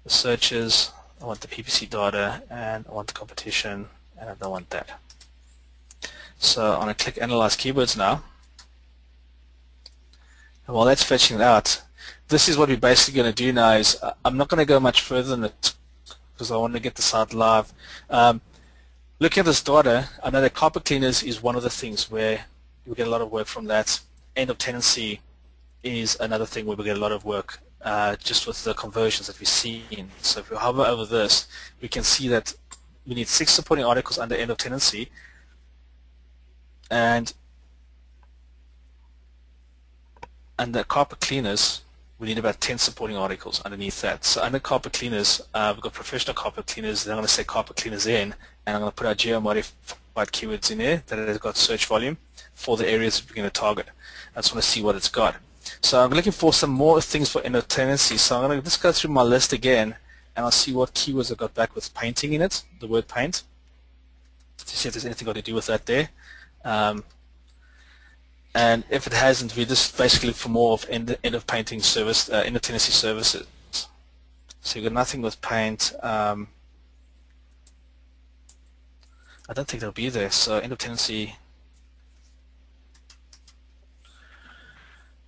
the searches. I want the PPC data, and I want the competition, and I don't want that. So I'm going to click Analyze Keywords now. And while that's fetching it out, this is what we're basically going to do now. Is I'm not going to go much further than it because I want to get the site live. Looking at this data, I know that carpet cleaners is one of the things where we get a lot of work from that. End of tenancy is another thing where we get a lot of work. Just with the conversions that we've seen. So if we hover over this, we can see that we need 6 supporting articles under end of tenancy, and under carpet cleaners, we need about 10 supporting articles underneath that. So under carpet cleaners, we've got professional carpet cleaners. Then I'm going to say carpet cleaners in, and I'm going to put our geo-modified keywords in there that has got search volume for the areas that we're going to target. I just want to see what it's got. So I'm looking for some more things for end of tenancy. So I'm going to just go through my list again, and I'll see what keywords I got back with painting in it, the word paint, to see if there's anything got to do with that there. And if it hasn't, we just basically look for more of end of painting service, end of tenancy services. So you've got nothing with paint. I don't think they'll be there. So end of tenancy.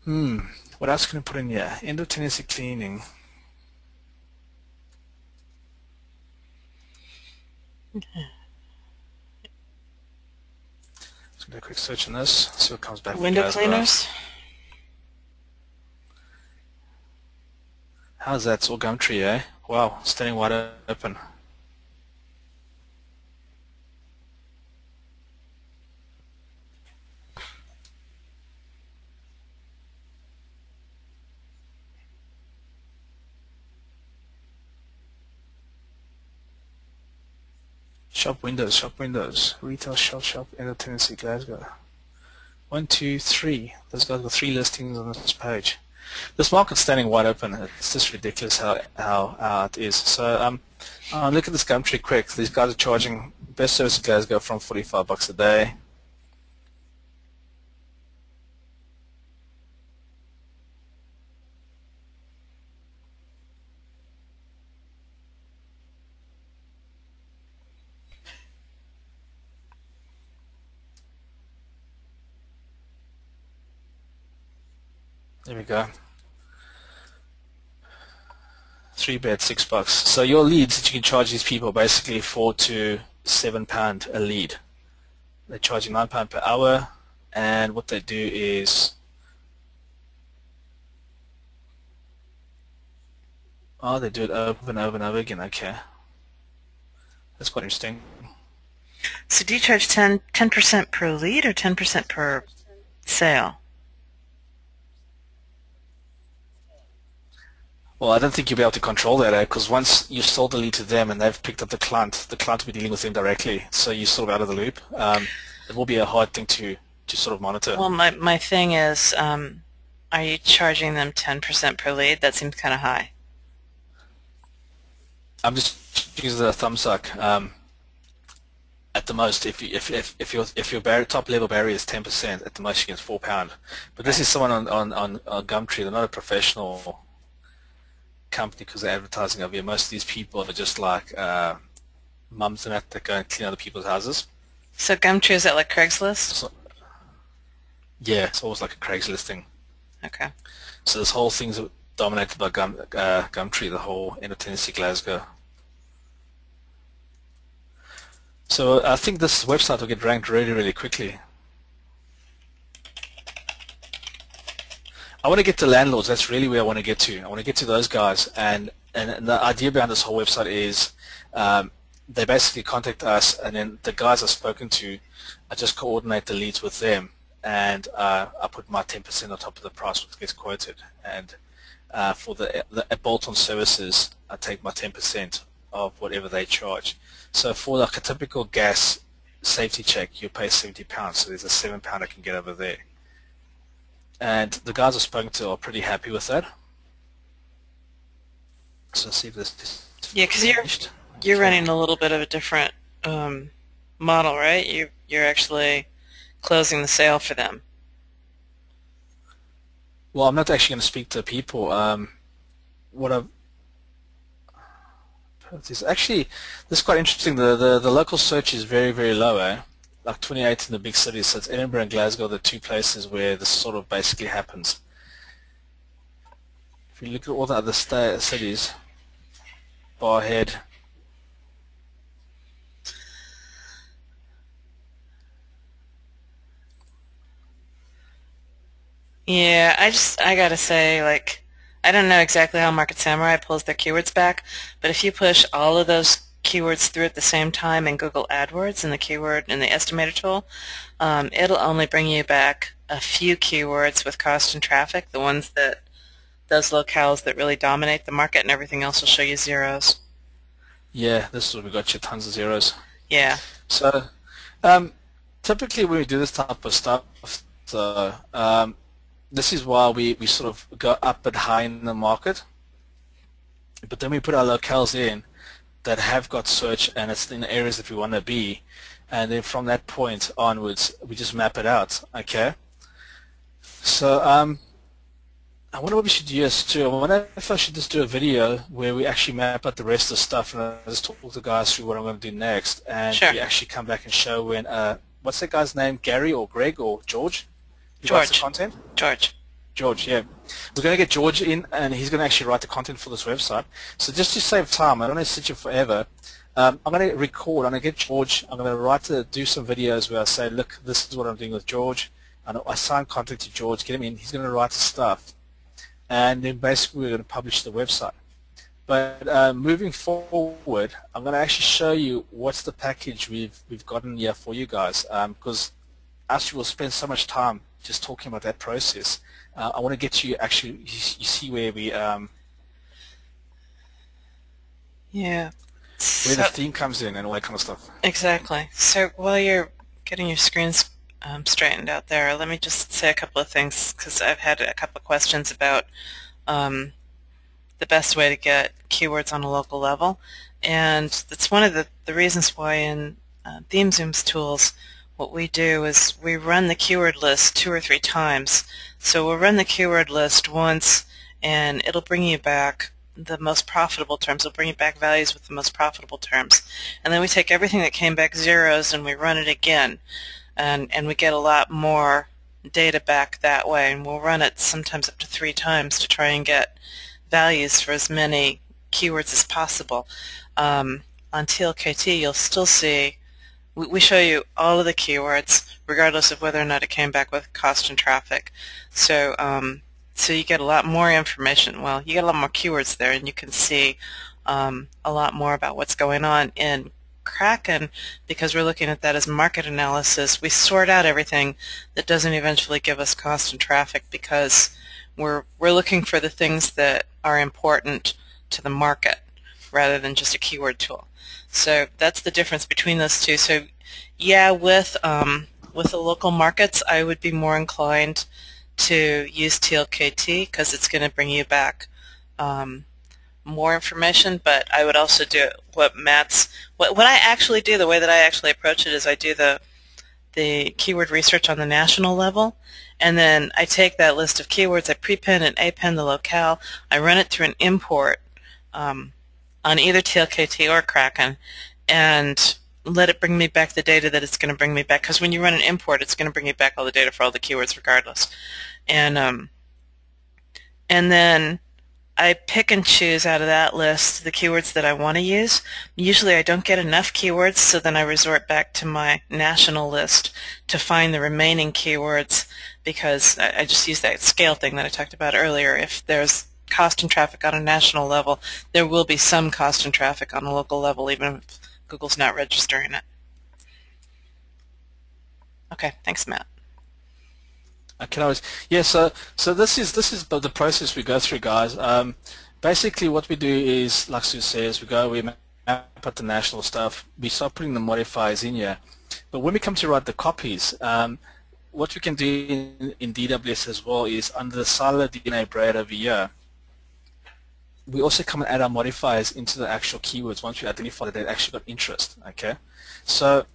What else can I put in here? End of tenancy cleaning. Let's do a quick search on this. See what comes back. Window cleaners. How's that? It's all Gumtree, eh? Wow, standing wide open. Shop windows, retail shop, end of tenancy, Glasgow. 1, 2, 3. Those guys got 3 listings on this page. This market's standing wide open. It's just ridiculous how it is. So look at this Gumtree quick. These guys are charging best service in Glasgow from $45 a day. There we go. 3 bed, $6. So your leads that you can charge these people basically £4 to £7 a lead. They're charging £9 per hour, and what they do is they do it over and over and over again. Okay, that's quite interesting. So do you charge 10% per lead or 10% per sale? Well, I don't think you'll be able to control that, because once you sold the lead to them and they've picked up the client will be dealing with them directly, so you're sort of out of the loop. It will be a hard thing to sort of monitor. Well, my thing is, are you charging them 10% per lead? That seems kind of high. I'm just using a thumbs up. At the most, if your top level barrier is 10%, at the most you get £4. But this is someone on Gumtree. They're not a professional company because they're advertising over here. Most of these people are just like mums and that go and clean other people's houses. So Gumtree, is that like Craigslist? So, yeah, it's almost like a Craigslist thing. Okay. So this whole thing's dominated by Gumtree, the whole end of Tennessee, Glasgow. So I think this website will get ranked really, really quickly. I want to get to landlords. That's really where I want to get to. I want to get to those guys. And the idea behind this whole website is they basically contact us, and then the guys I've spoken to, I just coordinate the leads with them, and I put my 10% on top of the price what gets quoted. And for the bolt-on services, I take my 10% of whatever they charge. So for like a typical gas safety check, you pay £70, so there's a £7 I can get over there. And the guys I've spoken to are pretty happy with that. So let's see if this yeah, because you're running a little bit of a different model, right? You're actually closing the sale for them. Well, I'm not actually going to speak to people. This is quite interesting. The local search is very, very low, like 28 in the big cities. So it's Edinburgh and Glasgow, the two places where this sort of basically happens. If you look at all the other cities, Barhead, Yeah, I gotta say, like, I don't know exactly how Market Samurai pulls their keywords back, but if you push all of those keywords through at the same time in Google AdWords and the keyword and the estimator tool, it'll only bring you back a few keywords with cost and traffic, the ones that, those locales that really dominate the market, and everything else will show you zeros. Yeah, this is where we got you tons of zeros. Yeah. So typically when we do this type of stuff, so this is why we sort of go up and high in the market, but then we put our locales in that have got search, and it's in the areas that we want to be, and then from that point onwards we just map it out. Okay, so I wonder what we should use too. I wonder if I should just do a video where we actually map out the rest of the stuff, and I just talk the guys through what I'm going to do next, and Sure. we actually come back and show when what's that guy's name, Gary or Greg or George? Who writes the content? George, yeah. We're going to get George in, and he's going to actually write the content for this website. So just to save time, I don't want to sit you forever. I'm going to record. I'm going to get George. I'm going to do some videos where I say, look, this is what I'm doing with George. And I sign contact to George, get him in. He's going to write the stuff. And then basically we're going to publish the website. But moving forward, I'm going to actually show you what's the package we've gotten here for you guys, because as we will spend so much time just talking about that process, I want to get you actually, you see where we Yeah. where the theme comes in and all that kind of stuff. Exactly. So while you're getting your screens straightened out there, let me just say a couple of things, because I've had a couple of questions about the best way to get keywords on a local level, and that's one of the reasons why in ThemeZoom's tools what we do is we run the keyword list 2 or 3 times. So we'll run the keyword list once, and it'll bring you back the most profitable terms. It'll bring you back values with the most profitable terms. And then we take everything that came back zeros and we run it again. And we get a lot more data back that way. And we'll run it sometimes up to 3 times to try and get values for as many keywords as possible. On TLKT, you'll still see we show you all of the keywords, regardless of whether or not it came back with cost and traffic. So, so you get a lot more information. Well, you get a lot more keywords there, and you can see a lot more about what's going on in Kraken, because we're looking at that as market analysis. We sort out everything that doesn't eventually give us cost and traffic, because we're looking for the things that are important to the market rather than just a keyword tool. So that's the difference between those two. So yeah, with the local markets, I would be more inclined to use TLKT because it's going to bring you back more information, but I would also do what I actually do, the way that I actually approach it is I do the keyword research on the national level, and then I take that list of keywords, I prepend and append the locale, I run it through an import on either TLKT or Kraken, and let it bring me back the data that it's going to bring me back, because when you run an import, it's going to bring you back all the data for all the keywords regardless. And then I pick and choose out of that list the keywords that I want to use. Usually I don't get enough keywords, so then I resort back to my national list to find the remaining keywords, because I just use that scale thing that I talked about earlier. If there's cost and traffic on a national level, there will be some cost and traffic on a local level, even if Google's not registering it. Okay, thanks, Matt. Yeah, so this is the process we go through, guys. Basically, what we do is, like Sue says, we map out the national stuff. We start putting the modifiers in here, but when we come to write the copies, what we can do in DWS as well is under the silo DNA braid over here, we also come and add our modifiers into the actual keywords once we identify that they've actually got interest. Okay, so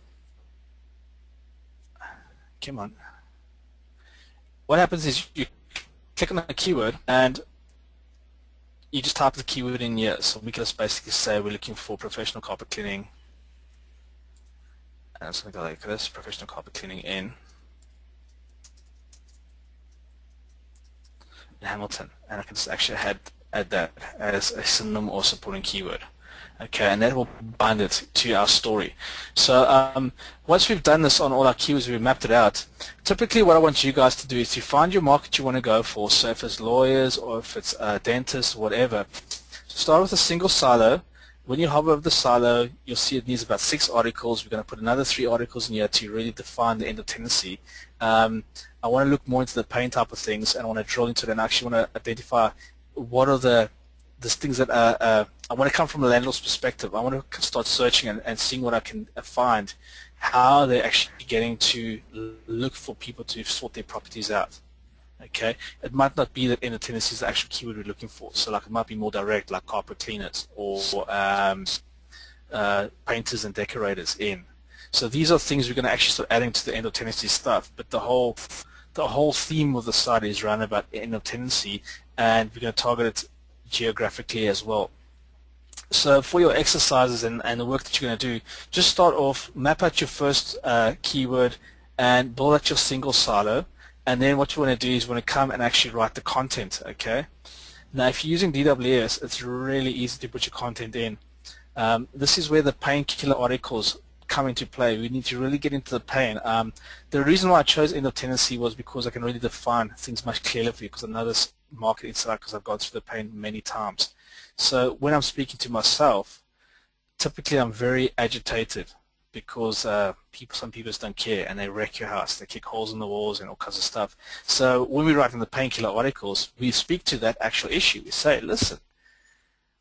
come on. What happens is you click on a keyword and you just type the keyword in here. So we can just basically say we're looking for professional carpet cleaning, and it's going to go like this: professional carpet cleaning in Hamilton, and I can just actually add that as a synonym or supporting keyword. Okay, and that will bind it to our story. So once we've done this on all our keywords, we've mapped it out. Typically what I want you guys to do is to find your market you want to go for. So if it's lawyers or if it's dentists, whatever, start with a single silo. When you hover over the silo, you'll see it needs about 6 articles. We're going to put another 3 articles in here to really define the end of tendency. I want to look more into the pain type of things, and I want to drill into it, and actually want to identify what are the things that I want to come from a landlord's perspective. I want to start searching and seeing what I can find, how they're actually getting to look for people to sort their properties out. Okay, it might not be that end of tendency is the actual keyword we're looking for. So like it might be more direct, like carpet cleaners or painters and decorators in. So these are things we're going to actually start adding to the end of tendency stuff. But the whole theme of the site is around about end of tendency, and we're going to target it geographically as well. So for your exercises and the work that you're going to do, just start off, map out your first keyword and build out your single silo, and then what you want to do is you want to come and actually write the content. Okay, now if you're using DWS, it's really easy to put your content in. This is where the painkiller articles come into play. We need to really get into the pain. The reason why I chose end of tendency was because I can really define things much clearer for you, because I know this market inside because I've gone through the pain many times. So when I'm speaking to myself, typically I'm very agitated because some people just don't care, and they wreck your house. They kick holes in the walls and all kinds of stuff. So when we write in the painkiller articles, we speak to that actual issue. We say, listen,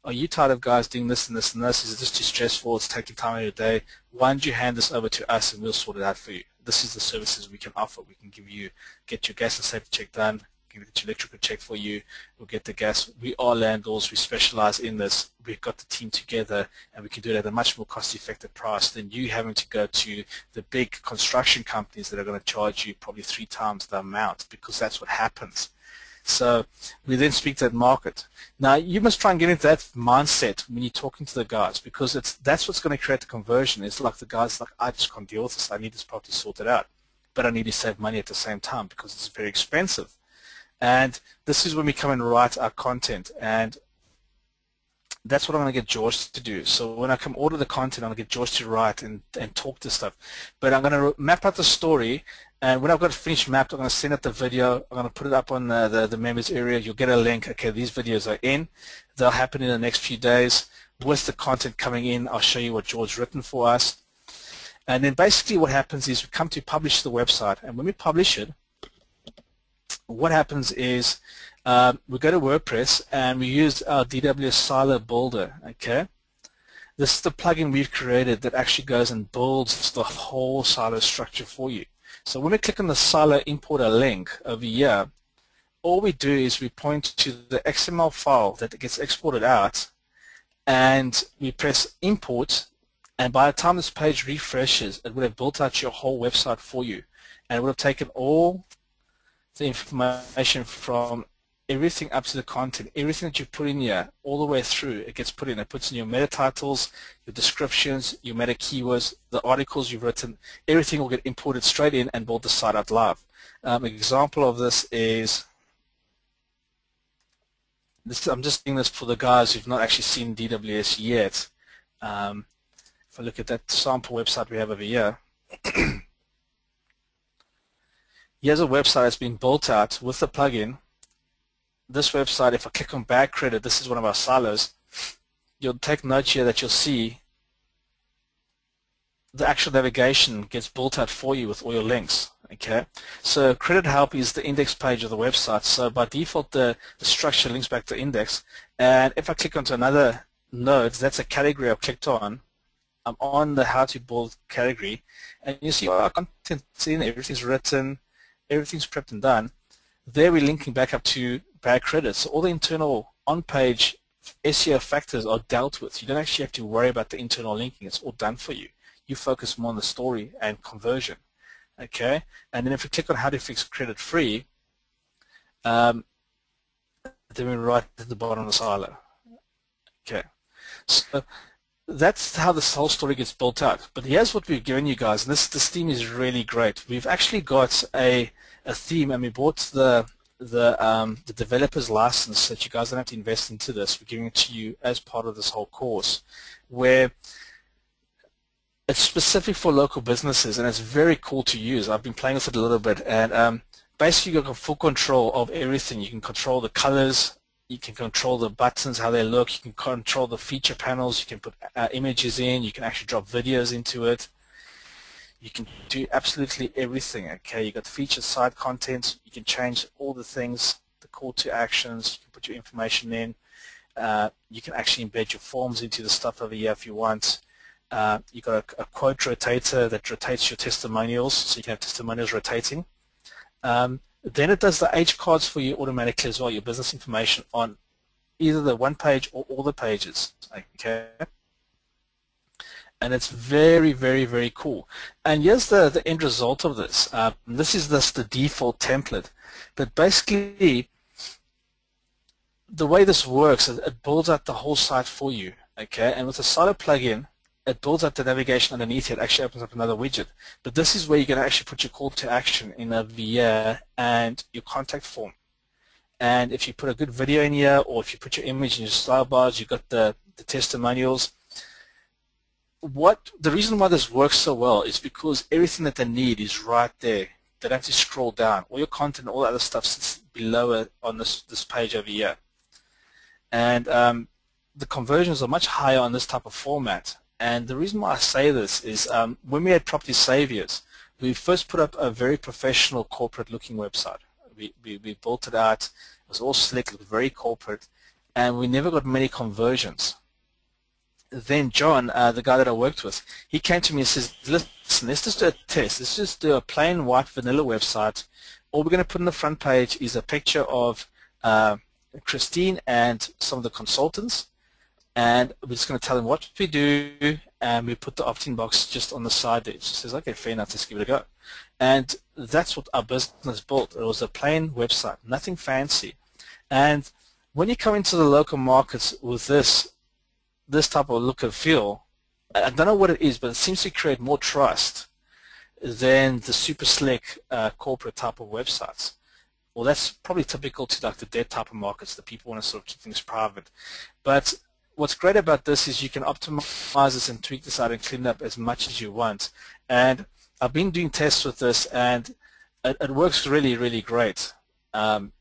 are you tired of guys doing this and this and this? Is it just too stressful? It's taking time out of your day. Why don't you hand this over to us and we'll sort it out for you? This is the services we can offer. We can get your gas and safety check done, get your electrical check for you, we'll get the gas. We are landlords, we specialize in this, we've got the team together, and we can do it at a much more cost-effective price than you having to go to the big construction companies that are going to charge you probably 3 times the amount, because that's what happens. So we then speak to that market. Now you must try and get into that mindset when you're talking to the guys, because that's what's going to create the conversion. It's like the guys like, I just can't deal with this, I need this property sorted out, but I need to save money at the same time because it's very expensive. And this is when we come and write our content, and that's what I'm going to get George to do. So when I come order the content, I'm going to get George to write and talk this stuff. But I'm going to map out the story, and when I've got it finished mapped, I'm going to send out the video. I'm going to put it up on the members area. You'll get a link. Okay, these videos are in. They'll happen in the next few days. With the content coming in, I'll show you what George's written for us. And then basically what happens is we come to publish the website, and when we publish it, what happens is we go to WordPress and we use our DWS Silo Builder. Okay, this is the plugin we've created that actually goes and builds the whole silo structure for you. So when we click on the silo importer link over here, all we do is we point to the XML file that gets exported out, and we press import, and by the time this page refreshes, it would have built out your whole website for you, and it would have taken all the information from everything up to the content, everything that you put in here, all the way through, it gets put in. It puts in your meta titles, your descriptions, your meta keywords, the articles you've written, everything will get imported straight in and build the site out live. An example of this is I'm just doing this for the guys who've not actually seen DWS yet. If I look at that sample website we have over here, here's a website that's been built out with the plugin. This website, if I click on bag credit, this is one of our silos. You'll take note here that you'll see the actual navigation gets built out for you with all your links. Okay, so credit help is the index page of the website. So by default, the structure links back to index. And if I click onto another node, that's a category I've clicked on. I'm on the how to build category, and you see our content's in, everything's written, everything's prepped and done. There we're linking back up to bag credit. So all the internal on-page SEO factors are dealt with. You don't actually have to worry about the internal linking. It's all done for you. You focus more on the story and conversion. Okay, and then if you click on how to fix credit free, then we're right at the bottom of the silo. Okay, so that's how this whole story gets built out. But here's what we've given you guys, and this theme is really great. We've actually got a theme, and we bought the developer's license so that you guys don't have to invest into this. We're giving it to you as part of this whole course, where it's specific for local businesses, and it's very cool to use. I've been playing with it a little bit, and basically you've got full control of everything. You can control the colors, you can control the buttons, how they look, you can control the feature panels, you can put images in, you can actually drop videos into it. You can do absolutely everything. Okay, you got featured site content, you can change all the things, the call to actions, you can put your information in, you can actually embed your forms into the stuff over here if you want. You've got a quote rotator that rotates your testimonials, so you can have testimonials rotating. Then it does the H cards for you automatically as well, your business information on either the one page or all the pages. Okay, and it's very, very, very cool. And here's the end result of this. This is the default template, but basically the way this works is it builds out the whole site for you. Okay, and with the silo plugin, it builds up the navigation underneath it. It actually opens up another widget. But this is where you're going to actually put your call to action in over here and your contact form. And if you put a good video in here, or if you put your image in your style bars, you've got the testimonials. The reason why this works so well is because everything that they need is right there. They don't have to scroll down. All your content, all the other stuff sits below it on this page over here. And the conversions are much higher on this type of format. And the reason why I say this is when we had Property Saviors, we first put up a very professional corporate-looking website. We built it out. It was all slick, it was very corporate, and we never got many conversions. Then John, the guy that I worked with, he came to me and says, listen, let's just do a test. Let's just do a plain white vanilla website. All we're going to put on the front page is a picture of Christine and some of the consultants. And we're just going to tell them what we do, and we put the opt-in box just on the side there. It just says, okay, fair enough, let's give it a go. And that's what our business built. It was a plain website, nothing fancy. And when you come into the local markets with this type of look and feel, I don't know what it is, but it seems to create more trust than the super slick corporate type of websites. Well, that's probably typical to like the debt type of markets, that people want to sort of keep things private. But what's great about this is you can optimize this and tweak this out and clean it up as much as you want. And I've been doing tests with this, and it works really, really great. So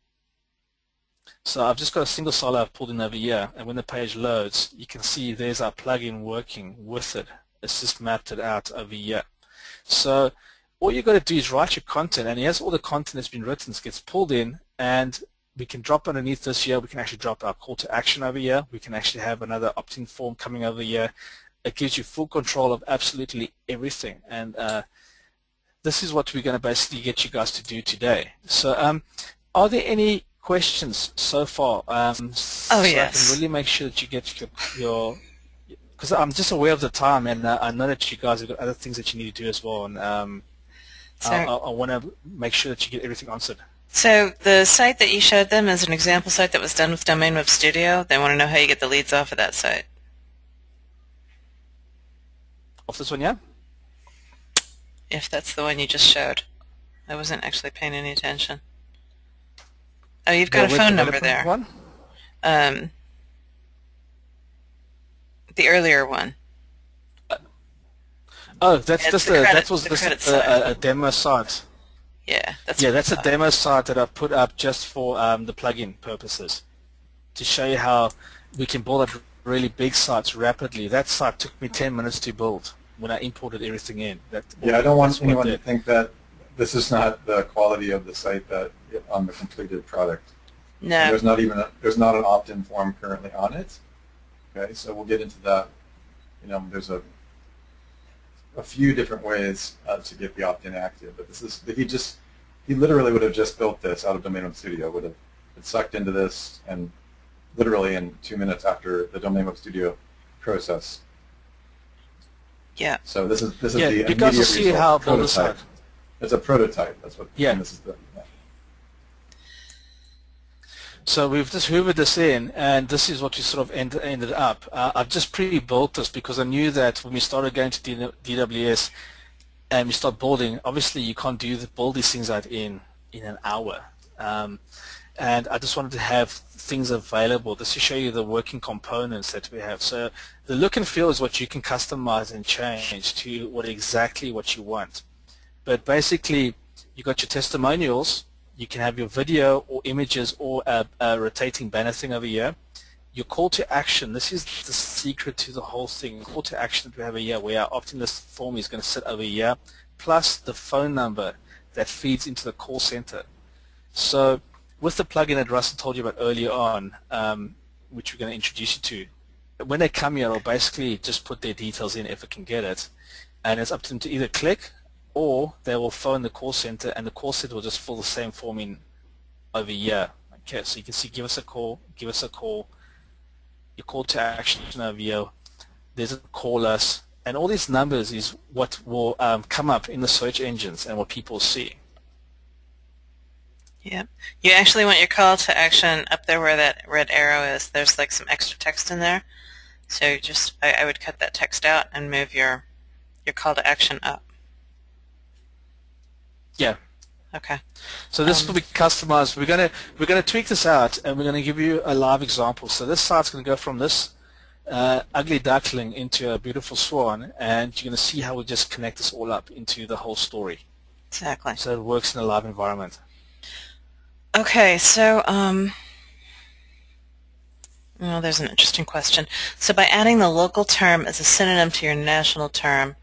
I've just got a single silo I've pulled in over here, and when the page loads, you can see there's our plugin working with it. It's just mapped it out over here. So all you've got to do is write your content, and here's all the content that's been written. It gets pulled in, and we can drop underneath this here. We can actually drop our call to action over here. We can actually have another opt-in form coming over here. It gives you full control of absolutely everything. And this is what we're going to basically get you guys to do today. So are there any questions so far? So yes. I can really make sure that you get your because I'm just aware of the time, and I know that you guys have got other things that you need to do as well. And I want to make sure that you get everything answered. So the site that you showed them is an example site that was done with Domain Web Studio. They want to know how you get the leads off of that site. Off this one, yeah? If that's the one you just showed. I wasn't actually paying any attention. Oh, you've got a phone number there. One? the earlier one. Oh, that's It's just the credit, that was the just credit side. a demo site. Yeah, that's Yeah, what I that's a thought. demo site that I put up just for the plugin purposes to show you how we can build up really big sites rapidly. That site took me 10 minutes to build when I imported everything in. Yeah, I don't That's want what anyone to did. think that this is not the quality of the site that on the completed product. And No. there's not an opt-in form currently on it. Okay, so we'll get into that. There's a few different ways to get the opt-in active, but he literally would have just built this out of Domain Web Studio, would have been sucked into this, and literally in 2 minutes after the Domain Web Studio process. Yeah. So this is Yeah, the you guys will immediate see result how build this prototype. out. It's a prototype. That's what. Yeah. And this is the. Yeah. So we've just hoovered this in, and this is what we sort of ended up. I've just pre-built this because I knew that when we started going to DWS and we start building, obviously you can't build these things out in an hour. And I just wanted to have things available just to show you the working components that we have. So the look and feel is what you can customize and change to exactly what you want. But basically, you got your testimonials. You can have your video or images or a rotating banner thing over here. Your call to action, this is the secret to the whole thing. Call to action that we have here, where our opt-in list form is going to sit over here, plus the phone number that feeds into the call center. So with the plugin that Russell told you about earlier on, which we're going to introduce you to, when they come here, they'll basically just put their details in if it can get it, and it's up to them to either click or they will phone the call center, and the call center will just fill the same form in over here. Okay, so you can see give us a call, your call to action over here, there's a call us, and all these numbers is what will come up in the search engines and what people see. Yeah. You actually want your call to action up there where that red arrow is. There's like some extra text in there. So I would cut that text out and move your call to action up. Yeah. Okay. So this will be customized. We're gonna tweak this out, and we're gonna give you a live example. So this site's gonna go from this ugly duckling into a beautiful swan, and you're gonna see how we just connect this all up into the whole story. Exactly. So it works in a live environment. Okay. So well, there's an interesting question. So by adding the local term as a synonym to your national term,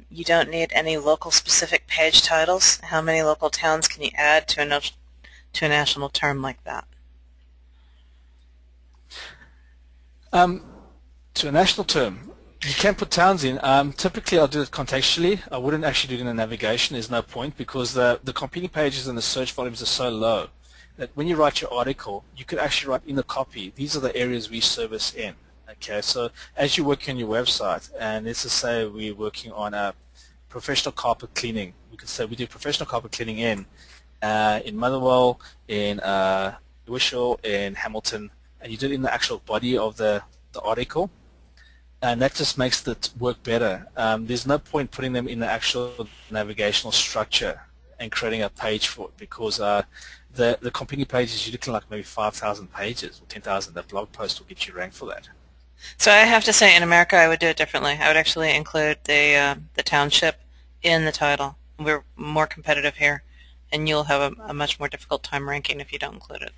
you don't need any local specific page titles. How many local towns can you add to a national term like that? To a national term, you can put towns in. Typically, I'll do it contextually. I wouldn't actually do it in the navigation. There's no point because the competing pages and the search volumes are so low that when you write your article, you could actually write in the copy, these are the areas we service in. Okay, so as you're working on your website, and let's just say we're working on a professional carpet cleaning, we could say we do professional carpet cleaning in Motherwell, in Wishaw, in Hamilton, and you do it in the actual body of the article, and that just makes it work better. There's no point putting them in the actual navigational structure and creating a page for it because the competing pages, you're looking like maybe 5,000 pages or 10,000. That blog post will get you ranked for that. So I have to say, in America, I would do it differently. I would actually include the township in the title. We're more competitive here, and you'll have a much more difficult time ranking if you don't include it.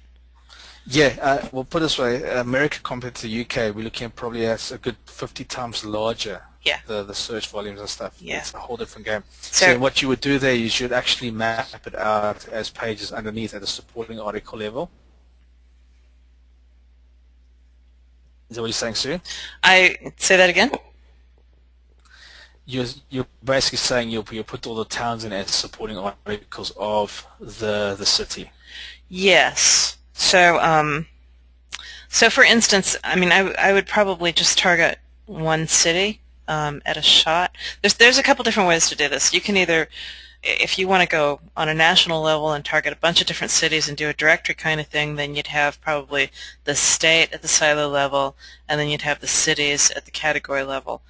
Yeah, we'll put it this way, America compared to the UK, we're looking at probably as a good 50 times larger, Yeah. the search volumes and stuff. Yeah. It's a whole different game. So what you would do there, you should actually map it out as pages underneath at the supporting article level. Is that what you're saying, Sue? I say that again? You're basically saying you'll put all the towns in as supporting articles of the city. Yes. So so for instance, I mean, I would probably just target one city at a shot. There's a couple different ways to do this. You can either, if you want to go on a national level and target a bunch of different cities and do a directory kind of thing, then you'd have probably the state at the silo level, and then you'd have the cities at the category level.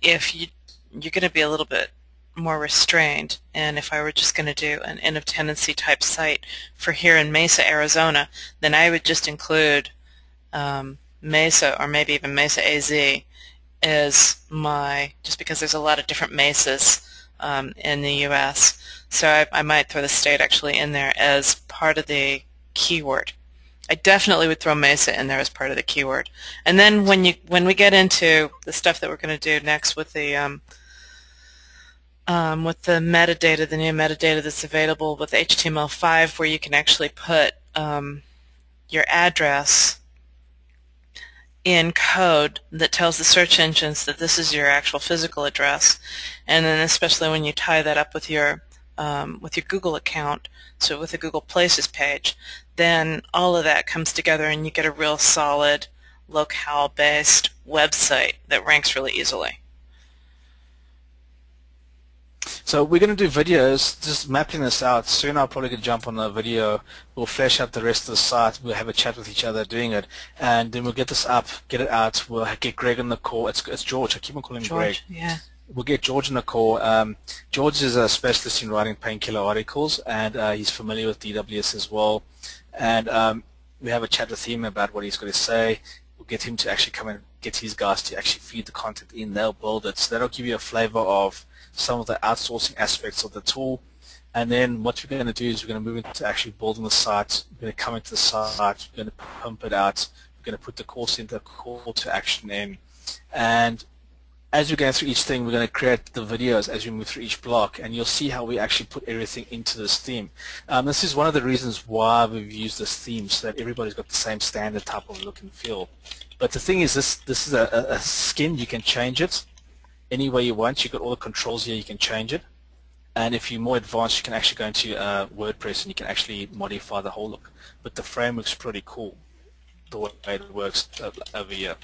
If you're going to be a little bit more restrained, and if I were just going to do an of tenancy type site for here in Mesa, Arizona, then I would just include Mesa, or maybe even Mesa AZ, is just because there's a lot of different mesas in the U.S. So I might throw the state actually in there as part of the keyword. I definitely would throw Mesa in there as part of the keyword. And then when we get into the stuff that we're going to do next with the metadata, the new metadata that's available with HTML5, where you can actually put your address in code that tells the search engines that this is your actual physical address, and then especially when you tie that up with your Google account, so with the Google Places page, then all of that comes together and you get a real solid locale-based website that ranks really easily. So we're going to do videos, just mapping this out. Soon I'll probably jump on a video. We'll flesh out the rest of the site. We'll have a chat with each other doing it. And then we'll get this up, get it out. We'll get Greg on the call. It's George. I keep on calling him Greg. Yeah. We'll get George on the call. George is a specialist in writing painkiller articles, and he's familiar with DWS as well. And we have a chat with him about what he's going to say. We'll get him to actually come and get his guys to actually feed the content in. They'll build it. So that'll give you a flavor of some of the outsourcing aspects of the tool. And then what we're going to do is we're going to move into actually building the site. We're going to come into the site. We're going to pump it out. We're going to put the call center call to action in. And as we're going through each thing, we're going to create the videos as we move through each block, and you'll see how we actually put everything into this theme. This is one of the reasons why we've used this theme, so that everybody's got the same standard type of look and feel. But the thing is, this is a skin. You can change it any way you want. You've got all the controls here. You can change it. And if you're more advanced, you can actually go into WordPress and you can actually modify the whole look. But the framework's pretty cool, the way it works over here.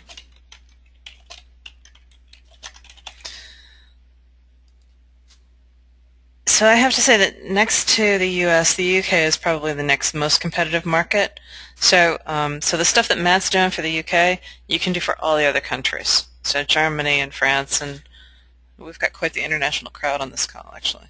So I have to say that next to the U.S., the U.K. is probably the next most competitive market. So, so the stuff that Matt's doing for the U.K., you can do for all the other countries. So Germany and France, and we've got quite the international crowd on this call, actually.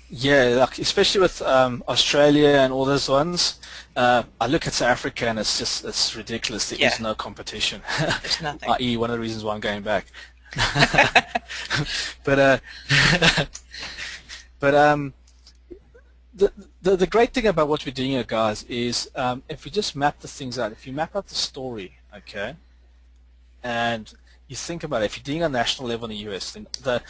Yeah, like especially with Australia and all those ones. I look at South Africa and it's ridiculous. There is no competition. There's nothing. i.e. one of the reasons why I'm going back. But the great thing about what we're doing here, guys, is if we just map the things out, if you map out the story, okay, and you think about it, if you're doing a national level in the US, then the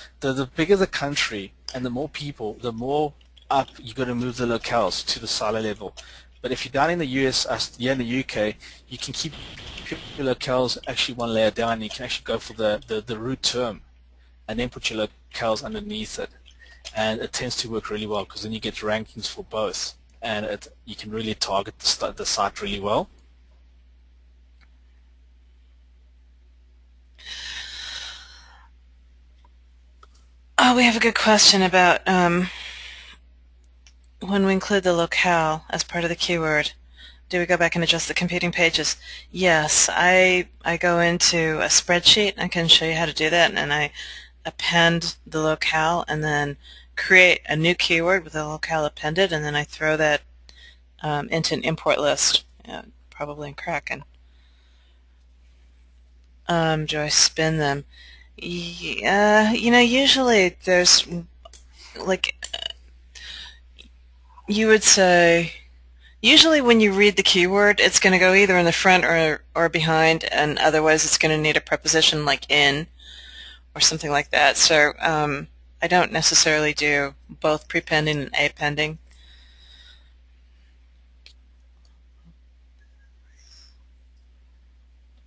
bigger the country and the more people, the more up you're going to move the locales to the silo level. But if you're down in the US, here in the UK, you can keep your locales actually one layer down. You can actually go for the root term and then put your locales underneath it. And it tends to work really well because then you get rankings for both. And you can really target the site really well. Oh, we have a good question about when we include the locale as part of the keyword. Do we go back and adjust the competing pages? Yes, I go into a spreadsheet. I can show you how to do that, and I append the locale and then create a new keyword with the locale appended, and then I throw that into an import list, probably in Kraken. Do I spin them? Yeah, usually there's like you would say. Usually when you read the keyword, it's going to go either in the front or behind, and otherwise it's going to need a preposition like in or something like that. So I don't necessarily do both prepending and appending.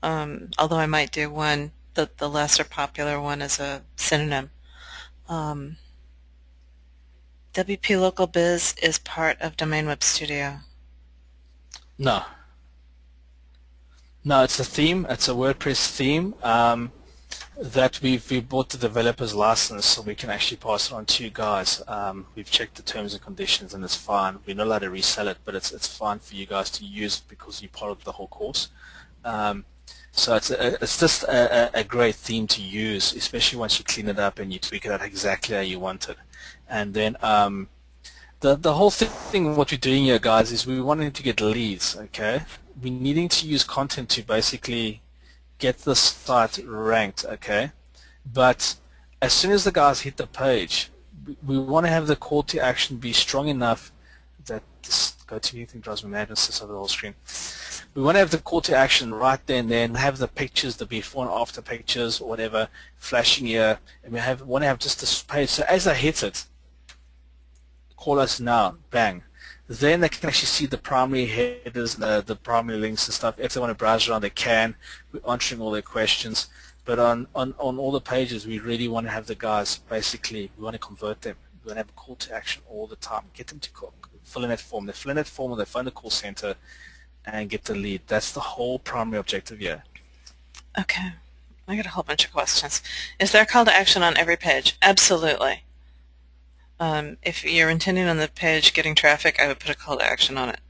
Although I might do one, the lesser popular one as a synonym. WP Local Biz is part of Domain Web Studio. No, it's a theme. It's a WordPress theme that we bought the developer's license, so we can actually pass it on to you guys. We've checked the terms and conditions, and it's fine. We're not allowed to resell it, but it's fine for you guys to use because you're part of the whole course. So it's just a great theme to use, especially once you clean it up and you tweak it out exactly how you want it. And then the whole thing, what we're doing here, guys, is we wanted to get leads, okay? we're needing to use content to basically get the site ranked, okay? But as soon as the guys hit the page, we want to have the call to action be strong enough that this go-to thing drives me mad and sits over the whole screen. We want to have the call to action right then, have the pictures, the before and after pictures or whatever, flashing here, and we want to have just this page. So as I hit it, call us now, bang. Then they can actually see the primary headers, the primary links and stuff. If they want to browse around, they can. We're answering all their questions. But on all the pages, we really want to have the guys, basically, we want to convert them. We want to have a call to action all the time. Get them to fill in that form. They fill in that form or they phone the call center and get the lead. That's the whole primary objective here. Okay. I got a whole bunch of questions. Is there a call to action on every page? Absolutely. If you're intending on the page getting traffic, I would put a call to action on it.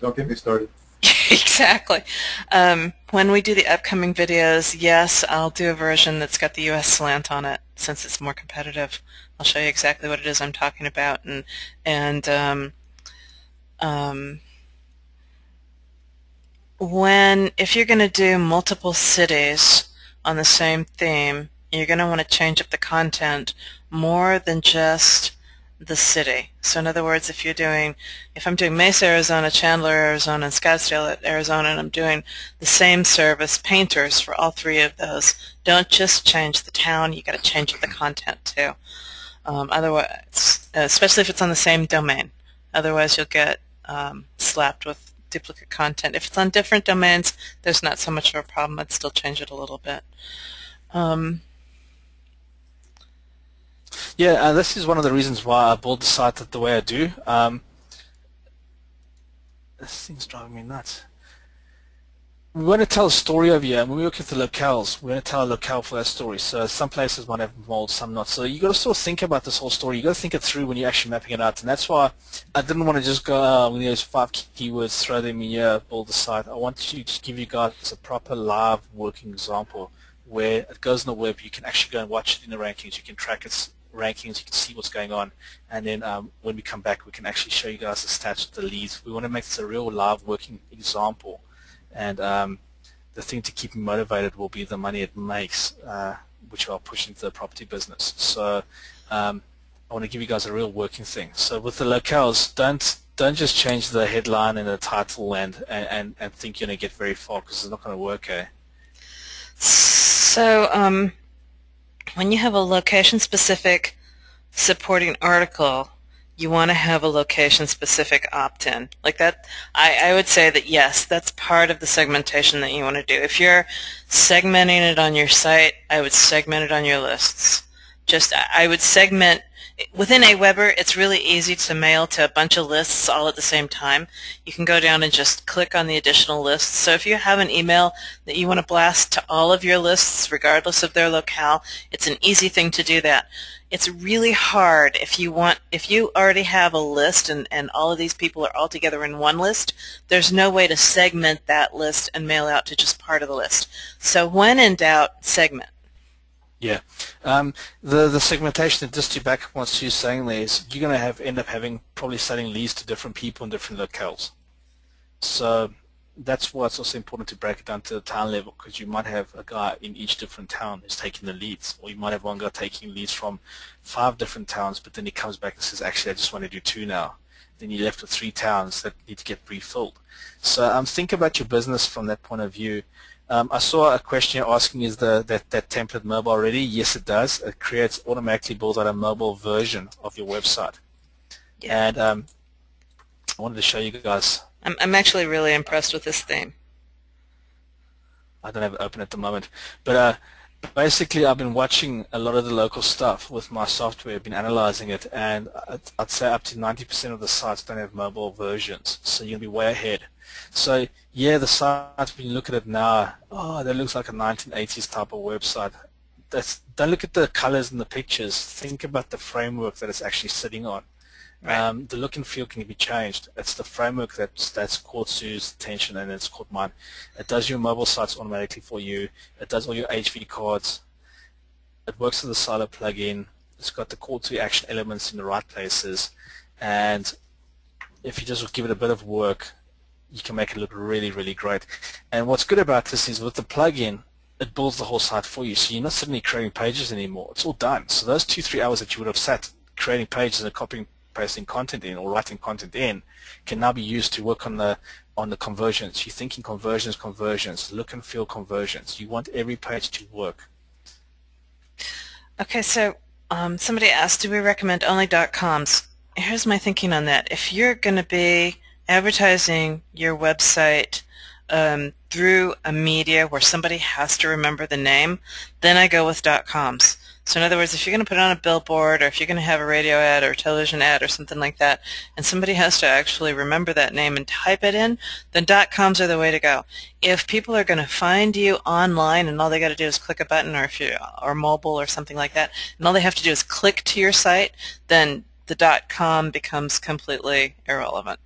Don't get me started. Exactly. When we do the upcoming videos, yes, I'll do a version that's got the US slant on it since it's more competitive. I'll show you exactly what it is I'm talking about. If you're going to do multiple cities on the same theme, you're going to want to change up the content more than just the city. So in other words, if I'm doing Mesa, Arizona, Chandler, Arizona, and Scottsdale, Arizona, and I'm doing the same service, painters, for all three of those, don't just change the town, you got to change the content too. Otherwise, especially if it's on the same domain. Otherwise you'll get slapped with duplicate content. If it's on different domains, there's not so much of a problem. I'd still change it a little bit. Yeah, this is one of the reasons why I built the site the way I do. This thing's driving me nuts. We want to tell a story over here, and when we look at the locales, we want to tell a locale for that story. So some places might have mold, some not. So you've got to sort of think about this whole story. You've got to think it through when you're actually mapping it out. And that's why I didn't want to just go, when there's 5 keywords, throw them in here, build the site. I want to just give you guys a proper live working example where it goes on the web. You can actually go and watch it in the rankings. You can track its rankings, you can see what's going on, and then when we come back we can actually show you guys the stats of the leads. We want to make this a real live working example, and the thing to keep me motivated will be the money it makes, which I'll push into the property business. So I want to give you guys a real working thing. So with the locales, don't just change the headline and the title and think you're going to get very far, because it's not going to work, eh? So when you have a location-specific supporting article, you want to have a location-specific opt-in. Like that, I would say that yes, that's part of the segmentation that you want to do. If you're segmenting it on your site, I would segment it on your lists. I would segment. Within Aweber, it's really easy to mail to a bunch of lists all at the same time. You can go down and just click on the additional lists. So if you have an email that you want to blast to all of your lists, regardless of their locale, it's an easy thing to do that. It's really hard if you already have a list and all of these people are all together in one list. There's no way to segment that list and mail out to just part of the list. So when in doubt, segment. Yeah, the segmentation, just to back up what Sue's saying there, is you're going to end up having probably selling leads to different people in different locales. So that's why it's also important to break it down to the town level, because you might have a guy in each different town who's taking the leads, or you might have one guy taking leads from 5 different towns, but then he comes back and says, actually, I just want to do 2 now. Then you're left with 3 towns that need to get refilled. So think about your business from that point of view. I saw a question asking, is that template mobile ready? Yes, it does. It automatically builds out a mobile version of your website. Yeah. And I wanted to show you guys. I'm actually really impressed with this theme. I don't have it open at the moment. But basically, I've been watching a lot of the local stuff with my software. I've been analyzing it, and I'd say up to 90% of the sites don't have mobile versions. So you'll be way ahead. So yeah, the site, when you look at it now, oh, that looks like a 1980s type of website. Don't look at the colors and the pictures. Think about the framework that it's actually sitting on. Right. The look and feel can be changed. It's the framework that's caught Sue's attention, and it's caught mine. It does your mobile sites automatically for you. It does all your HV cards. It works with the Silo plugin. It's got the call to action elements in the right places, and if you just give it a bit of work, you can make it look really, really great. And what's good about this is with the plugin, it builds the whole site for you. So you're not suddenly creating pages anymore. It's all done. So those 2-3 hours that you would have sat creating pages and copying, pasting content in or writing content in can now be used to work on the conversions. You're thinking conversions, look and feel conversions. You want every page to work. Okay, so somebody asked, do we recommend only .coms? Here's my thinking on that. If you're going to be advertising your website through a media where somebody has to remember the name, then I go with .coms. So in other words, if you're going to put it on a billboard, or if you're going to have a radio ad or a television ad or something like that, and somebody has to actually remember that name and type it in, then .coms are the way to go. If people are going to find you online and all they got to do is click a button, or mobile or something like that, and all they have to do is click to your site, then the .com becomes completely irrelevant.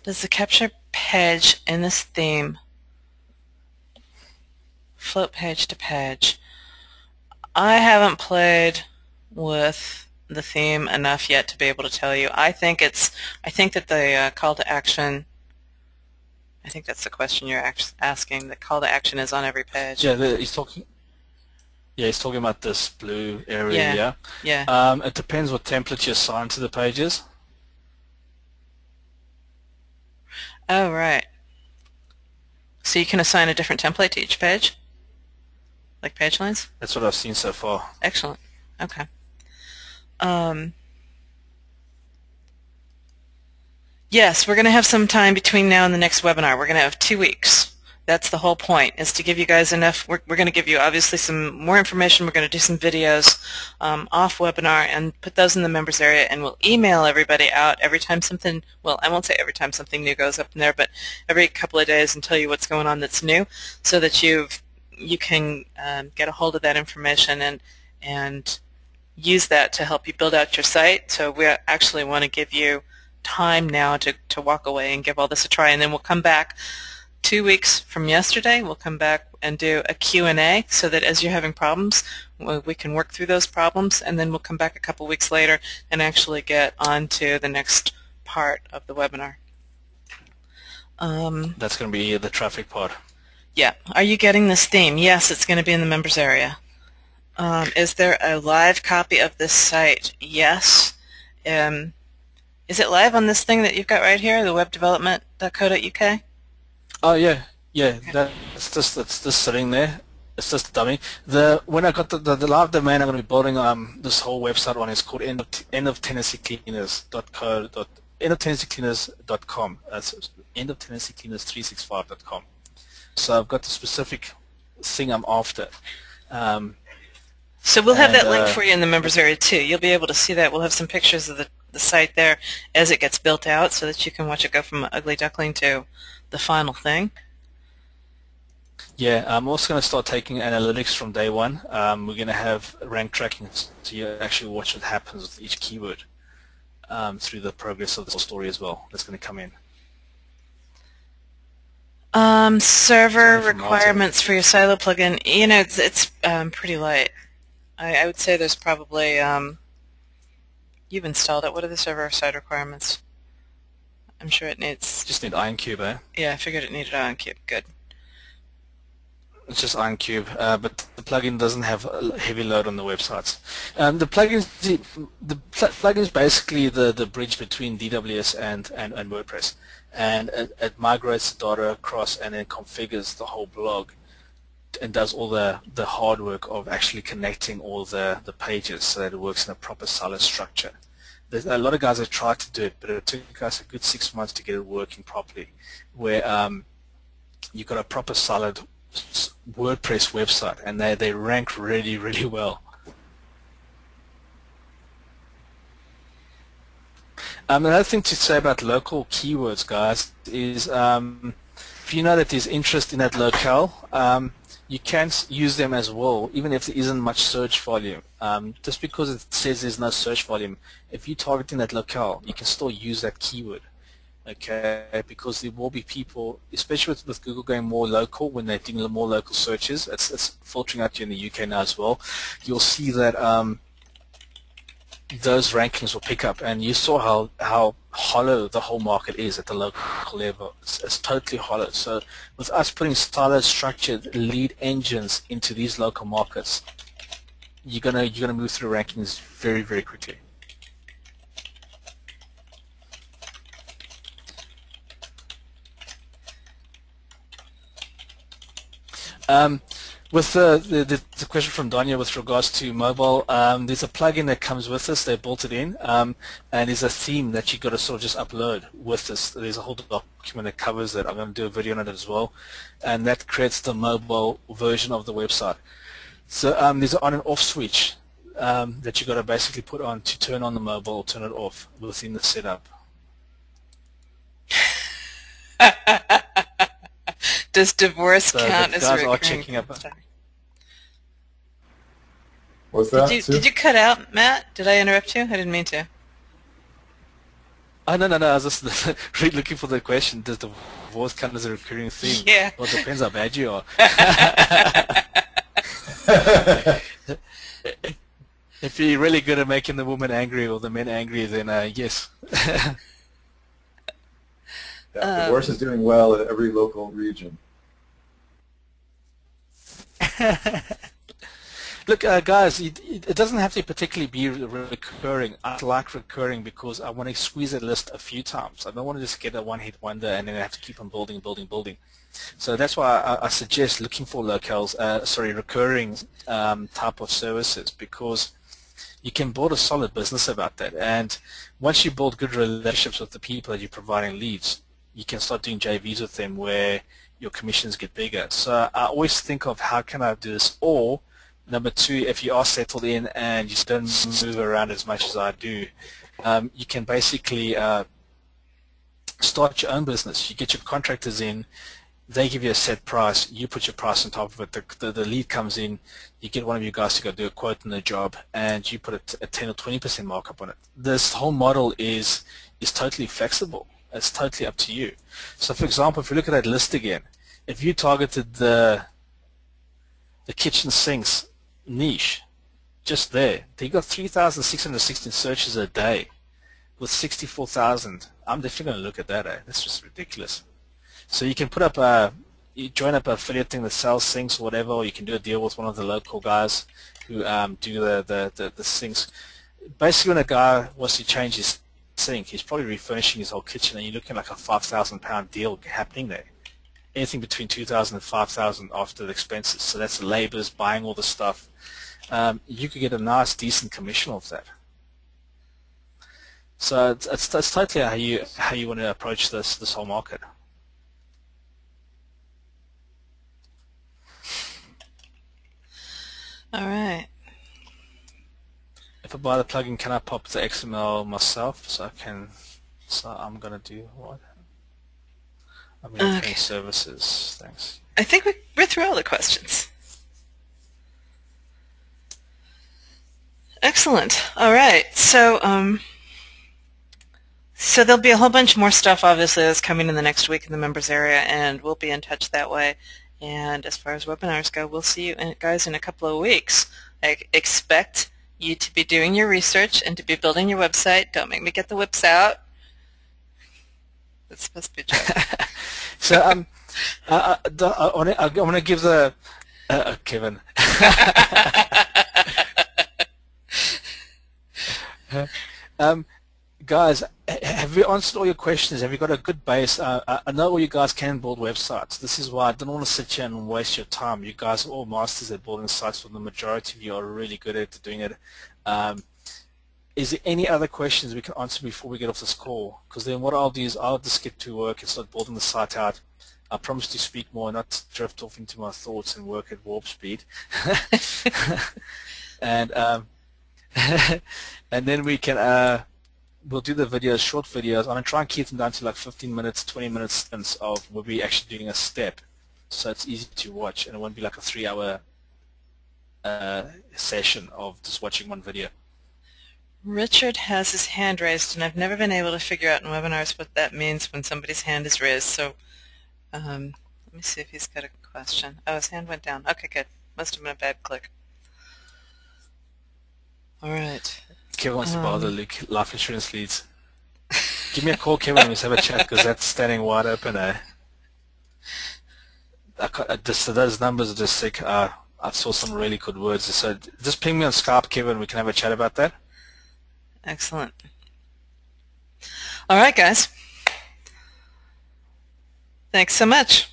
Does the capture page in this theme float page to page? I haven't played with the theme enough yet to be able to tell you. I think that the call to action, I think that's the question you're asking. The call to action is on every page. Yeah, he's talking about this blue area. Yeah. It depends what template you assign to the pages. Oh, right. So you can assign a different template to each page? Like page lines? That's what I've seen so far. Excellent. Okay. Yes, we're going to have some time between now and the next webinar. We're going to have 2 weeks. That's the whole point, is to give you guys enough. We're going to give you obviously some more information. We're going to do some videos off webinar and put those in the members area, and we'll email everybody out every time something, well, I won't say every time something new goes up in there, but every couple of days and tell you what's going on that's new, so that you can get a hold of that information and use that to help you build out your site. So we actually want to give you time now to walk away and give all this a try, and then we'll come back 2 weeks from yesterday. We'll come back and do a Q&A so that as you're having problems, we can work through those problems, and then we'll come back a couple weeks later and actually get on to the next part of the webinar. That's going to be the traffic part. Yeah. Are you getting this theme? Yes, it's going to be in the members area. Is there a live copy of this site? Yes. Is it live on this thing that you've got right here, the webdevelopment.co.uk? Oh yeah. It's just sitting there. It's just a dummy. When I got the live domain, I'm going to be building this whole website on. It's called endoftennesseecleaners.com. That's endoftennesseecleaners365.com. So I've got the specific thing I'm after. So we'll have that link for you in the members area too. You'll be able to see that. We'll have some pictures of the site there as it gets built out, so that you can watch it go from an ugly duckling to the final thing. Yeah, I'm also going to start taking analytics from day one. We're going to have rank tracking, so you actually watch what happens with each keyword through the progress of the story as well. That's going to come in. Server requirements for your Silo plugin. You know, it's pretty light. I would say there's probably you've installed it. What are the server-side requirements? I'm sure it needs. Just need IronCube, eh? Yeah, I figured it needed IronCube. Good. It's just IronCube, but the plugin doesn't have a heavy load on the websites. The plugin is basically the bridge between DWS and WordPress, and it migrates the data across and then configures the whole blog and does all the hard work of actually connecting all the pages so that it works in a proper solid structure. There's a lot of guys have tried to do it, but it took us a good 6 months to get it working properly, where you've got a proper solid WordPress website, and they rank really, really well. Another thing to say about local keywords, guys, is if you know that there's interest in that locale, you can use them as well, even if there isn't much search volume. Just because it says there's no search volume, if you're targeting that locale, you can still use that keyword. Okay, because there will be people, especially with Google going more local, when they're doing more local searches, it's filtering out you in the UK now as well. You'll see that those rankings will pick up. And you saw how hollow the whole market is at the local level. It's totally hollow. So with us putting siloed, structured lead engines into these local markets, you're gonna move through rankings very, very quickly. With the question from Danya with regards to mobile, there's a plugin that comes with this. They built it in, and there's a theme that you got to sort of just upload with this. There's a whole document that covers it. I'm going to do a video on it as well, and that creates the mobile version of the website. So there's an on and off switch that you got to basically put on to turn on the mobile or turn it off within the setup. Does divorce count as guys recurring? are checking up. What's that? Did you cut out, Matt? Did I interrupt you? I didn't mean to. Oh, no. I was just really looking for the question. Does divorce count as a recurring theme? Yeah. Well, it depends how bad you are. If you're really good at making the woman angry or the men angry, then yes. Yeah, divorce is doing well in every local region. Look, guys, it doesn't have to particularly be recurring. I like recurring because I want to squeeze a list a few times. I don't want to just get a one-hit wonder and then I have to keep on building. So that's why I suggest looking for recurring type of services, because you can build a solid business about that. And once you build good relationships with the people that you're providing leads, you can start doing JVs with them where your commissions get bigger. So I always think of how can I do this, or number two, if you are settled in and you don't move around as much as I do, you can basically start your own business. You get your contractors in, they give you a set price, you put your price on top of it, the lead comes in, you get one of you guys to go do a quote on the job, and you put a 10 or 20% markup on it. This whole model is totally flexible. It's totally up to you. So for example, if you look at that list again, if you targeted the kitchen sinks niche just there, they got 3,616 searches a day with 64,000. I'm definitely going to look at that. That's just ridiculous. So you can put up you join up an affiliate thing that sells sinks or whatever, or you can do a deal with one of the local guys who do the sinks. Basically, when a guy wants to change his sink, he's probably refurnishing his whole kitchen, and you're looking at like a £5,000 deal happening there. Anything between 2,000 and 5,000 after the expenses. So that's the laborers buying all the stuff. You could get a nice, decent commission off that. So it's totally how you want to approach this whole market. All right. If I buy the plugin, can I pop the XML myself? So I'm going to do what? I'm going to services. Thanks. I think we're through all the questions. Excellent. All right. So so there'll be a whole bunch more stuff, obviously, that's coming in the next week in the members area, and we'll be in touch that way. And as far as webinars go, we'll see you guys in a couple of weeks. I expect you to be doing your research and to be building your website. Don't make me get the whips out. That's supposed to be a joke. So I want to give the Kevin. Guys, have we answered all your questions? Have you got a good base? I know all you guys can build websites. This is why I don't want to sit here and waste your time. You guys are all masters at building sites. For the majority of you are really good at doing it. Is there any other questions we can answer before we get off this call? Because then what I'll do is I'll just get to work and start building the site out. I promise to speak more, not drift off into my thoughts and work at warp speed. And and then we can we'll do the videos, short videos. I'm going to try and keep them down to like 15 minutes, 20 minutes stints of we'll be actually doing a step, so it's easy to watch, and it won't be like a 3-hour session of just watching one video. Richard has his hand raised, and I've never been able to figure out in webinars what that means when somebody's hand is raised. So let me see if he's got a question. Oh, his hand went down. Okay, good. Must have been a bad click. All right. Kevin wants to buy the life insurance leads. Give me a call, Kevin, and let's have a chat, because that's standing wide open. Those numbers are just sick. I saw some really good words. So just ping me on Skype, Kevin. We can have a chat about that. Excellent. All right, guys. Thanks so much.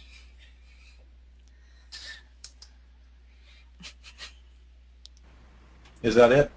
Is that it?